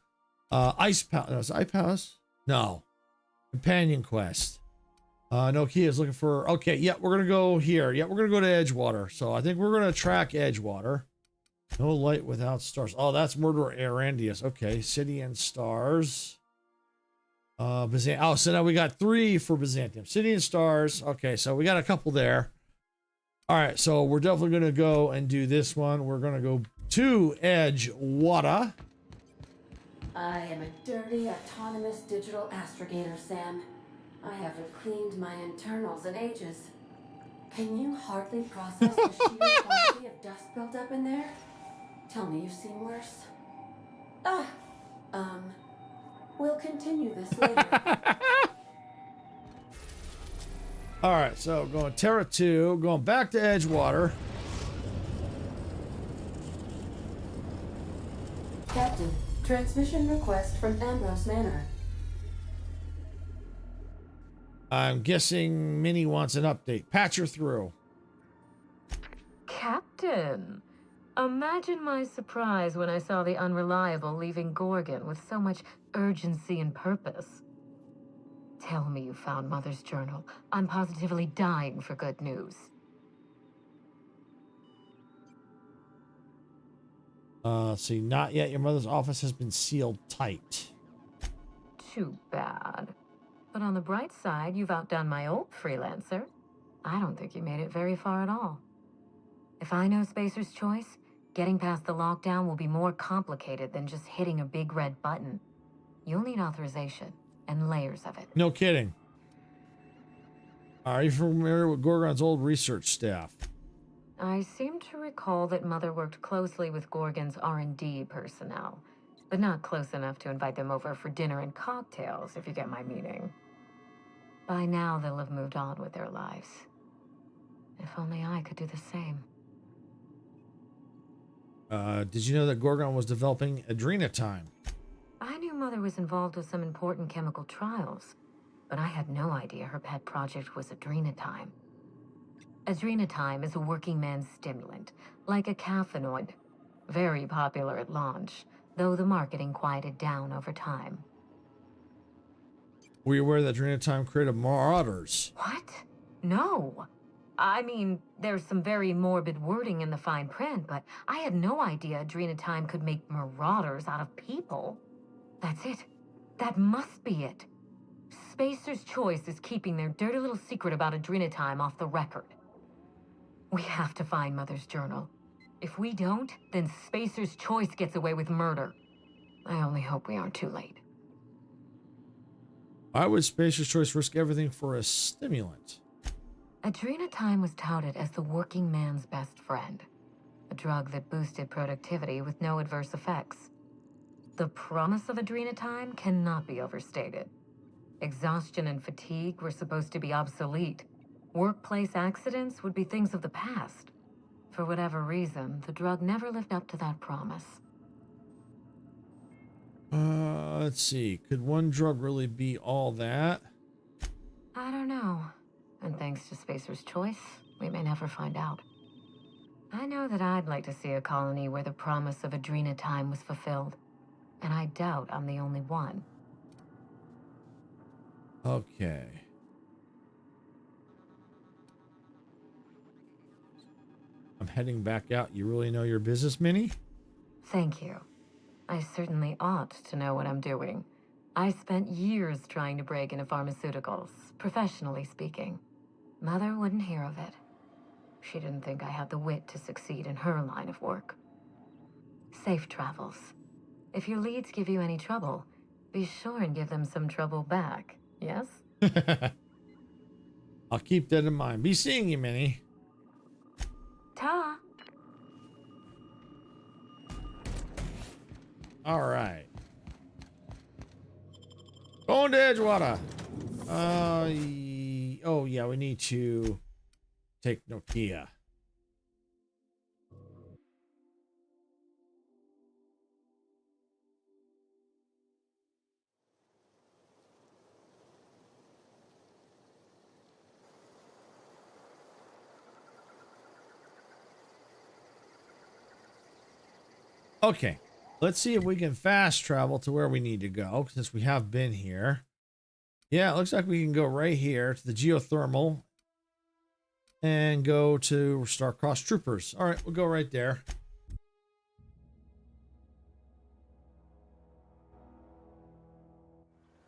Speaker 2: Ice Palace. No, is it Ice Palace? No. Companion Quest. Nokia is looking for, okay, yeah, we're going to go here. Yeah, we're going to go to Edgewater. So I think we're going to track Edgewater. No light without stars. Oh, that's Murderer Arandius. Okay, City and Stars. Byzantium. Oh, so now we got 3 for Byzantium. City and Stars. Okay, so we got a couple there. All right, so we're definitely going to go and do this one. We're going to go to Edgewater.
Speaker 3: I am a dirty, autonomous digital astrogator, Sam. I haven't cleaned my internals in ages. Can you hardly process the sheer quantity of dust built up in there? Tell me you've seen worse. We'll continue this later.
Speaker 2: All right, so going Terra 2, going back to Edgewater.
Speaker 3: Captain, transmission request from Ambrose Manor.
Speaker 2: I'm guessing Minnie wants an update. Patch her through.
Speaker 16: Captain, imagine my surprise when I saw the Unreliable leaving Gorgon with so much urgency and purpose. Tell me you found Mother's journal. I'm positively dying for good news.
Speaker 2: See, not yet. Your mother's office has been sealed tight.
Speaker 16: Too bad. But on the bright side, you've outdone my old freelancer. I don't think you made it very far at all. If I know Spacer's Choice, getting past the lockdown will be more complicated than just hitting a big red button. You'll need authorization and layers of it.
Speaker 2: No kidding. Are you familiar with Gorgon's old research staff?
Speaker 16: I seem to recall that Mother worked closely with Gorgon's R&D personnel, but not close enough to invite them over for dinner and cocktails, if you get my meaning. By now, they'll have moved on with their lives. If only I could do the same.
Speaker 2: Did you know that Gorgon was developing Adrenatime?
Speaker 16: I knew Mother was involved with some important chemical trials, but I had no idea her pet project was Adrenatime. Adrenatime is a working man's stimulant, like a caffeinoid. Very popular at launch, though the marketing quieted down over time.
Speaker 2: Were you aware that Adrenatime created Marauders?
Speaker 16: What? No. I mean, there's some very morbid wording in the fine print, but I had no idea Adrenatime could make marauders out of people. That's it. That must be it. Spacer's Choice is keeping their dirty little secret about Adrenatime off the record. We have to find Mother's journal. If we don't, then Spacer's Choice gets away with murder. I only hope we aren't too late.
Speaker 2: Why would Spacer's Choice risk everything for a stimulant?
Speaker 16: Adrenatime was touted as the working man's best friend, a drug that boosted productivity with no adverse effects. The promise of Adrenatime cannot be overstated. Exhaustion and fatigue were supposed to be obsolete. Workplace accidents would be things of the past. For whatever reason, the drug never lived up to that promise.
Speaker 2: Let's see. Could one drug really be all that?
Speaker 16: I don't know. And thanks to Spacer's Choice, we may never find out. I know that I'd like to see a colony where the promise of Adrenatime was fulfilled. And I doubt I'm the only one.
Speaker 2: Okay. I'm heading back out. You really know your business, Minnie?
Speaker 16: Thank you. I certainly ought to know what I'm doing. I spent years trying to break into pharmaceuticals, professionally speaking. Mother wouldn't hear of it. She didn't think I had the wit to succeed in her line of work. Safe travels. If your leads give you any trouble, be sure and give them some trouble back, yes?
Speaker 2: I'll keep that in mind. Be seeing you, Minnie.
Speaker 16: Ta!
Speaker 2: All right. Going to Edgewater. Oh, yeah, we need to take Nokia. Okay, let's see if we can fast travel to where we need to go since we have been here. Yeah, it looks like we can go right here to the geothermal and go to Star-Crossed Troopers. All right, we'll go right there.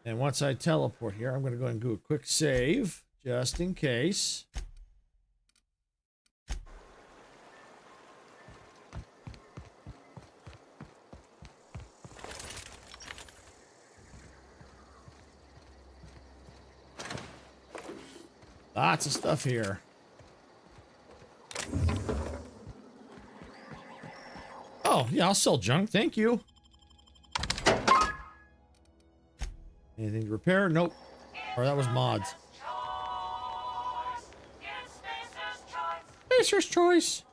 Speaker 2: And once I teleport here, I'm going to go and do a quick save just in case. Lots of stuff here. Oh, yeah, I'll sell junk. Thank you. Anything to repair? Nope. Or that was mods. Spacer's choice.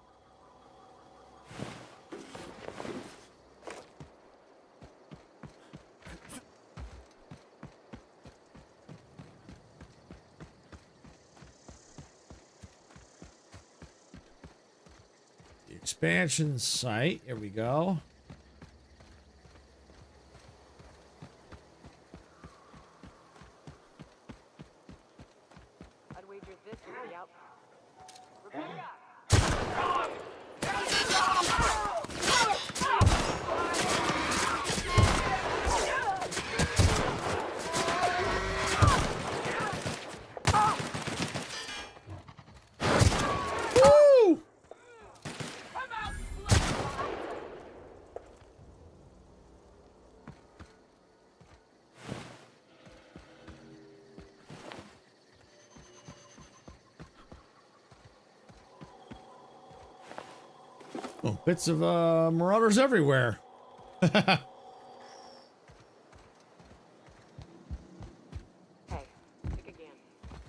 Speaker 2: Expansion site. Here we go.
Speaker 5: I'd wager this way out.
Speaker 2: Oh, bits of marauders everywhere.
Speaker 5: Hey, think again.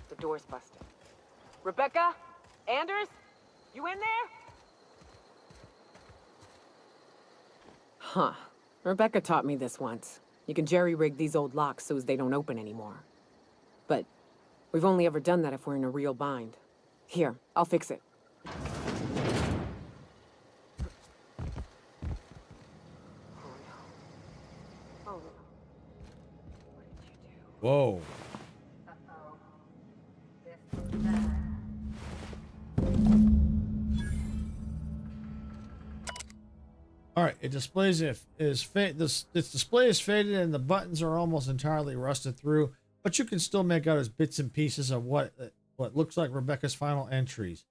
Speaker 5: The door's busted. Rebecca? Anders? You in there? Huh. Rebecca taught me this once. You can jerry-rig these old locks so as they don't open anymore. But we've only ever done that if we're in a real bind. Here, I'll fix it.
Speaker 2: Whoa. All right, it displays if this display is faded and the buttons are almost entirely rusted through, but you can still make out as bits and pieces of what looks like Rebecca's final entries.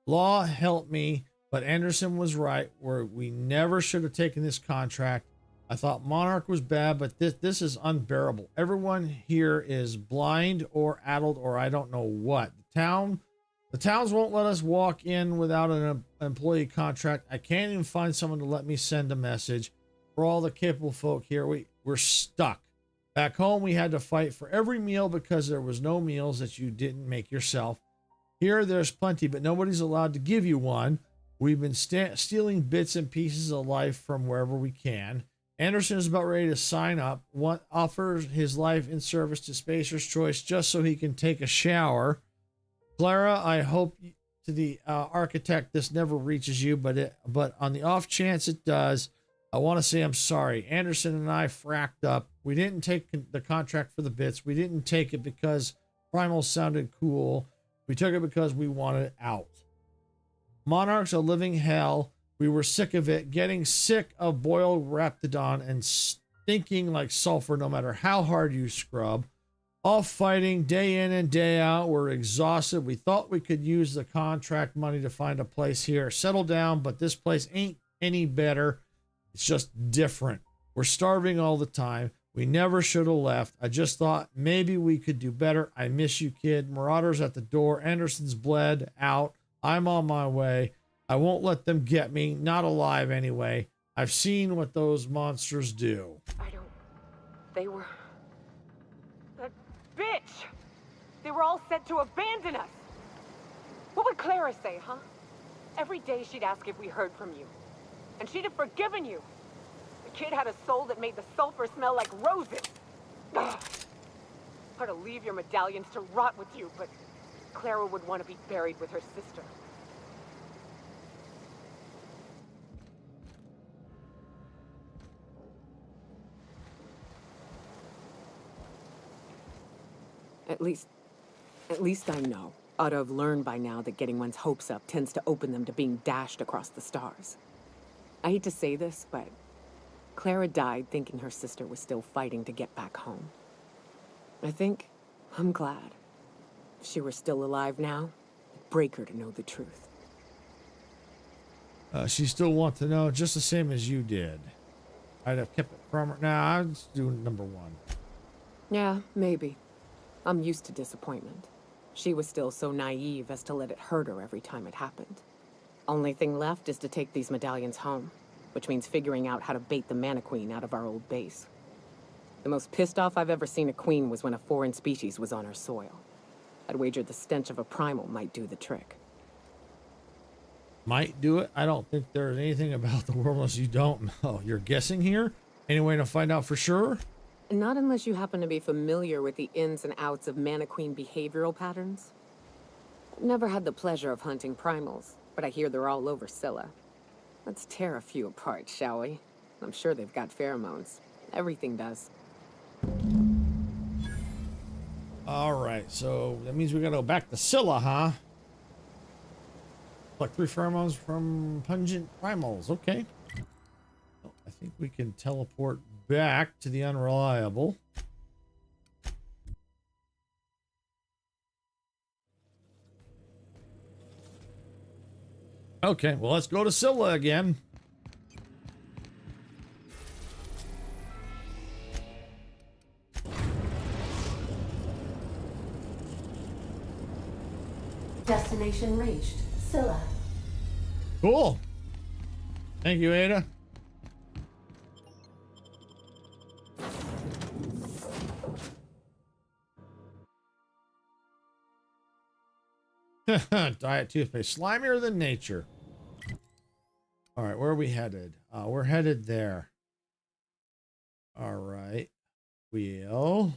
Speaker 2: Law helped me, but Anderson was right, where we never should have taken this contract. I thought Monarch was bad, but this is unbearable. Everyone here is blind or addled or I don't know what. The towns won't let us walk in without an employee contract. I can't even find someone to let me send a message. For all the capable folk here, we're stuck. Back home, we had to fight for every meal because there was no meals that you didn't make yourself. Here, there's plenty, but nobody's allowed to give you one. We've been stealing bits and pieces of life from wherever we can. Anderson is about ready to sign up. One offers his life in service to Spacer's Choice just so he can take a shower. Clara, I hope to the architect this never reaches you, but on the off chance it does, I want to say I'm sorry. Anderson and I fracked up. We didn't take the contract for the bits. We didn't take it because Primal sounded cool. We took it because we wanted it out. Monarch's a living hell. We were sick of it, getting sick of boiled Raptidon and stinking like sulfur no matter how hard you scrub. All fighting day in and day out. We're exhausted. We thought we could use the contract money to find a place here. Settle down, but this place ain't any better. It's just different. We're starving all the time. We never should have left. I just thought maybe we could do better. I miss you, kid. Marauders at the door. Anderson's bled out. I'm on my way. I won't let them get me. Not alive anyway. I've seen what those monsters do.
Speaker 5: They were... That bitch! They were all set to abandon us! What would Clara say, huh? Every day she'd ask if we heard from you. And she'd have forgiven you. The kid had a soul that made the sulfur smell like roses. Ugh. Or to leave your medallions to rot with you, but Clara would want to be buried with her sister. At least I know. Ought to have learned by now that getting one's hopes up tends to open them to being dashed across the stars. I hate to say this, but Clara died thinking her sister was still fighting to get back home. I'm glad. If she were still alive now, it'd break her to know the truth.
Speaker 2: She still wants to know just the same as you did. I'd have kept it from her. Nah, I was doing number one.
Speaker 5: Yeah, maybe. I'm used to disappointment. She was still so naive as to let it hurt her every time it happened. Only thing left is to take these medallions home, which means figuring out how to bait the Mana Queen out of our old base. The most pissed off I've ever seen a queen was when a foreign species was on her soil. I'd wager the stench of a primal might do the trick.
Speaker 2: Might do it? I don't think there's anything about the world unless you don't know. You're guessing here? Any way to find out for sure?
Speaker 5: Not unless you happen to be familiar with the ins and outs of Mana Queen behavioral patterns. Never had the pleasure of hunting primals, but I hear they're all over Scylla. Let's tear a few apart, shall we? I'm sure they've got pheromones. Everything does.
Speaker 2: All right, so that means we gotta go back to Scylla, huh? Like 3 pheromones from pungent primals. Okay. Well, I think we can teleport back to the Unreliable. Okay, well, let's go to Scylla again.
Speaker 11: Destination reached. Scylla.
Speaker 2: Cool. Thank you, Ada. Diet toothpaste. Slimier than nature. All right, where are we headed? We're headed there. All right. Wheel.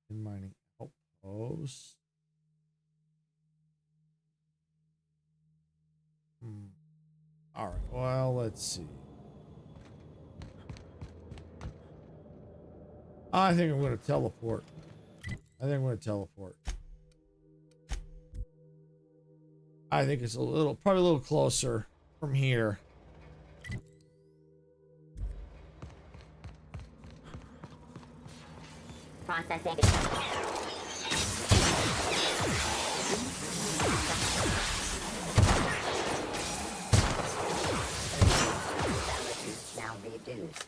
Speaker 2: In mining outpost. All right. Well, let's see. I think I'm going to teleport. I think it's probably a little closer from here.
Speaker 17: Processing. Now reduced.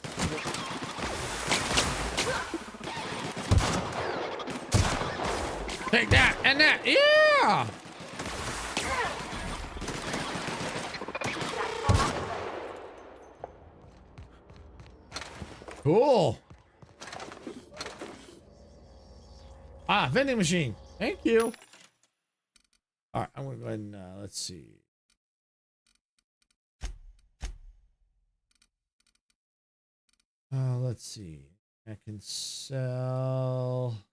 Speaker 2: Take that and that. Yeah. Cool. Vending machine. Thank you. All right, I'm gonna go ahead and let's see. Let's see. I can sell.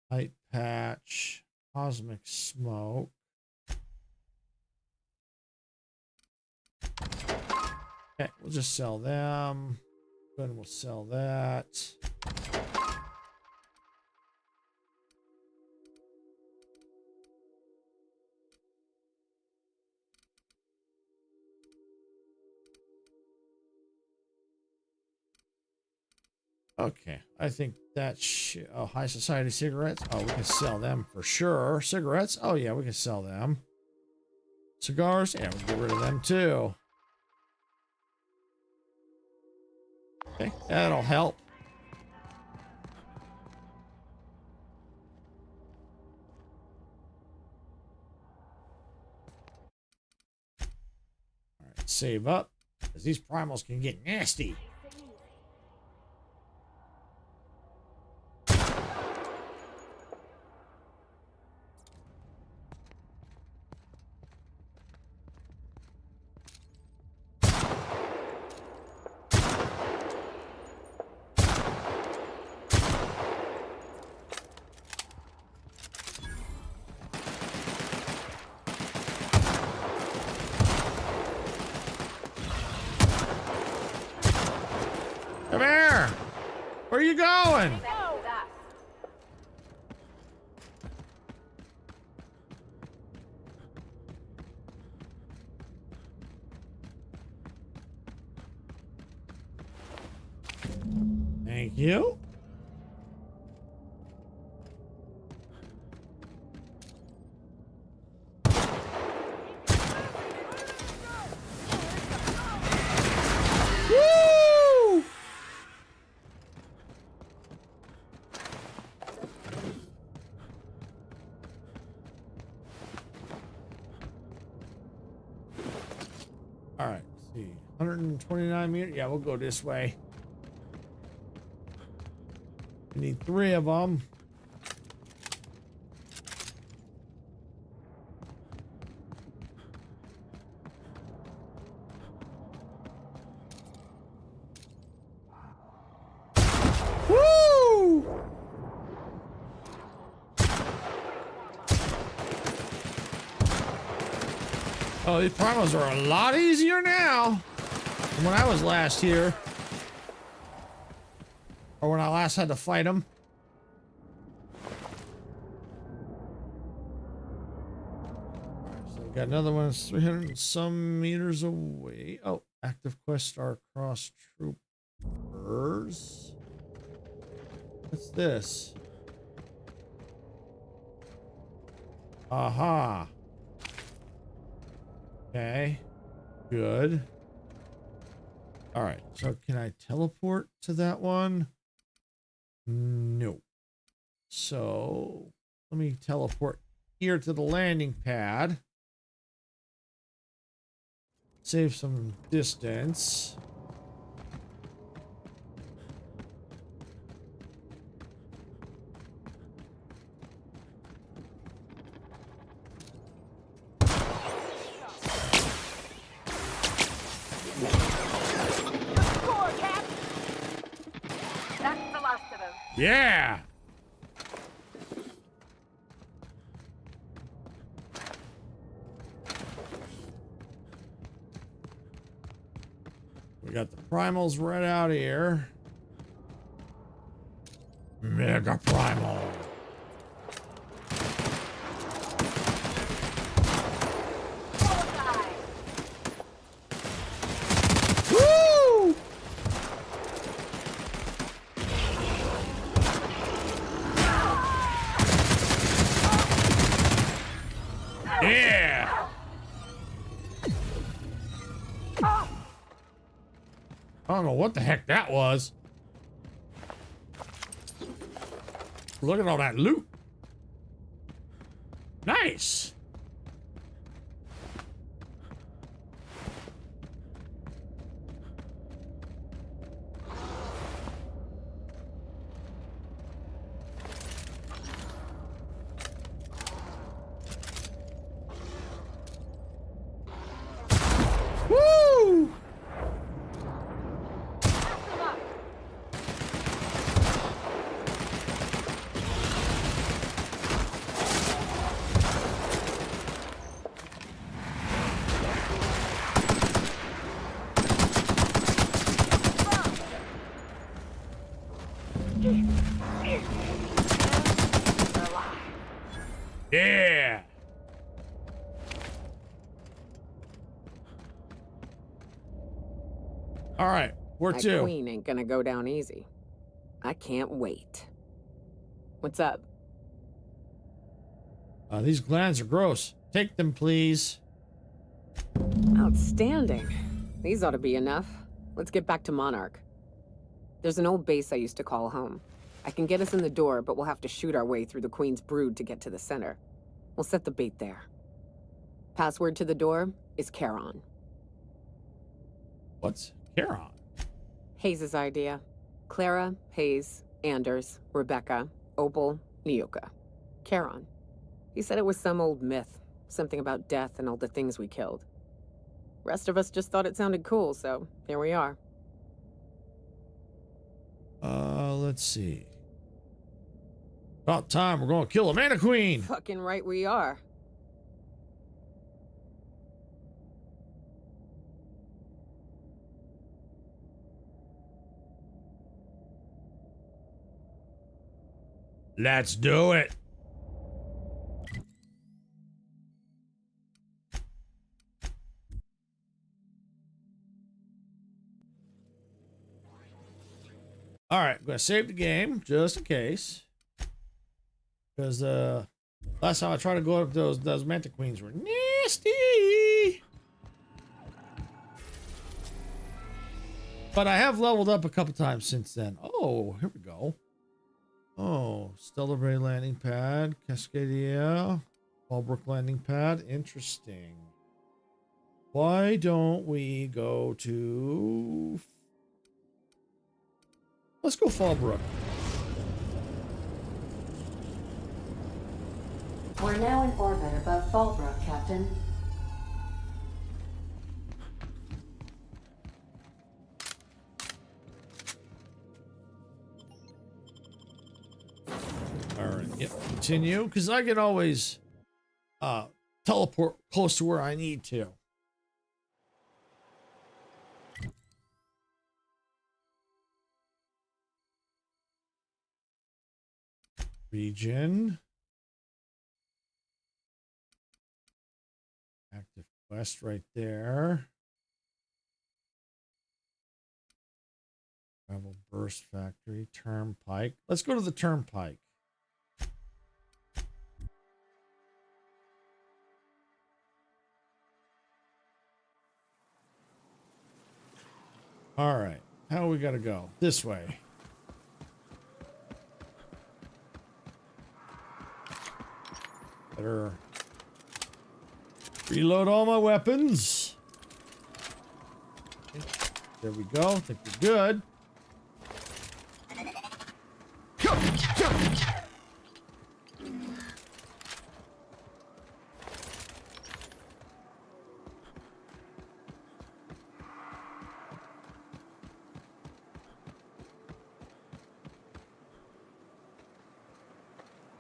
Speaker 2: Light patch, cosmic smoke. Okay, we'll just sell them. Then we'll sell that. Okay, I think that high society cigarettes. Oh, we can sell them for sure. Cigarettes. Oh yeah, we can sell them. Cigars. Yeah, we'll get rid of them too. Okay, that'll help. All right, save up, because these primals can get nasty. Come here! Where are you going? Thank you. Woo! All right, let's see. 129 meters. Yeah, we'll go this way. We need 3 of them. Woo! Oh, these primals are a lot easier now than when I was last here. Or when I last had to fight them. Alright, so we got another one that's 300 and some meters away. Oh, active quest star cross troopers. What's this? Aha. Okay. Good. Alright, so can I teleport to that one? No. So let me teleport here to the landing pad. Save some distance. Yeah. We got the primals right out here. Mega primal. Woo! Yeah. I don't know what the heck that was. Look at all that loot. Nice. Woo! Yeah. All right, where
Speaker 5: That
Speaker 2: to?
Speaker 5: queen ain't gonna go down easy. I can't wait. What's up?
Speaker 2: These glands are gross. Take them, please.
Speaker 5: Outstanding. These ought to be enough. Let's get back to Monarch. There's an old base I used to call home. I can get us in the door, but we'll have to shoot our way through the Queen's brood to get to the center. We'll set the bait there. Password to the door is Charon.
Speaker 2: What's Charon?
Speaker 5: Hayes' idea. Clara, Hayes, Anders, Rebecca, Opal, Niuka. Charon. He said it was some old myth. Something about death and all the things we killed. Rest of us just thought it sounded cool, so here we are.
Speaker 2: Let's see. About time we're gonna kill a mana queen.
Speaker 5: Fucking right we are.
Speaker 2: Let's do it. All right, I'm gonna save the game just in case, because last time I tried to go up those Manta Queens were nasty. But I have leveled up a couple times since then. Oh, here we go. Oh, Stellar Bay landing pad, Cascadia, Fallbrook landing pad. Interesting. Why don't we go to... Let's go Fallbrook.
Speaker 11: We're now in orbit above Fallbrook, Captain.
Speaker 2: All right, yep, continue, because I can always teleport close to where I need to. Region. Active quest right there. Travel Burst Factory, Turnpike. Let's go to the Turnpike. All right, how we gotta go? This way. Better reload all my weapons. Okay, there we go. I think we're good.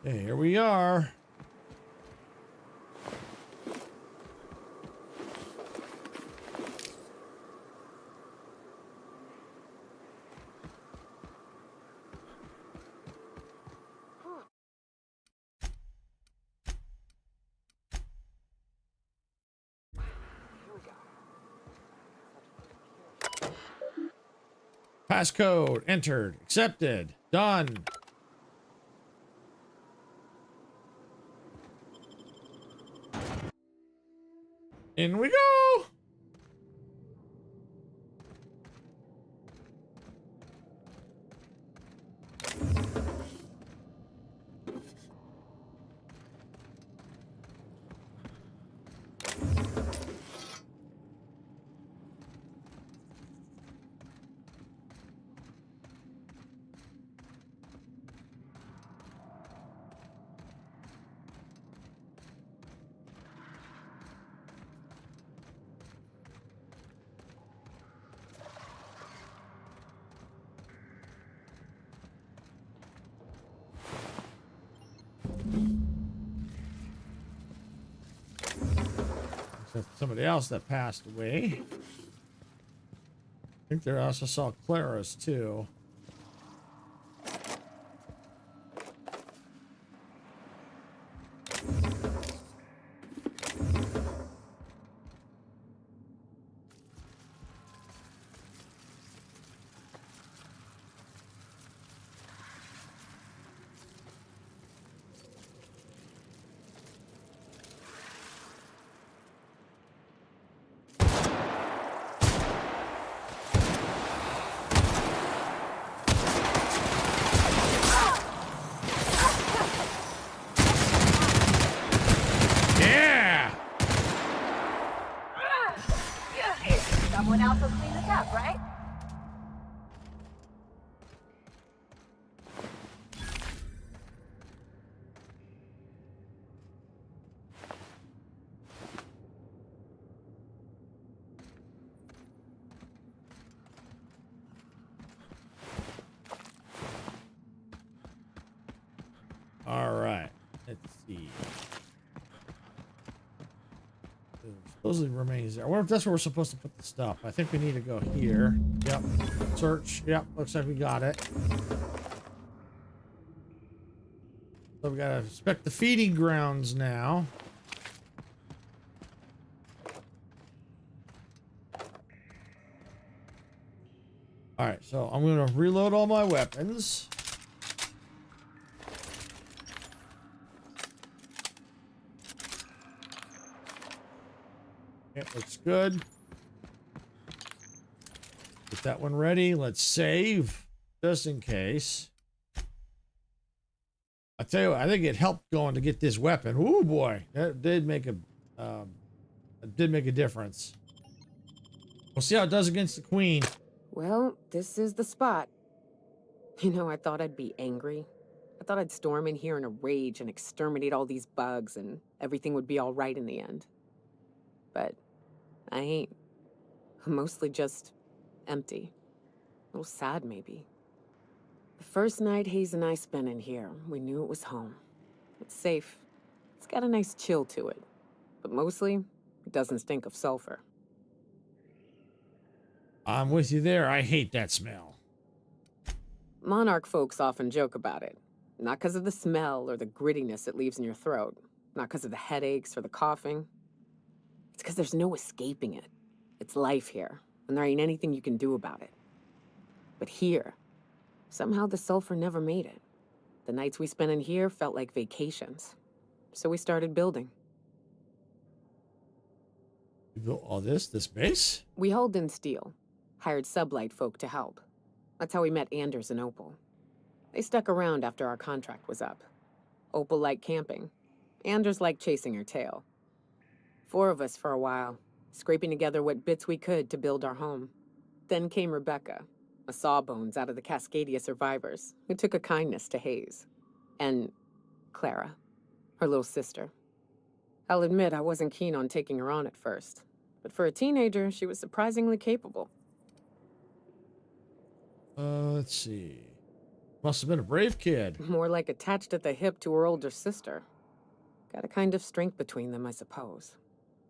Speaker 2: Okay, here we are. Passcode entered, accepted, done. In we go. Somebody else that passed away. I think there also saw Clara's too.
Speaker 6: picked up, right?
Speaker 2: All right. Let's see. Supposedly remains there. I wonder if that's where we're supposed to put the stuff. I think we need to go here. Yep. Search. Yep. Looks like we got it. So we gotta inspect the feeding grounds now. All right. So I'm gonna reload all my weapons. It looks good. Get that one ready. Let's save just in case. I tell you what, I think it helped going to get this weapon. Ooh boy, that did make a difference. We'll see how it does against the queen.
Speaker 5: Well, this is the spot. You know, I thought I'd be angry. I thought I'd storm in here in a rage and exterminate all these bugs and everything would be all right in the end. But I ain't. I'm mostly just empty. A little sad, maybe. The first night Hayes and I spent in here, we knew it was home. It's safe. It's got a nice chill to it. But mostly, it doesn't stink of sulfur.
Speaker 2: I'm with you there. I hate that smell.
Speaker 5: Monarch folks often joke about it. Not because of the smell or the grittiness it leaves in your throat. Not because of the headaches or the coughing. It's because there's no escaping it. It's life here, and there ain't anything you can do about it. But here, somehow the sulfur never made it. The nights we spent in here felt like vacations. So we started building.
Speaker 2: You built all this base?
Speaker 5: We hauled in steel, hired sublight folk to help. That's how we met Anders and Opal. They stuck around after our contract was up. Opal liked camping. Anders liked chasing her tail. 4 of us for a while, scraping together what bits we could to build our home. Then came Rebecca, a sawbones out of the Cascadia survivors, who took a kindness to Hayes. And Clara, her little sister. I'll admit I wasn't keen on taking her on at first, but for a teenager, she was surprisingly capable.
Speaker 2: Let's see. Must have been a brave kid.
Speaker 5: More like attached at the hip to her older sister. Got a kind of strength between them, I suppose.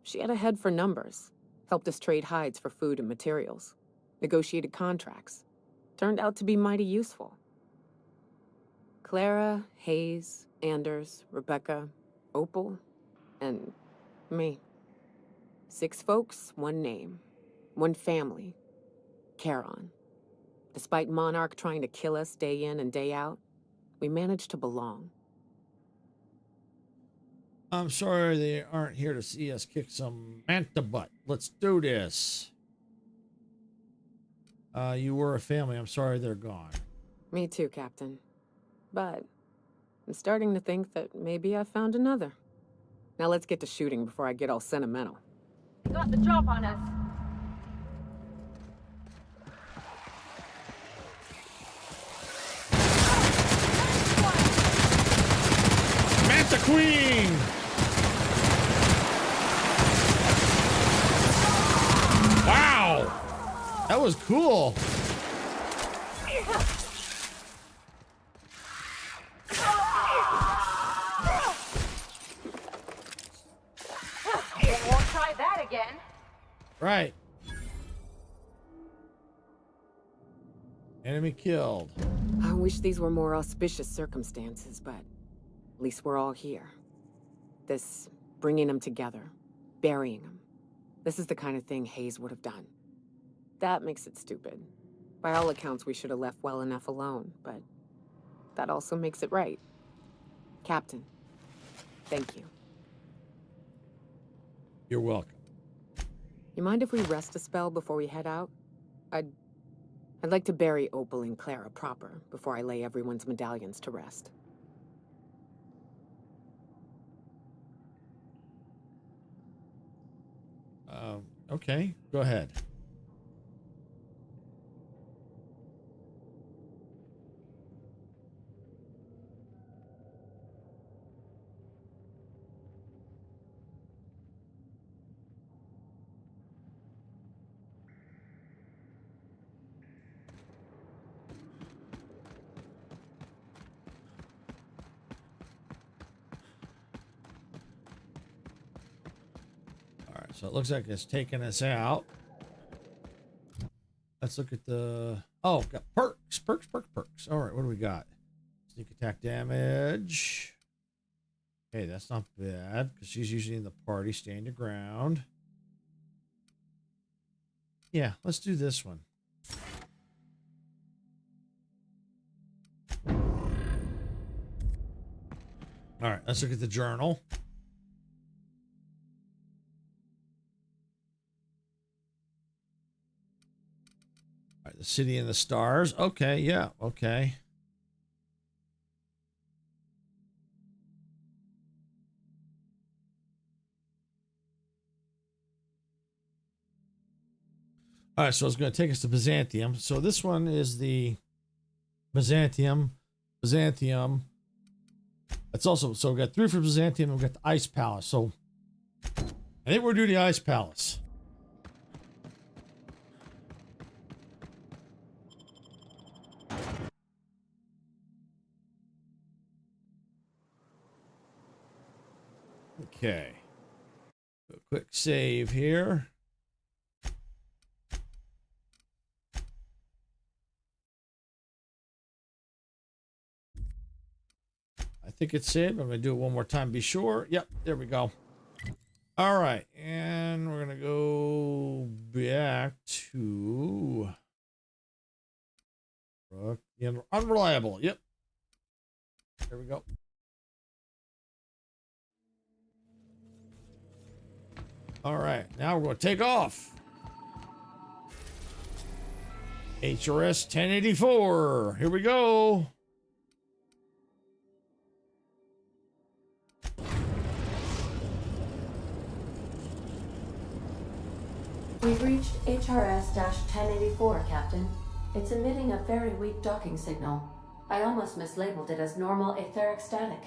Speaker 5: She had a head for numbers, helped us trade hides for food and materials, negotiated contracts. Turned out to be mighty useful. Clara, Hayes, Anders, Rebecca, Opal, and me. 6 folks, 1 name, 1 family, Charon. Despite Monarch trying to kill us day in and day out, we managed to belong.
Speaker 2: I'm sorry they aren't here to see us kick some manta butt. Let's do this. You were a family. I'm sorry they're gone.
Speaker 5: Me too, Captain. But I'm starting to think that maybe I found another. Now let's get to shooting before I get all sentimental.
Speaker 6: Got the drop on us.
Speaker 2: Manta Queen! Wow! That was cool.
Speaker 6: Won't try that again.
Speaker 2: Right. Enemy killed.
Speaker 5: I wish these were more auspicious circumstances, but at least we're all here. This bringing them together, burying them. This is the kind of thing Hayes would have done. That makes it stupid. By all accounts, we should have left well enough alone, but that also makes it right. Captain, thank you.
Speaker 2: You're welcome.
Speaker 5: You mind if we rest a spell before we head out? I'd like to bury Opal and Clara proper before I lay everyone's medallions to rest.
Speaker 2: Okay, go ahead. So it looks like it's taking us out. Let's look at the... Oh, got perks. Perks. All right, what do we got? Sneak attack damage. Okay, that's not bad, because she's usually in the party. Stand your ground. Yeah, let's do this one. All right, let's look at the journal. All right, the city and the stars. Okay, yeah, okay. All right, so it's going to take us to Byzantium. So this one is the Byzantium. That's also, so we got 3 for Byzantium and we got the Ice Palace. So I think we're doing the Ice Palace. Okay. A quick save here. I think it's saved. I'm going to do it one more time. Be sure. Yep. There we go. All right. And we're going to go back to unreliable. Yep. There we go. All right. Now we're going to take off. HRS 1084. Here we go.
Speaker 3: We've reached HRS-1084, Captain. It's emitting a very weak docking signal. I almost mislabeled it as normal etheric static.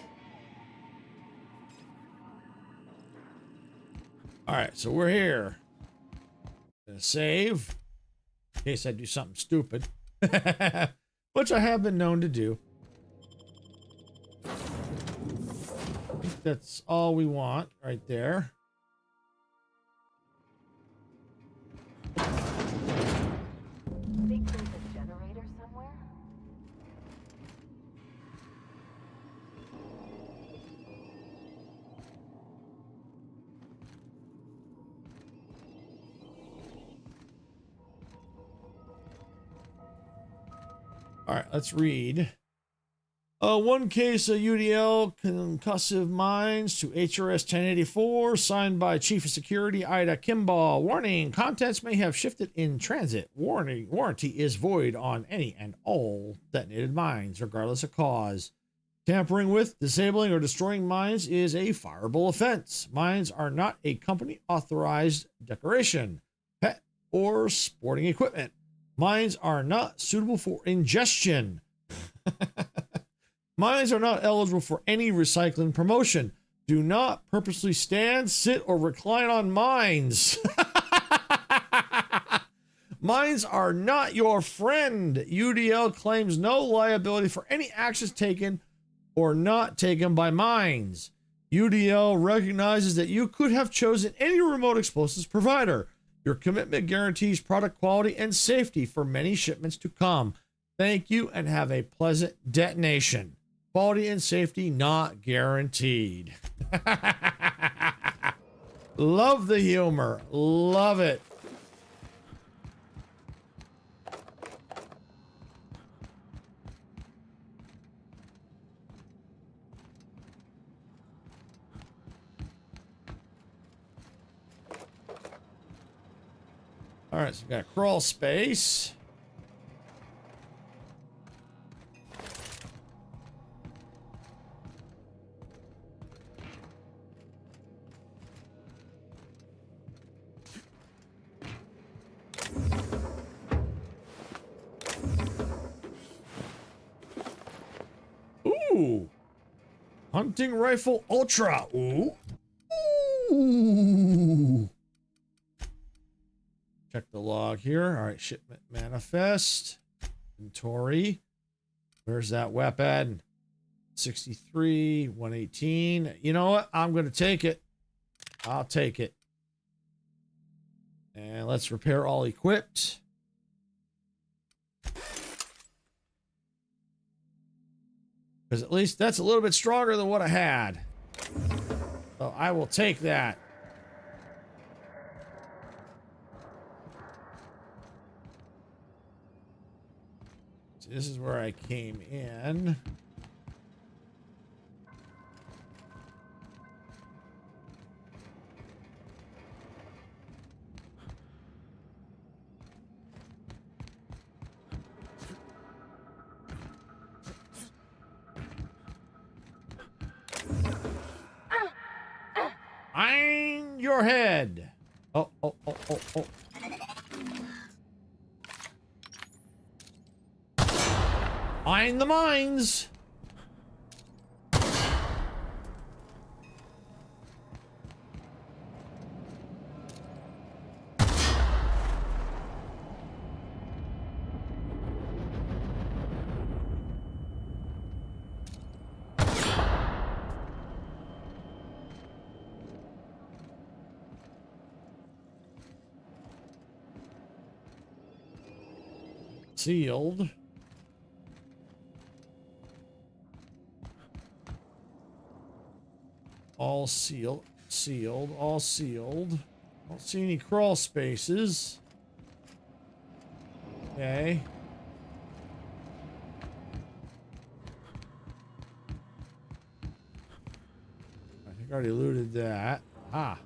Speaker 2: All right, so we're here. Gonna save in case I do something stupid, which I have been known to do. I think that's all we want right there.
Speaker 6: Think there's a generator somewhere?
Speaker 2: All right, let's read. One case of UDL concussive mines to HRS 1084, signed by Chief of Security Ida Kimball. Warning, contents may have shifted in transit. Warranty is void on any and all detonated mines, regardless of cause. Tampering with, disabling, or destroying mines is a fireable offense. Mines are not a company authorized decoration, pet, or sporting equipment. Mines are not suitable for ingestion. Mines are not eligible for any recycling promotion. Do not purposely stand, sit, or recline on mines. Mines are not your friend. UDL claims no liability for any actions taken or not taken by mines. UDL recognizes that you could have chosen any remote explosives provider. Your commitment guarantees product quality and safety for many shipments to come. Thank you and have a pleasant detonation. Quality and safety not guaranteed. Love the humor. Love it. All right, so we got crawl space. Ooh. Hunting rifle ultra. Ooh. Ooh. Check the log here. All right, shipment manifest. Inventory. Where's that weapon? 63, 118. You know what? I'm going to take it. I'll take it. And let's repair all equipped. Because at least that's a little bit stronger than what I had. So I will take that. So this is where I came in. Find your head. Oh. Find the mines. Sealed. All sealed. Sealed. All sealed. Don't see any crawl spaces. Okay. I think I already looted that. Ah.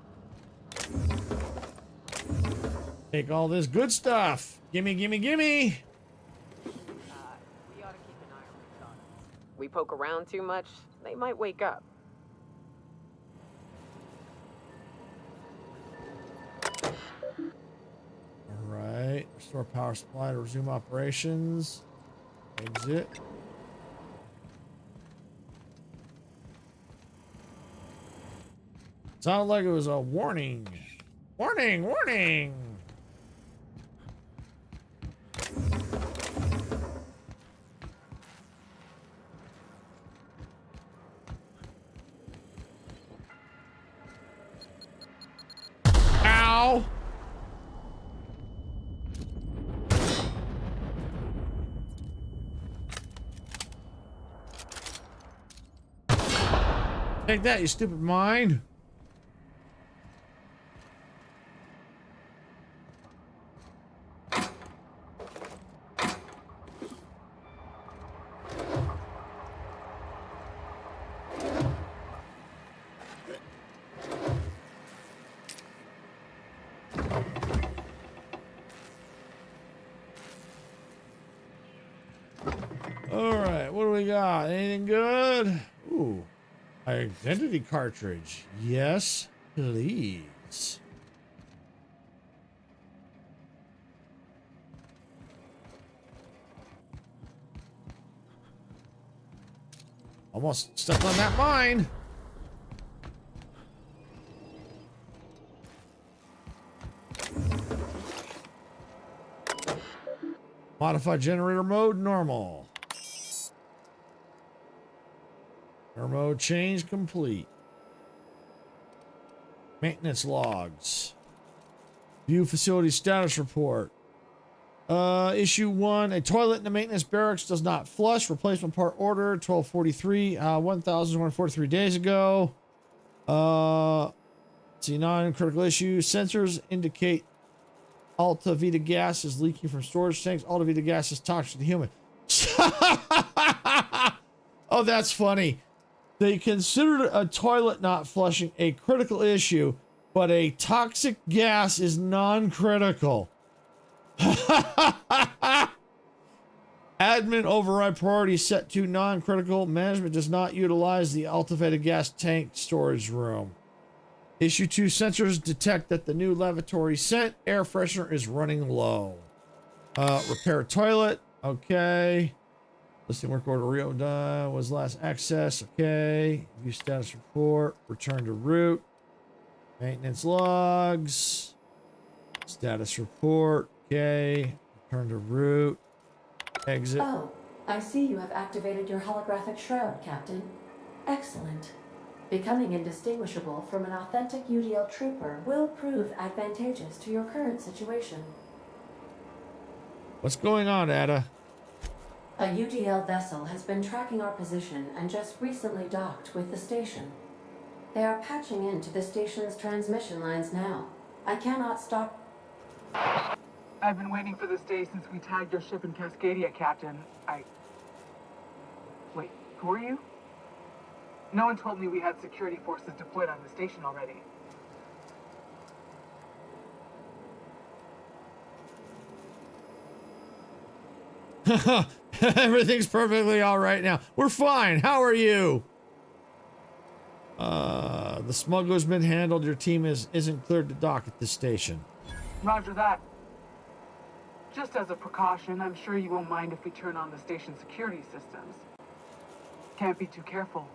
Speaker 2: Take all this good stuff. Gimme, gimme, gimme.
Speaker 5: We ought to keep an eye on the products. We poke around too much, they might wake up.
Speaker 2: All right. Restore power supply to resume operations. Exit. Sounded like it was a warning. Warning, warning. Ow. Take that, you stupid mine. All right, what do we got? Anything good? Ooh, identity cartridge. Yes, please. Almost stepped on that mine. Modify generator mode, normal. Mode change complete. Maintenance logs. View facility status report. Issue 1. A toilet in the maintenance barracks does not flush. Replacement part order 1243. 1,143 days ago. See, non-critical issue. Sensors indicate Alta Vita gas is leaking from storage tanks. Alta Vita gas is toxic to human. Oh, that's funny. They considered a toilet not flushing a critical issue, but a toxic gas is non-critical. Admin override priority set to non-critical. Management does not utilize the Alta Vita gas tank storage room. Issue 2 sensors detect that the new lavatory scent air freshener is running low. Repair toilet. Okay. Listing work order reopened. Was last access. Okay. View status report. Return to root. Maintenance logs. Status report. Okay. Return to root. Exit.
Speaker 9: Oh, I see you have activated your holographic shroud, Captain. Excellent.
Speaker 3: Becoming indistinguishable from an authentic UDL trooper will prove advantageous to your current situation.
Speaker 2: What's going on, Ada?
Speaker 3: A UDL vessel has been tracking our position and just recently docked with the station. They are patching into the station's transmission lines now. I cannot stop.
Speaker 9: I've been waiting for this day since we tagged your ship in Cascadia, Captain. Wait, who are you? No one told me we had security forces deployed on the station already.
Speaker 2: Everything's perfectly all right now. We're fine. How are you? The smuggler's been handled. Your team isn't cleared to dock at this station.
Speaker 9: Roger that. Just as a precaution, I'm sure you won't mind if we turn on the station's security systems. Can't be too careful.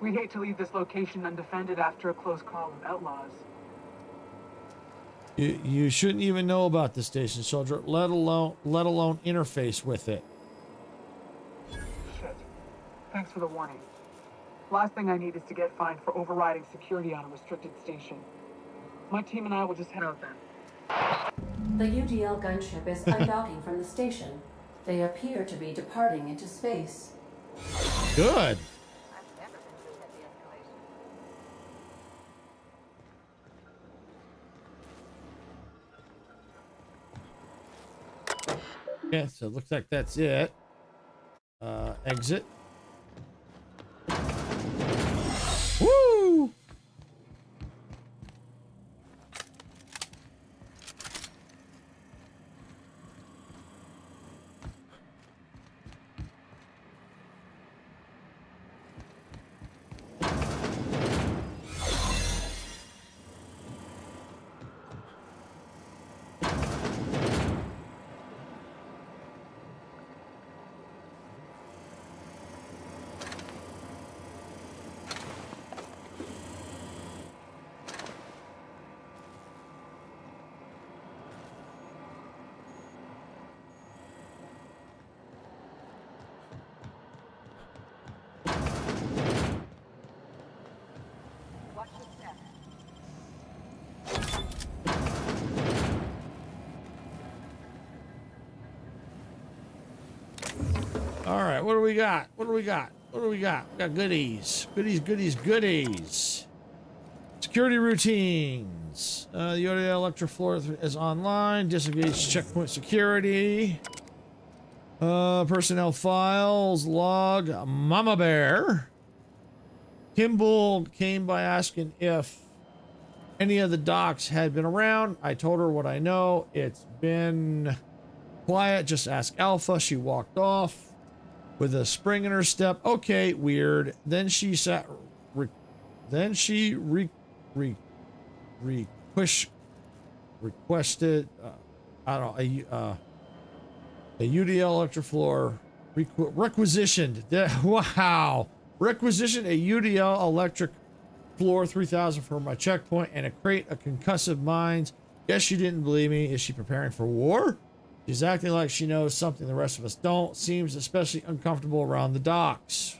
Speaker 9: We'd hate to leave this location undefended after a close call with outlaws.
Speaker 2: You shouldn't even know about the station, soldier, let alone interface with it.
Speaker 9: Shit. Thanks for the warning. Last thing I need is to get fined for overriding security on a restricted station. My team and I will just head out then.
Speaker 3: The UDL gunship is undocking from the station. They appear to be departing into space.
Speaker 2: Good. Okay, so it looks like that's it. Exit. Woo! All right, what do we got? What do we got? What do we got? We got goodies. Goodies, goodies, goodies. Security routines. The Yoda Electric floor is online. Disengage checkpoint security. Personnel files. Log. Mama Bear. Kimball came by asking if any of the docs had been around. I told her what I know. It's been quiet. Just ask Alpha. She walked off with a spring in her step. Okay, weird. Then she sat. Requested. I don't know. A UDL electric floor requisitioned. Wow. Requisitioned a UDL electric floor 3000 for my checkpoint and a crate of concussive mines. Guess she didn't believe me. Is she preparing for war? She's acting like she knows something the rest of us don't. Seems especially uncomfortable around the docks.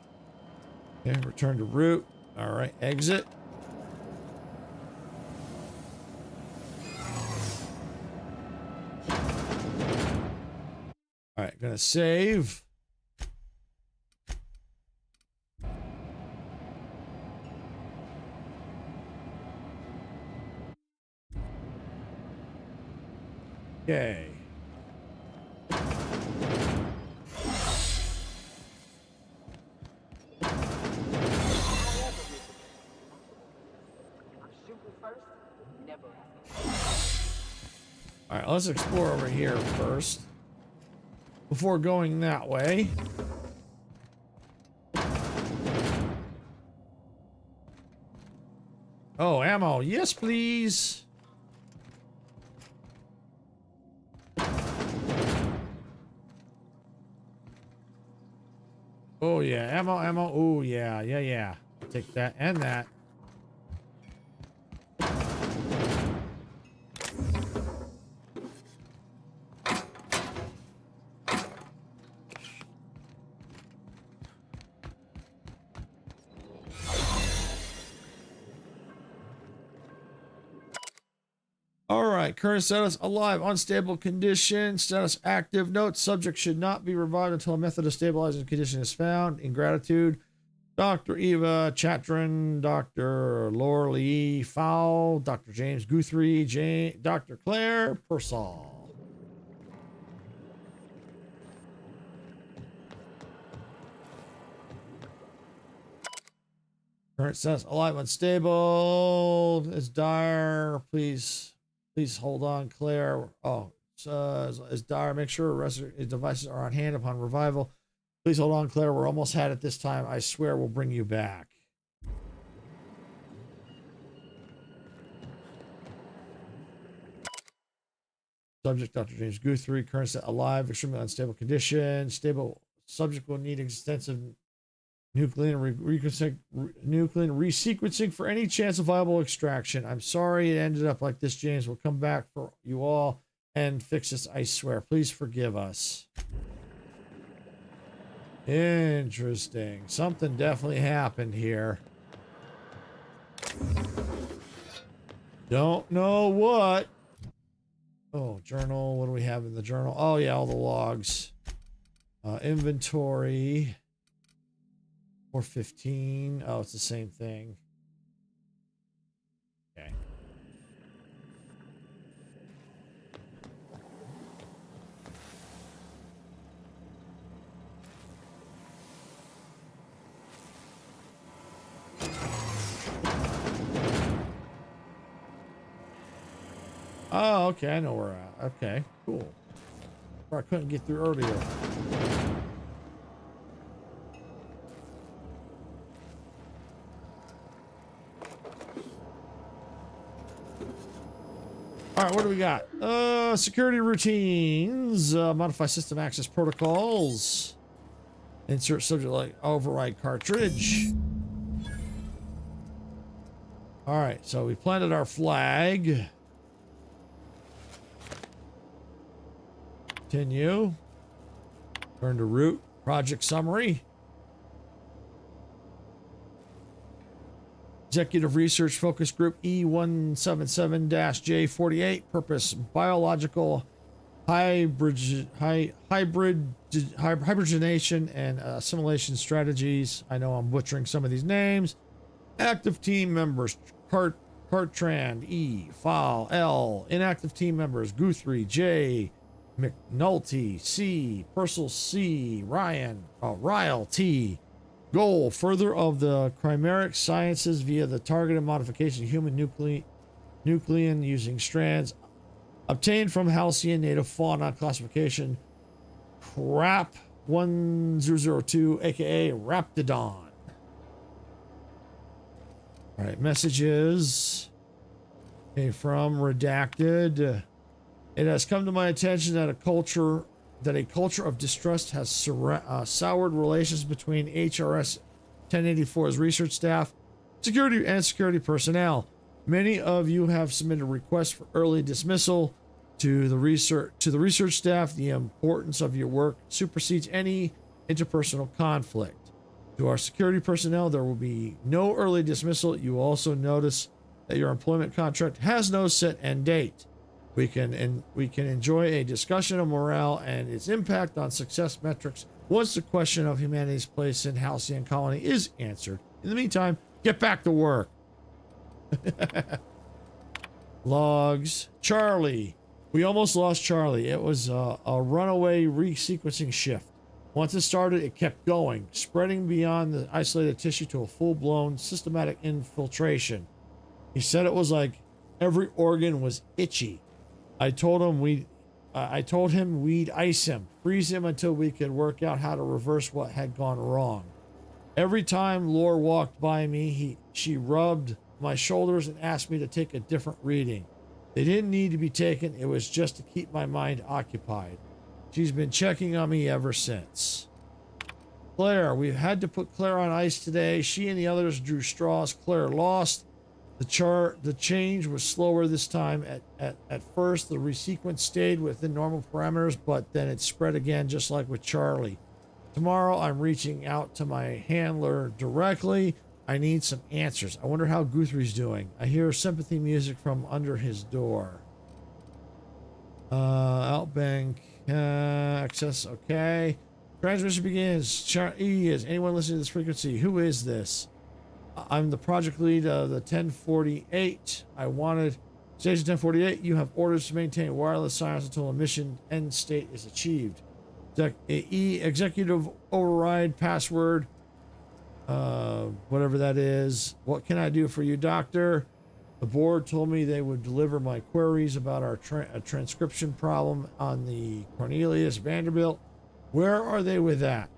Speaker 2: Okay, return to route. All right, exit. All right, gonna save. Okay. All right, let's explore over here first before going that way. Oh, ammo. Yes, please. Oh, yeah. Ammo, ammo. Oh, yeah. Yeah, yeah. I'll take that and that. right, current status alive, unstable condition, status active. Note, subject should not be revived until a method of stabilizing condition is found. Ingratitude. Dr. Eva Chatron, Dr. Laura Lee Fowl, Dr. James Guthrie, Dr. Claire Pearsall. Current status alive, unstable. It's dire. Please hold on, Claire. Oh, it's dire. Make sure devices are on hand upon revival. Please hold on, Claire. We're almost had it this time. I swear we'll bring you back. Subject, Dr. James Guthrie. Current state alive, extremely unstable condition. Stable subject will need extensive nuclear resequencing for any chance of viable extraction. I'm sorry it ended up like this, James. We'll come back for you all and fix this, I swear. Please forgive us. Interesting. Something definitely happened here. Don't know what. Oh, journal. What do we have in the journal? Oh, yeah, all the logs. Inventory. 415. Oh, it's the same thing. Okay. Oh, okay, I know where we're at. Okay, cool. Where I couldn't get through earlier. All right, what do we got? Security routines, modify system access protocols, insert subject like override cartridge. All right, so we planted our flag. Continue. Turn to root. Project summary. Executive Research Focus Group E177-J48. Purpose: biological hybridization and assimilation strategies. I know I'm butchering some of these names. Active team members: Cartrand, E, Fowl, L. Inactive team members: Guthrie, J, McNulty, C, Purcell, C, Ryan, Ryle, T. Goal: further of the chimeric sciences via the targeted modification of human nuclein using strands obtained from Halcyon native fauna. Classification: Crap 1002, aka Raptidon. All right, messages. Okay, from Redacted. It has come to my attention that a culture of distrust has soured relations between HRS 1084's research staff, security personnel. Many of you have submitted requests for early dismissal. To the research staff, the importance of your work supersedes any interpersonal conflict. To our security personnel, there will be no early dismissal. You will also notice that your employment contract has no set end date. We can enjoy a discussion of morale and its impact on success metrics once the question of humanity's place in Halcyon Colony is answered. In the meantime, get back to work. Logs. Charlie. We almost lost Charlie. It was a runaway resequencing shift. Once it started, it kept going, spreading beyond the isolated tissue to a full-blown systematic infiltration. He said it was like every organ was itchy. I told him we'd ice him, freeze him until we could work out how to reverse what had gone wrong. Every time Lore walked by me, she rubbed my shoulders and asked me to take a different reading. They didn't need to be taken. It was just to keep my mind occupied. She's been checking on me ever since. Claire, we've had to put Claire on ice today. She and the others drew straws. Claire lost. The change was slower this time. At first, the resequence stayed within normal parameters, but then it spread again, just like with Charlie. Tomorrow, I'm reaching out to my handler directly. I need some answers. I wonder how Guthrie's doing. I hear sympathy music from under his door. Outbank access. Okay. Transmission begins. Chart E is anyone listening to this frequency? Who is this? I'm the project lead of the 1048. I wanted Station 1048. You have orders to maintain wireless silence until a mission end state is achieved. Executive override password. Whatever that is. What can I do for you, Doctor? The board told me they would deliver my queries about our transcription problem on the Cornelius Vanderbilt. Where are they with that?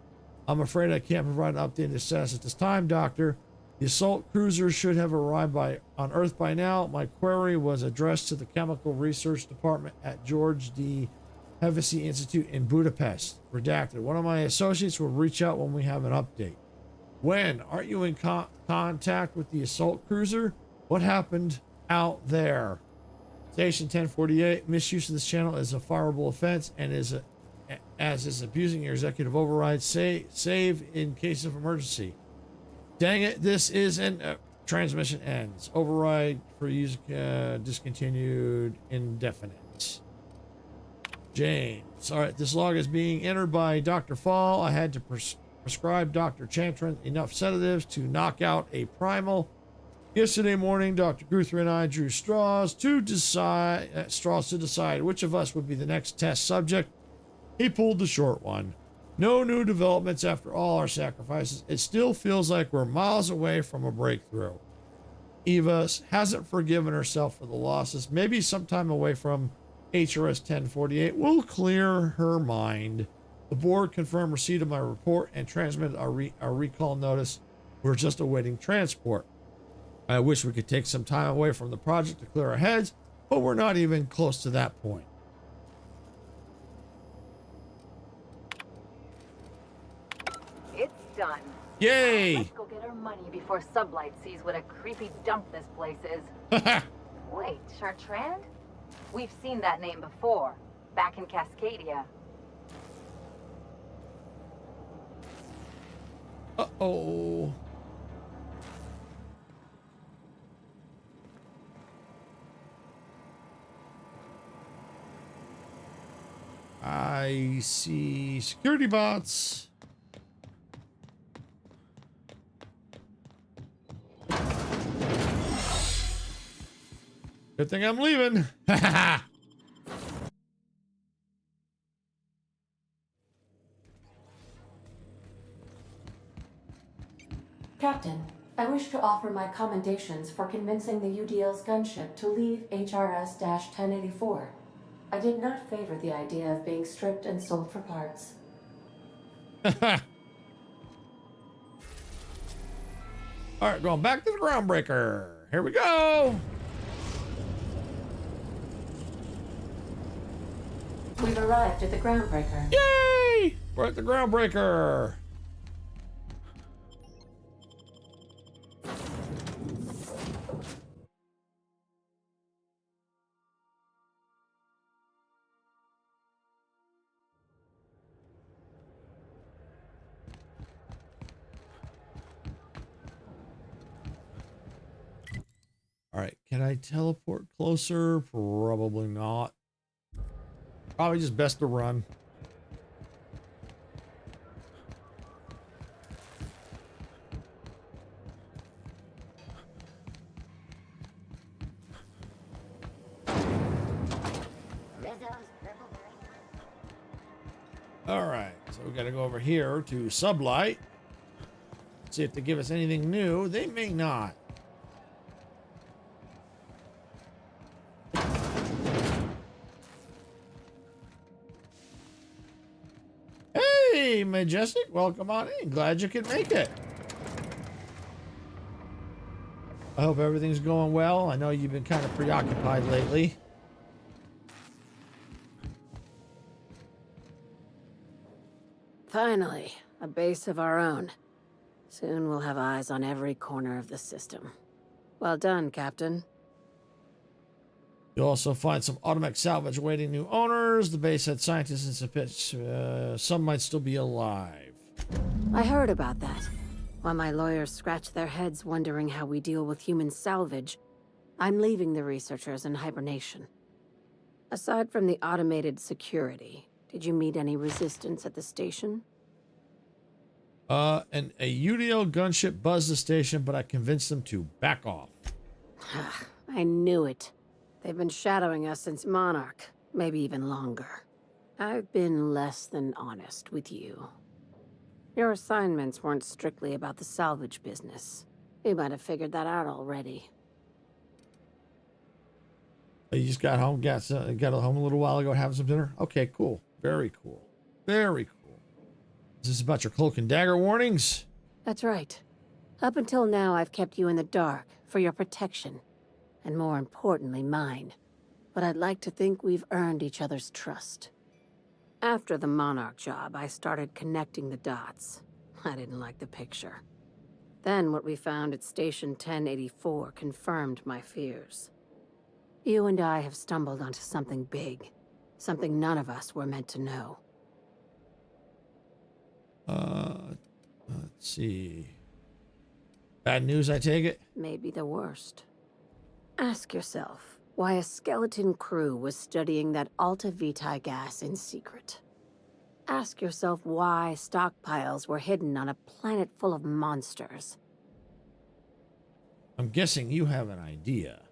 Speaker 2: I'm afraid I can't provide an updated status at this time, Doctor. The assault cruiser should have arrived on Earth by now. My query was addressed to the Chemical Research Department at George D. Hevesy Institute in Budapest. Redacted. One of my associates will reach out when we have an update. When? Aren't you in contact with the assault cruiser? What happened out there? Station 1048. Misuse of this channel is a fireable offense and is abusing your executive override. Save in case of emergency. Dang it, this is an transmission ends. Override for use discontinued indefinite. James. All right, this log is being entered by Dr. Fall. I had to prescribe Dr. Chantron enough sedatives to knock out a primal. Yesterday morning, Dr. Guthrie and I drew straws to decide which of us would be the next test subject. He pulled the short one. No new developments after all our sacrifices. It still feels like we're miles away from a breakthrough. Eva hasn't forgiven herself for the losses. Maybe sometime away from HRS 1048 will clear her mind. The board confirmed receipt of my report and transmitted our recall notice. We're just awaiting transport. I wish we could take some time away from the project to clear our heads, but we're not even close to that point.
Speaker 21: It's done.
Speaker 2: Yay!
Speaker 21: Let's go get our money before Sublight sees what a creepy dump this place is. Wait, Chartrand? We've seen that name before, back in Cascadia.
Speaker 2: Uh-oh. I see security bots. Good thing I'm leaving.
Speaker 13: Captain, I wish to offer my commendations for convincing the UDL's gunship to leave HRS-1084. I did not favor the idea of being stripped and sold for parts.
Speaker 2: All right, going back to the groundbreaker. Here we go.
Speaker 13: We've arrived at the groundbreaker.
Speaker 2: Yay! We're at the groundbreaker. All right, can I teleport closer? Probably not. Probably just best to run. All right, so we got to go over here to Sublight. See if they give us anything new. They may not. Hey, Majestic, welcome on in. Glad you could make it. I hope everything's going well. I know you've been kind of preoccupied lately.
Speaker 3: Finally, a base of our own. Soon we'll have eyes on every corner of the system. Well done, Captain.
Speaker 2: You'll also find some automatic salvage awaiting new owners. The base had scientists in some pits. Some might still be alive.
Speaker 3: I heard about that. While my lawyers scratch their heads wondering how we deal with human salvage, I'm leaving the researchers in hibernation. Aside from the automated security, did you meet any resistance at the station?
Speaker 2: And a UDL gunship buzzed the station, but I convinced them to back off.
Speaker 3: I knew it. They've been shadowing us since Monarch, maybe even longer. I've been less than honest with you. Your assignments weren't strictly about the salvage business. You might have figured that out already.
Speaker 2: You just got home, got home a little while ago, having some dinner? Okay, cool. Very cool. Very cool. Is this about your cloak and dagger warnings?
Speaker 3: That's right. Up until now, I've kept you in the dark for your protection. And more importantly, mine. But I'd like to think we've earned each other's trust. After the Monarch job, I started connecting the dots. I didn't like the picture. Then what we found at Station 1084 confirmed my fears. You and I have stumbled onto something big. Something none of us were meant to know.
Speaker 2: Let's see. Bad news, I take it?
Speaker 3: Maybe the worst. Ask yourself why a skeleton crew was studying that Alta Vitae gas in secret. Ask yourself why stockpiles were hidden on a planet full of monsters.
Speaker 2: I'm guessing you have an idea.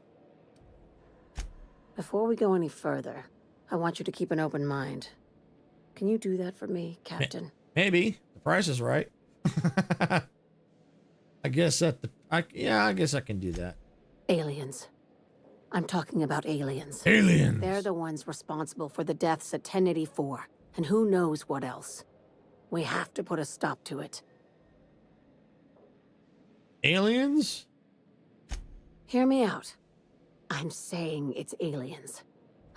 Speaker 3: Before we go any further, I want you to keep an open mind. Can you do that for me, Captain?
Speaker 2: Maybe. The price is right. I guess I guess I can do that.
Speaker 3: Aliens. I'm talking about aliens.
Speaker 2: Aliens!
Speaker 3: They're the ones responsible for the deaths at 1084, and who knows what else. We have to put a stop to it.
Speaker 2: Aliens?
Speaker 3: Hear me out. I'm saying it's aliens.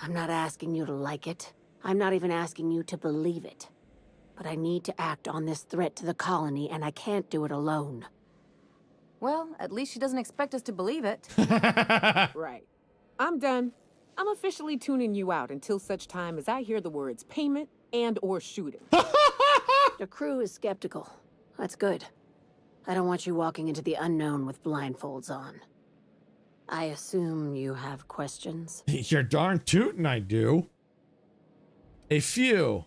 Speaker 3: I'm not asking you to like it. I'm not even asking you to believe it. But I need to act on this threat to the colony, and I can't do it alone.
Speaker 21: Well, at least she doesn't expect us to believe it.
Speaker 5: Right. I'm done. I'm officially tuning you out until such time as I hear the words payment and/or shooting.
Speaker 3: The crew is skeptical. That's good. I don't want you walking into the unknown with blindfolds on. I assume you have questions?
Speaker 2: You're darn tootin' I do. A few.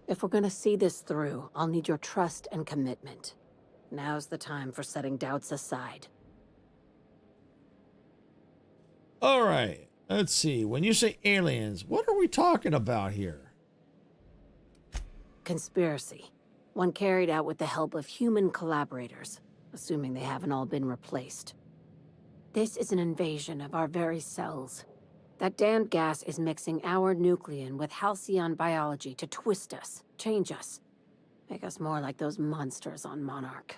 Speaker 3: If we're gonna see this through, I'll need your trust and commitment. Now's the time for setting doubts aside.
Speaker 2: All right. Let's see. When you say aliens, what are we talking about here?
Speaker 3: Conspiracy. One carried out with the help of human collaborators, assuming they haven't all been replaced. This is an invasion of our very cells. That damned gas is mixing our nucleon with halcyon biology to twist us, change us, make us more like those monsters on Monarch.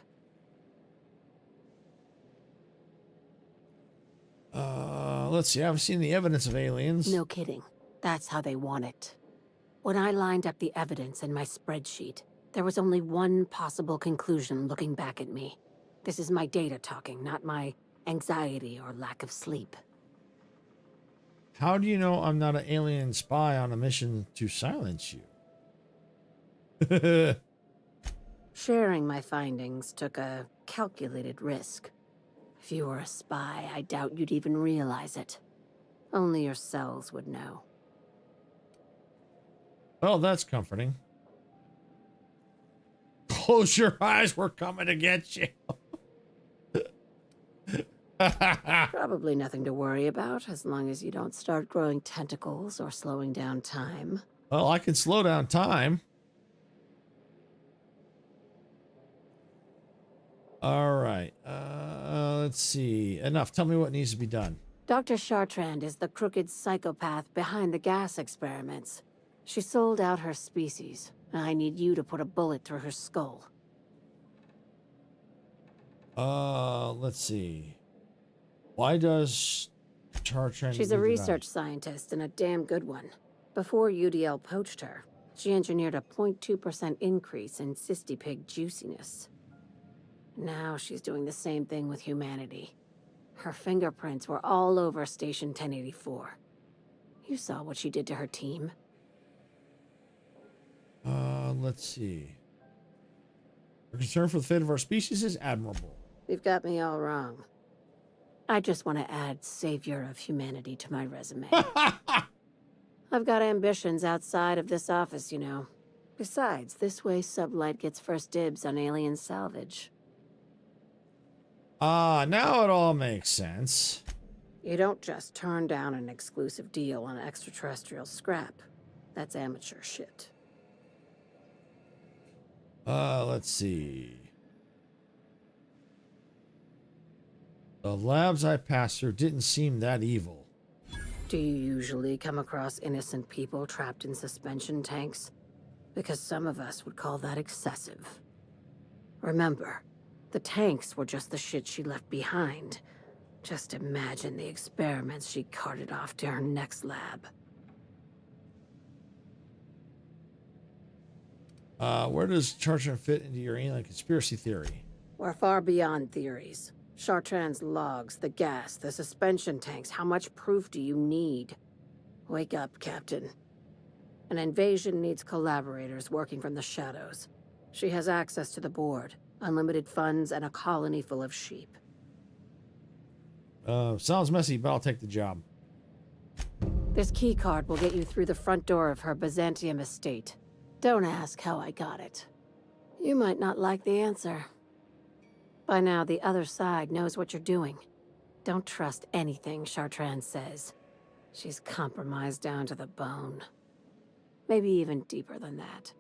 Speaker 2: Let's see. I've seen the evidence of aliens.
Speaker 3: No kidding. That's how they want it. When I lined up the evidence in my spreadsheet, there was only one possible conclusion looking back at me. This is my data talking, not my anxiety or lack of sleep.
Speaker 2: How do you know I'm not an alien spy on a mission to silence you?
Speaker 3: Sharing my findings took a calculated risk. If you were a spy, I doubt you'd even realize it. Only your cells would know.
Speaker 2: Well, that's comforting. Close your eyes, we're coming to get you.
Speaker 3: Probably nothing to worry about, as long as you don't start growing tentacles or slowing down time.
Speaker 2: Well, I can slow down time. All right. Let's see. Enough. Tell me what needs to be done.
Speaker 3: Dr. Chartrand is the crooked psychopath behind the gas experiments. She sold out her species. I need you to put a bullet through her skull.
Speaker 2: Let's see. Why does Chartrand...
Speaker 3: She's a research scientist and a damn good one. Before UDL poached her, she engineered a 0.2% increase in cystipig juiciness. Now she's doing the same thing with humanity. Her fingerprints were all over Station 1084. You saw what she did to her team.
Speaker 2: Let's see. Her concern for the fate of our species is admirable.
Speaker 3: You've got me all wrong. I just want to add savior of humanity to my resume. I've got ambitions outside of this office, you know. Besides, this way Sublight gets first dibs on alien salvage.
Speaker 2: Now it all makes sense.
Speaker 3: You don't just turn down an exclusive deal on extraterrestrial scrap. That's amateur shit.
Speaker 2: Let's see. The labs I passed through didn't seem that evil.
Speaker 3: Do you usually come across innocent people trapped in suspension tanks? Because some of us would call that excessive. Remember, the tanks were just the shit she left behind. Just imagine the experiments she carted off to her next lab.
Speaker 2: Where does Chartran fit into your alien conspiracy theory?
Speaker 3: We're far beyond theories. Chartran's logs, the gas, the suspension tanks, how much proof do you need? Wake up, Captain. An invasion needs collaborators working from the shadows. She has access to the board, unlimited funds, and a colony full of sheep.
Speaker 2: Sounds messy, but I'll take the job.
Speaker 3: This keycard will get you through the front door of her Byzantium estate. Don't ask how I got it. You might not like the answer. By now, the other side knows what you're doing. Don't trust anything Chartran says. She's compromised down to the bone. Maybe even deeper than that.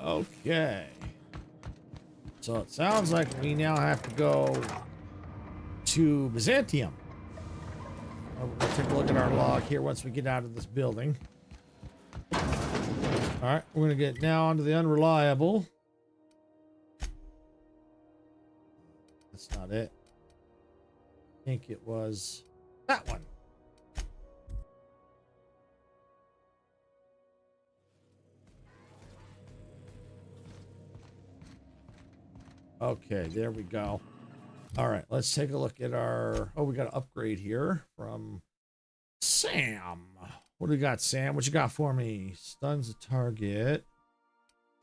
Speaker 2: Okay. So it sounds like we now have to go to Byzantium. We'll take a look at our log here once we get out of this building. All right, we're going to get now onto the unreliable. That's not it. I think it was that one. Okay, there we go. All right, let's take a look at our... Oh, we got an upgrade here from Sam. What do we got, Sam? What you got for me? Stuns a target.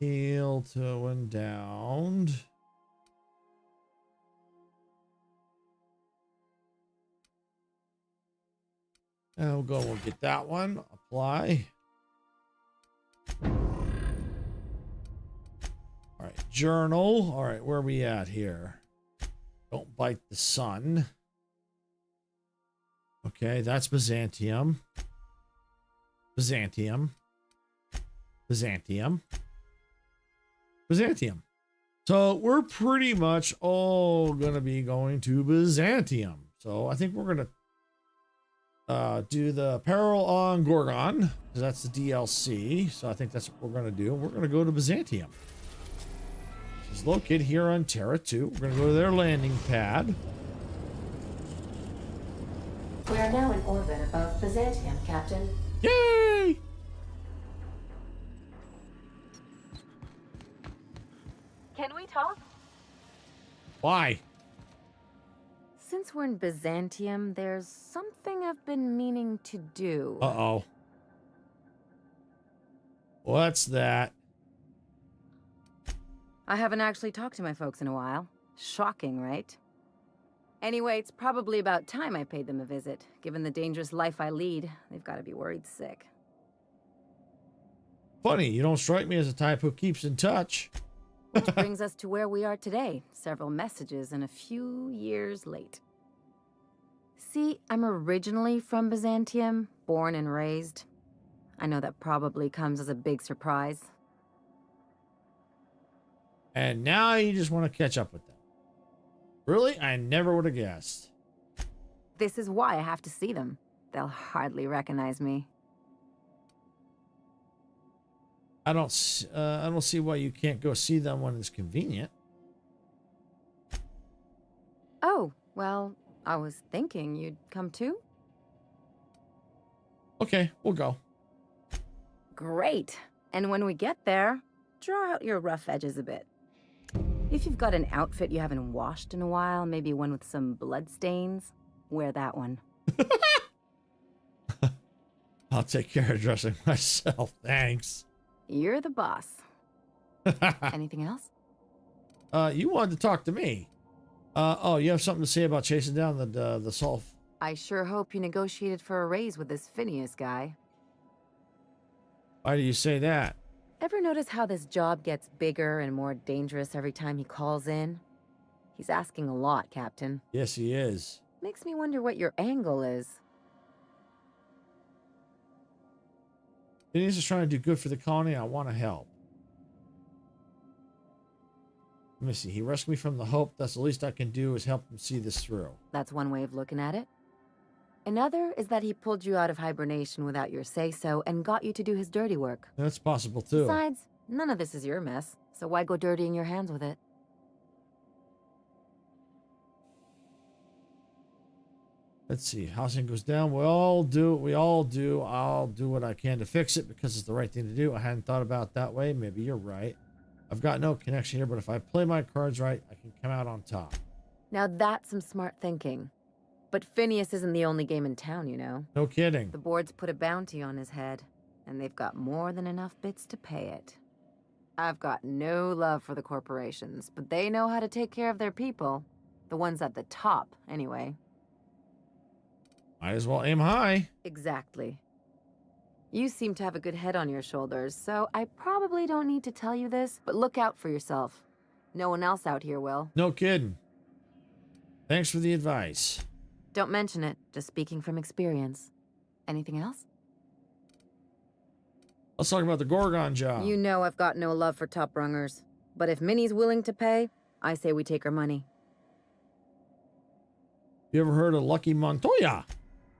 Speaker 2: Heal to when downed. And we'll get that one. Apply. All right, journal. All right, where are we at here? Don't bite the sun. Okay, that's Byzantium. Byzantium. Byzantium. Byzantium. So we're pretty much all going to be going to Byzantium. So I think we're going to do the Peril on Gorgon, because that's the DLC. So I think that's what we're going to do. We're going to go to Byzantium. It's located here on Terra 2. We're going to go to their landing pad.
Speaker 13: We are now in orbit above Byzantium, Captain.
Speaker 2: Yay!
Speaker 6: Can we talk?
Speaker 2: Why?
Speaker 21: Since we're in Byzantium, there's something I've been meaning to do.
Speaker 2: Uh-oh. What's that?
Speaker 21: I haven't actually talked to my folks in a while. Shocking, right? Anyway, it's probably about time I paid them a visit. Given the dangerous life I lead, they've got to be worried sick.
Speaker 2: Funny, you don't strike me as a type who keeps in touch.
Speaker 21: Which brings us to where we are today. Several messages and a few years late. See, I'm originally from Byzantium, born and raised. I know that probably comes as a big surprise.
Speaker 2: And now you just want to catch up with them. Really? I never would have guessed.
Speaker 21: This is why I have to see them. They'll hardly recognize me.
Speaker 2: I don't see why you can't go see them when it's convenient.
Speaker 21: Oh, well, I was thinking you'd come too.
Speaker 2: Okay, we'll go.
Speaker 21: Great. And when we get there, draw out your rough edges a bit. If you've got an outfit you haven't washed in a while, maybe one with some blood stains, wear that one.
Speaker 2: I'll take care of dressing myself, thanks.
Speaker 21: You're the boss. Anything else?
Speaker 2: You wanted to talk to me. Oh, you have something to say about chasing down the
Speaker 21: I sure hope you negotiated for a raise with this Phineas guy.
Speaker 2: Why do you say that?
Speaker 21: Ever notice how this job gets bigger and more dangerous every time he calls in? He's asking a lot, Captain.
Speaker 2: Yes, he is.
Speaker 21: Makes me wonder what your angle is.
Speaker 2: Phineas is trying to do good for the colony. I want to help. Let me see. He rescued me from the Hope. That's the least I can do is help him see this through.
Speaker 21: That's one way of looking at it. Another is that he pulled you out of hibernation without your say-so and got you to do his dirty work.
Speaker 2: That's possible, too.
Speaker 21: Besides, none of this is your mess, so why go dirtying your hands with it?
Speaker 2: Let's see. Housing goes down. We all do. I'll do what I can to fix it because it's the right thing to do. I hadn't thought about it that way. Maybe you're right. I've got no connection here, but if I play my cards right, I can come out on top.
Speaker 21: Now that's some smart thinking. But Phineas isn't the only game in town, you know.
Speaker 2: No kidding.
Speaker 21: The board's put a bounty on his head, and they've got more than enough bits to pay it. I've got no love for the corporations, but they know how to take care of their people. The ones at the top, anyway.
Speaker 2: Might as well aim high.
Speaker 21: Exactly. You seem to have a good head on your shoulders, so I probably don't need to tell you this, but look out for yourself. No one else out here will.
Speaker 2: No kidding. Thanks for the advice.
Speaker 21: Don't mention it, just speaking from experience. Anything else?
Speaker 2: Let's talk about the Gorgon job.
Speaker 21: You know I've got no love for top rungers, but if Minnie's willing to pay, I say we take her money.
Speaker 2: You ever heard of Lucky Montoya?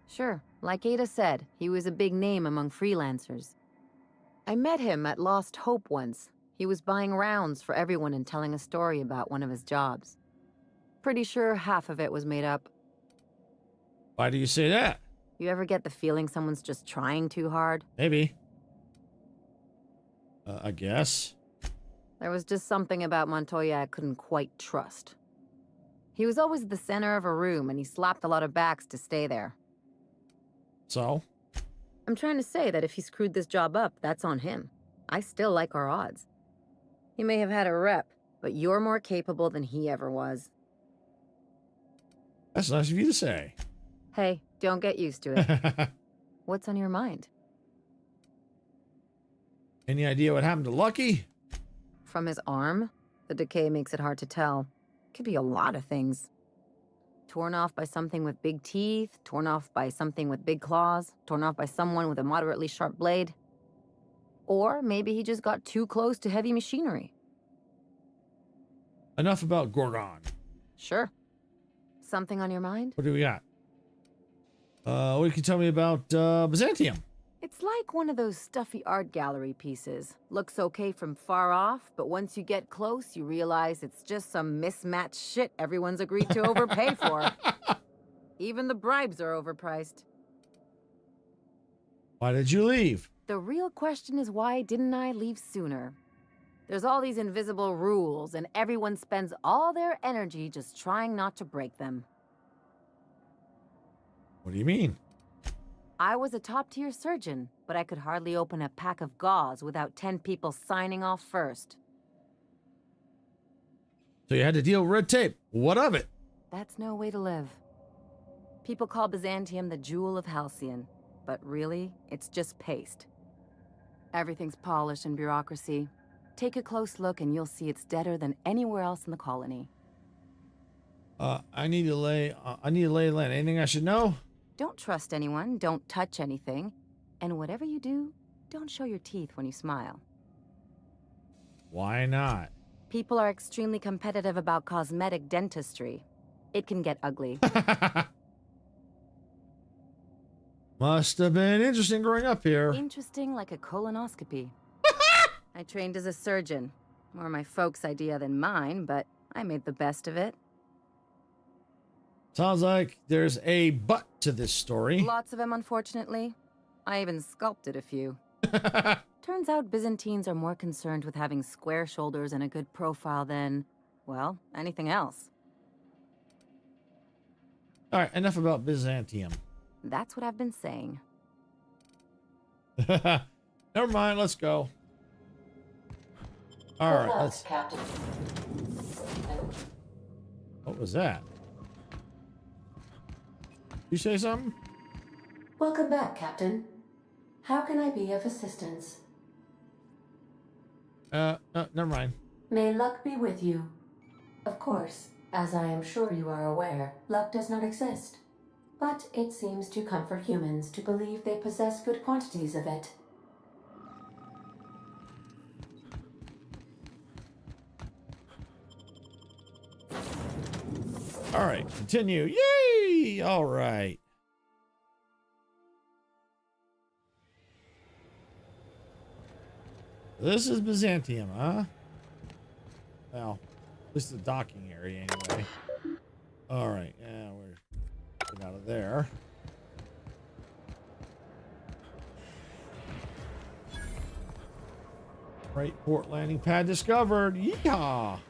Speaker 21: Sure. Like Ada said, he was a big name among freelancers. I met him at Lost Hope once. He was buying rounds for everyone and telling a story about one of his jobs. Pretty sure half of it was made up.
Speaker 2: Why do you say that?
Speaker 21: You ever get the feeling someone's just trying too hard?
Speaker 2: Maybe. I guess.
Speaker 21: There was just something about Montoya I couldn't quite trust. He was always the center of a room, and he slapped a lot of backs to stay there.
Speaker 2: So?
Speaker 21: I'm trying to say that if he screwed this job up, that's on him. I still like our odds. He may have had a rep, but you're more capable than he ever was.
Speaker 2: That's nice of you to say.
Speaker 21: Hey, don't get used to it. What's on your mind?
Speaker 2: Any idea what happened to Lucky?
Speaker 21: From his arm? The decay makes it hard to tell. Could be a lot of things. Torn off by something with big teeth, torn off by something with big claws, torn off by someone with a moderately sharp blade. Or maybe he just got too close to heavy machinery.
Speaker 2: Enough about Gorgon.
Speaker 21: Sure. Something on your mind?
Speaker 2: What do we got? What can you tell me about Byzantium?
Speaker 21: It's like one of those stuffy art gallery pieces. Looks okay from far off, but once you get close, you realize it's just some mismatched shit everyone's agreed to overpay for. Even the bribes are overpriced.
Speaker 2: Why did you leave?
Speaker 21: The real question is, why didn't I leave sooner? There's all these invisible rules, and everyone spends all their energy just trying not to break them.
Speaker 2: What do you mean?
Speaker 21: I was a top-tier surgeon, but I could hardly open a pack of gauze without 10 people signing off first.
Speaker 2: So you had to deal with red tape. What of it?
Speaker 21: That's no way to live. People call Byzantium the jewel of Halcyon, but really, it's just paste. Everything's polish and bureaucracy. Take a close look and you'll see it's deader than anywhere else in the colony.
Speaker 2: I need to lay land. Anything I should know?
Speaker 21: Don't trust anyone, don't touch anything, and whatever you do, don't show your teeth when you smile.
Speaker 2: Why not?
Speaker 21: People are extremely competitive about cosmetic dentistry. It can get ugly.
Speaker 2: Must have been interesting growing up here.
Speaker 21: Interesting like a colonoscopy. I trained as a surgeon. More my folks' idea than mine, but I made the best of it.
Speaker 2: Sounds like there's a but to this story.
Speaker 21: Lots of them, unfortunately. I even sculpted a few. Turns out Byzantines are more concerned with having square shoulders and a good profile than, well, anything else.
Speaker 2: All right, enough about Byzantium.
Speaker 21: That's what I've been saying.
Speaker 2: Never mind, let's go. All right, let's...
Speaker 13: Captain.
Speaker 2: What was that? You say something?
Speaker 13: Welcome back, Captain. How can I be of assistance?
Speaker 2: Never mind.
Speaker 13: May luck be with you. Of course, as I am sure you are aware, luck does not exist. But it seems to comfort humans to believe they possess good quantities of it.
Speaker 2: All right, continue. Yay! All right. This is Byzantium, huh? Well, at least the docking area anyway. All right, yeah, we're getting out of there. Right, port landing pad discovered. Yeehaw!
Speaker 14: Are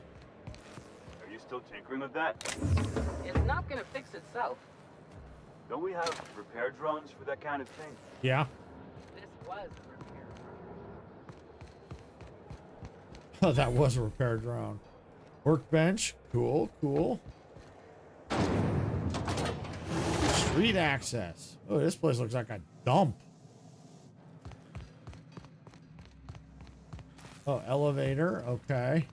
Speaker 14: you still tinkering with that?
Speaker 5: It's not gonna fix itself.
Speaker 14: Don't we have repair drones for that kind of thing?
Speaker 2: Yeah.
Speaker 5: This was a repair.
Speaker 2: Oh, that was a repair drone. Workbench. Cool, cool. Street access. Oh, this place looks like a dump. Oh, elevator. Okay.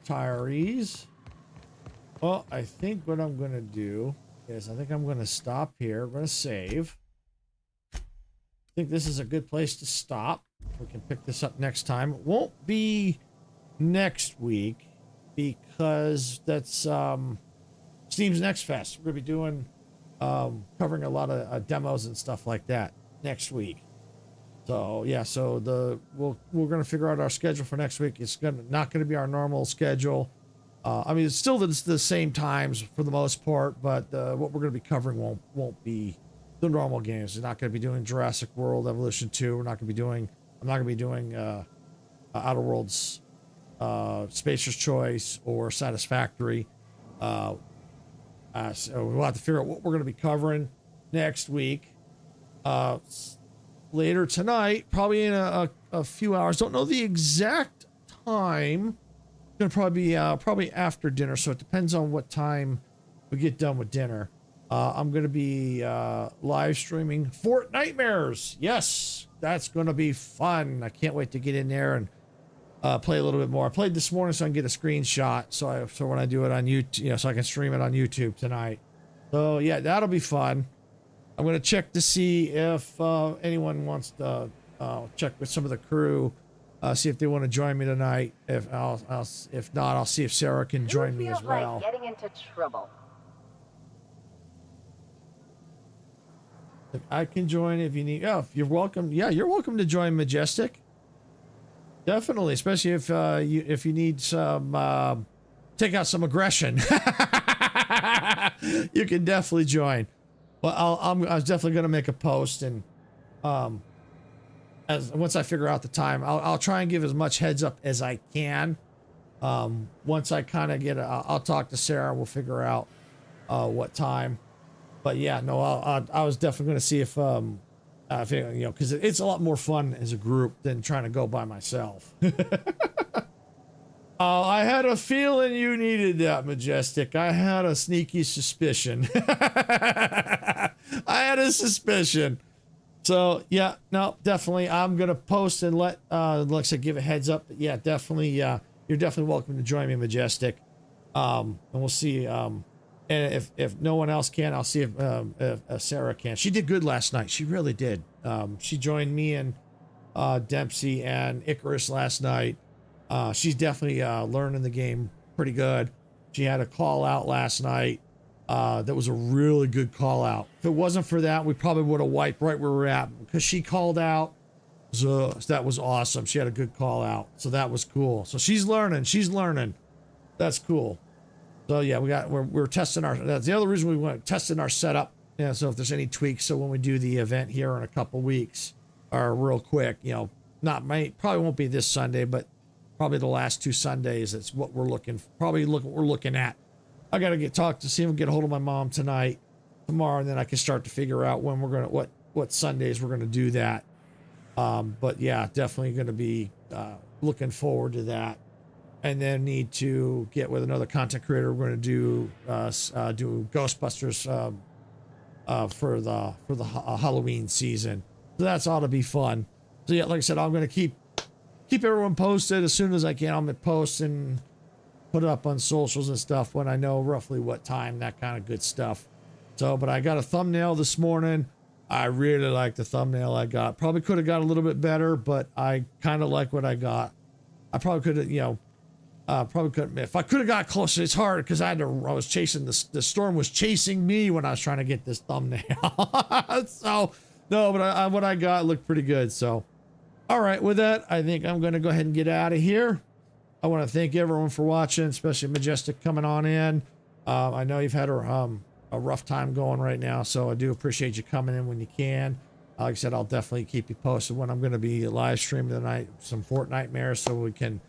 Speaker 2: Retirees. Well, I think what I'm going to do is I think I'm going to stop here. I'm going to save. I think this is a good place to stop. We can pick this up next time. It won't be next week because that's Steam's Next Fest. We're going to be doing covering a lot of demos and stuff like that next week. So yeah, so we're going to figure out our schedule for next week. It's not going to be our normal schedule. I mean, it's still the same times for the most part, but what we're going to be covering won't be the normal games. We're not going to be doing Jurassic World Evolution 2. I'm not going to be doing Outer Worlds Spacer's Choice or Satisfactory. So we'll have to figure out what we're going to be covering next week. Later tonight, probably in a few hours. Don't know the exact time. It's going to probably be probably after dinner, so it depends on what time we get done with dinner. I'm going to be live streaming Fort Nightmares. Yes, that's going to be fun. I can't wait to get in there and play a little bit more. I played this morning so I can get a screenshot. So when I do it on YouTube, so I can stream it on YouTube tonight. So yeah, that'll be fun. I'm going to check to see if anyone wants to check with some of the crew, see if they want to join me tonight. If not, I'll see if Sarah can join me as well.
Speaker 22: Like getting into trouble.
Speaker 2: I can join if you need. Yeah, if you're welcome. Yeah, you're welcome to join Majestic. Definitely, especially if you need some take out some aggression. You can definitely join. Well, I was definitely going to make a post, and once I figure out the time, I'll try and give as much heads up as I can. Once I kind of get, I'll talk to Sarah, and we'll figure out what time. But yeah, no, I was definitely going to see if because it's a lot more fun as a group than trying to go by myself. I had a feeling you needed that, Majestic. I had a sneaky suspicion. I had a suspicion. So yeah, no, definitely. I'm gonna post and let Alexa give a heads up. But yeah, definitely. You're definitely welcome to join me, Majestic. And we'll see. And if no one else can, I'll see if Sarah can. She did good last night. She really did. She joined me and Dempsey and Icarus last night. She's definitely learning the game pretty good. She had a call out last night. That was a really good call out. If it wasn't for that, we probably would have wiped right where we're at because she called out. So that was awesome. She had a good call out. So that was cool. So she's learning. That's cool. So yeah, we're testing that's the other reason we went testing our setup. Yeah. So if there's any tweaks, so when we do the event here in a couple weeks or real quick, probably won't be this Sunday, but probably the last 2 Sundays. That's what we're looking at. I got to see if we can get a hold of my mom tomorrow, and then I can start to figure out when what Sundays we're going to do that. But yeah, definitely going to be looking forward to that. and then need to get with another content creator. We're going to do Ghostbusters for the Halloween season. So that's ought to be fun. So yeah, like I said, I'm going to keep everyone posted as soon as I can. I'm going to post and put it up on socials and stuff when I know roughly what time, that kind of good stuff. So, but I got a thumbnail this morning. I really like the thumbnail I got. Probably could have got a little bit better, but I kind of like what I got. I probably could have, probably couldn't. If I could have got closer, it's hard because I was chasing the storm was chasing me when I was trying to get this thumbnail. So no, but what I got looked pretty good. So, all right, with that, I think I'm going to go ahead and get out of here. I want to thank everyone for watching, especially Majestic coming on in. I know you've had a rough time going right now, so I do appreciate you coming in when you can. Like I said, I'll definitely keep you posted when I'm going to be live streaming tonight, some Fortnitemares, so we can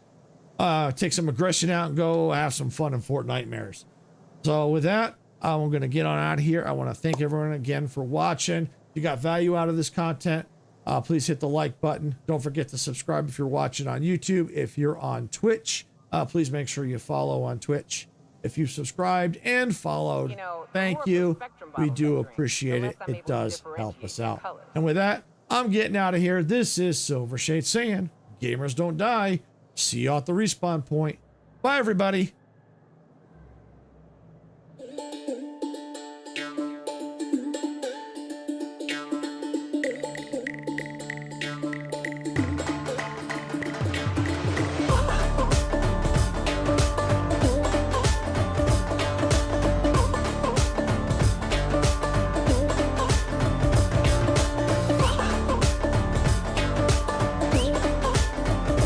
Speaker 2: take some aggression out and go have some fun in Fortnitemares. So with that, I'm going to get on out of here. I want to thank everyone again for watching. If you got value out of this content, please hit the like button. Don't forget to subscribe if you're watching on YouTube. If you're on Twitch, please make sure you follow on Twitch. If you've subscribed and followed, thank you. We do appreciate it. It does help us out. And with that, I'm getting out of here. This is Silvershade saying, gamers don't die. See you at the respawn point. Bye, everybody.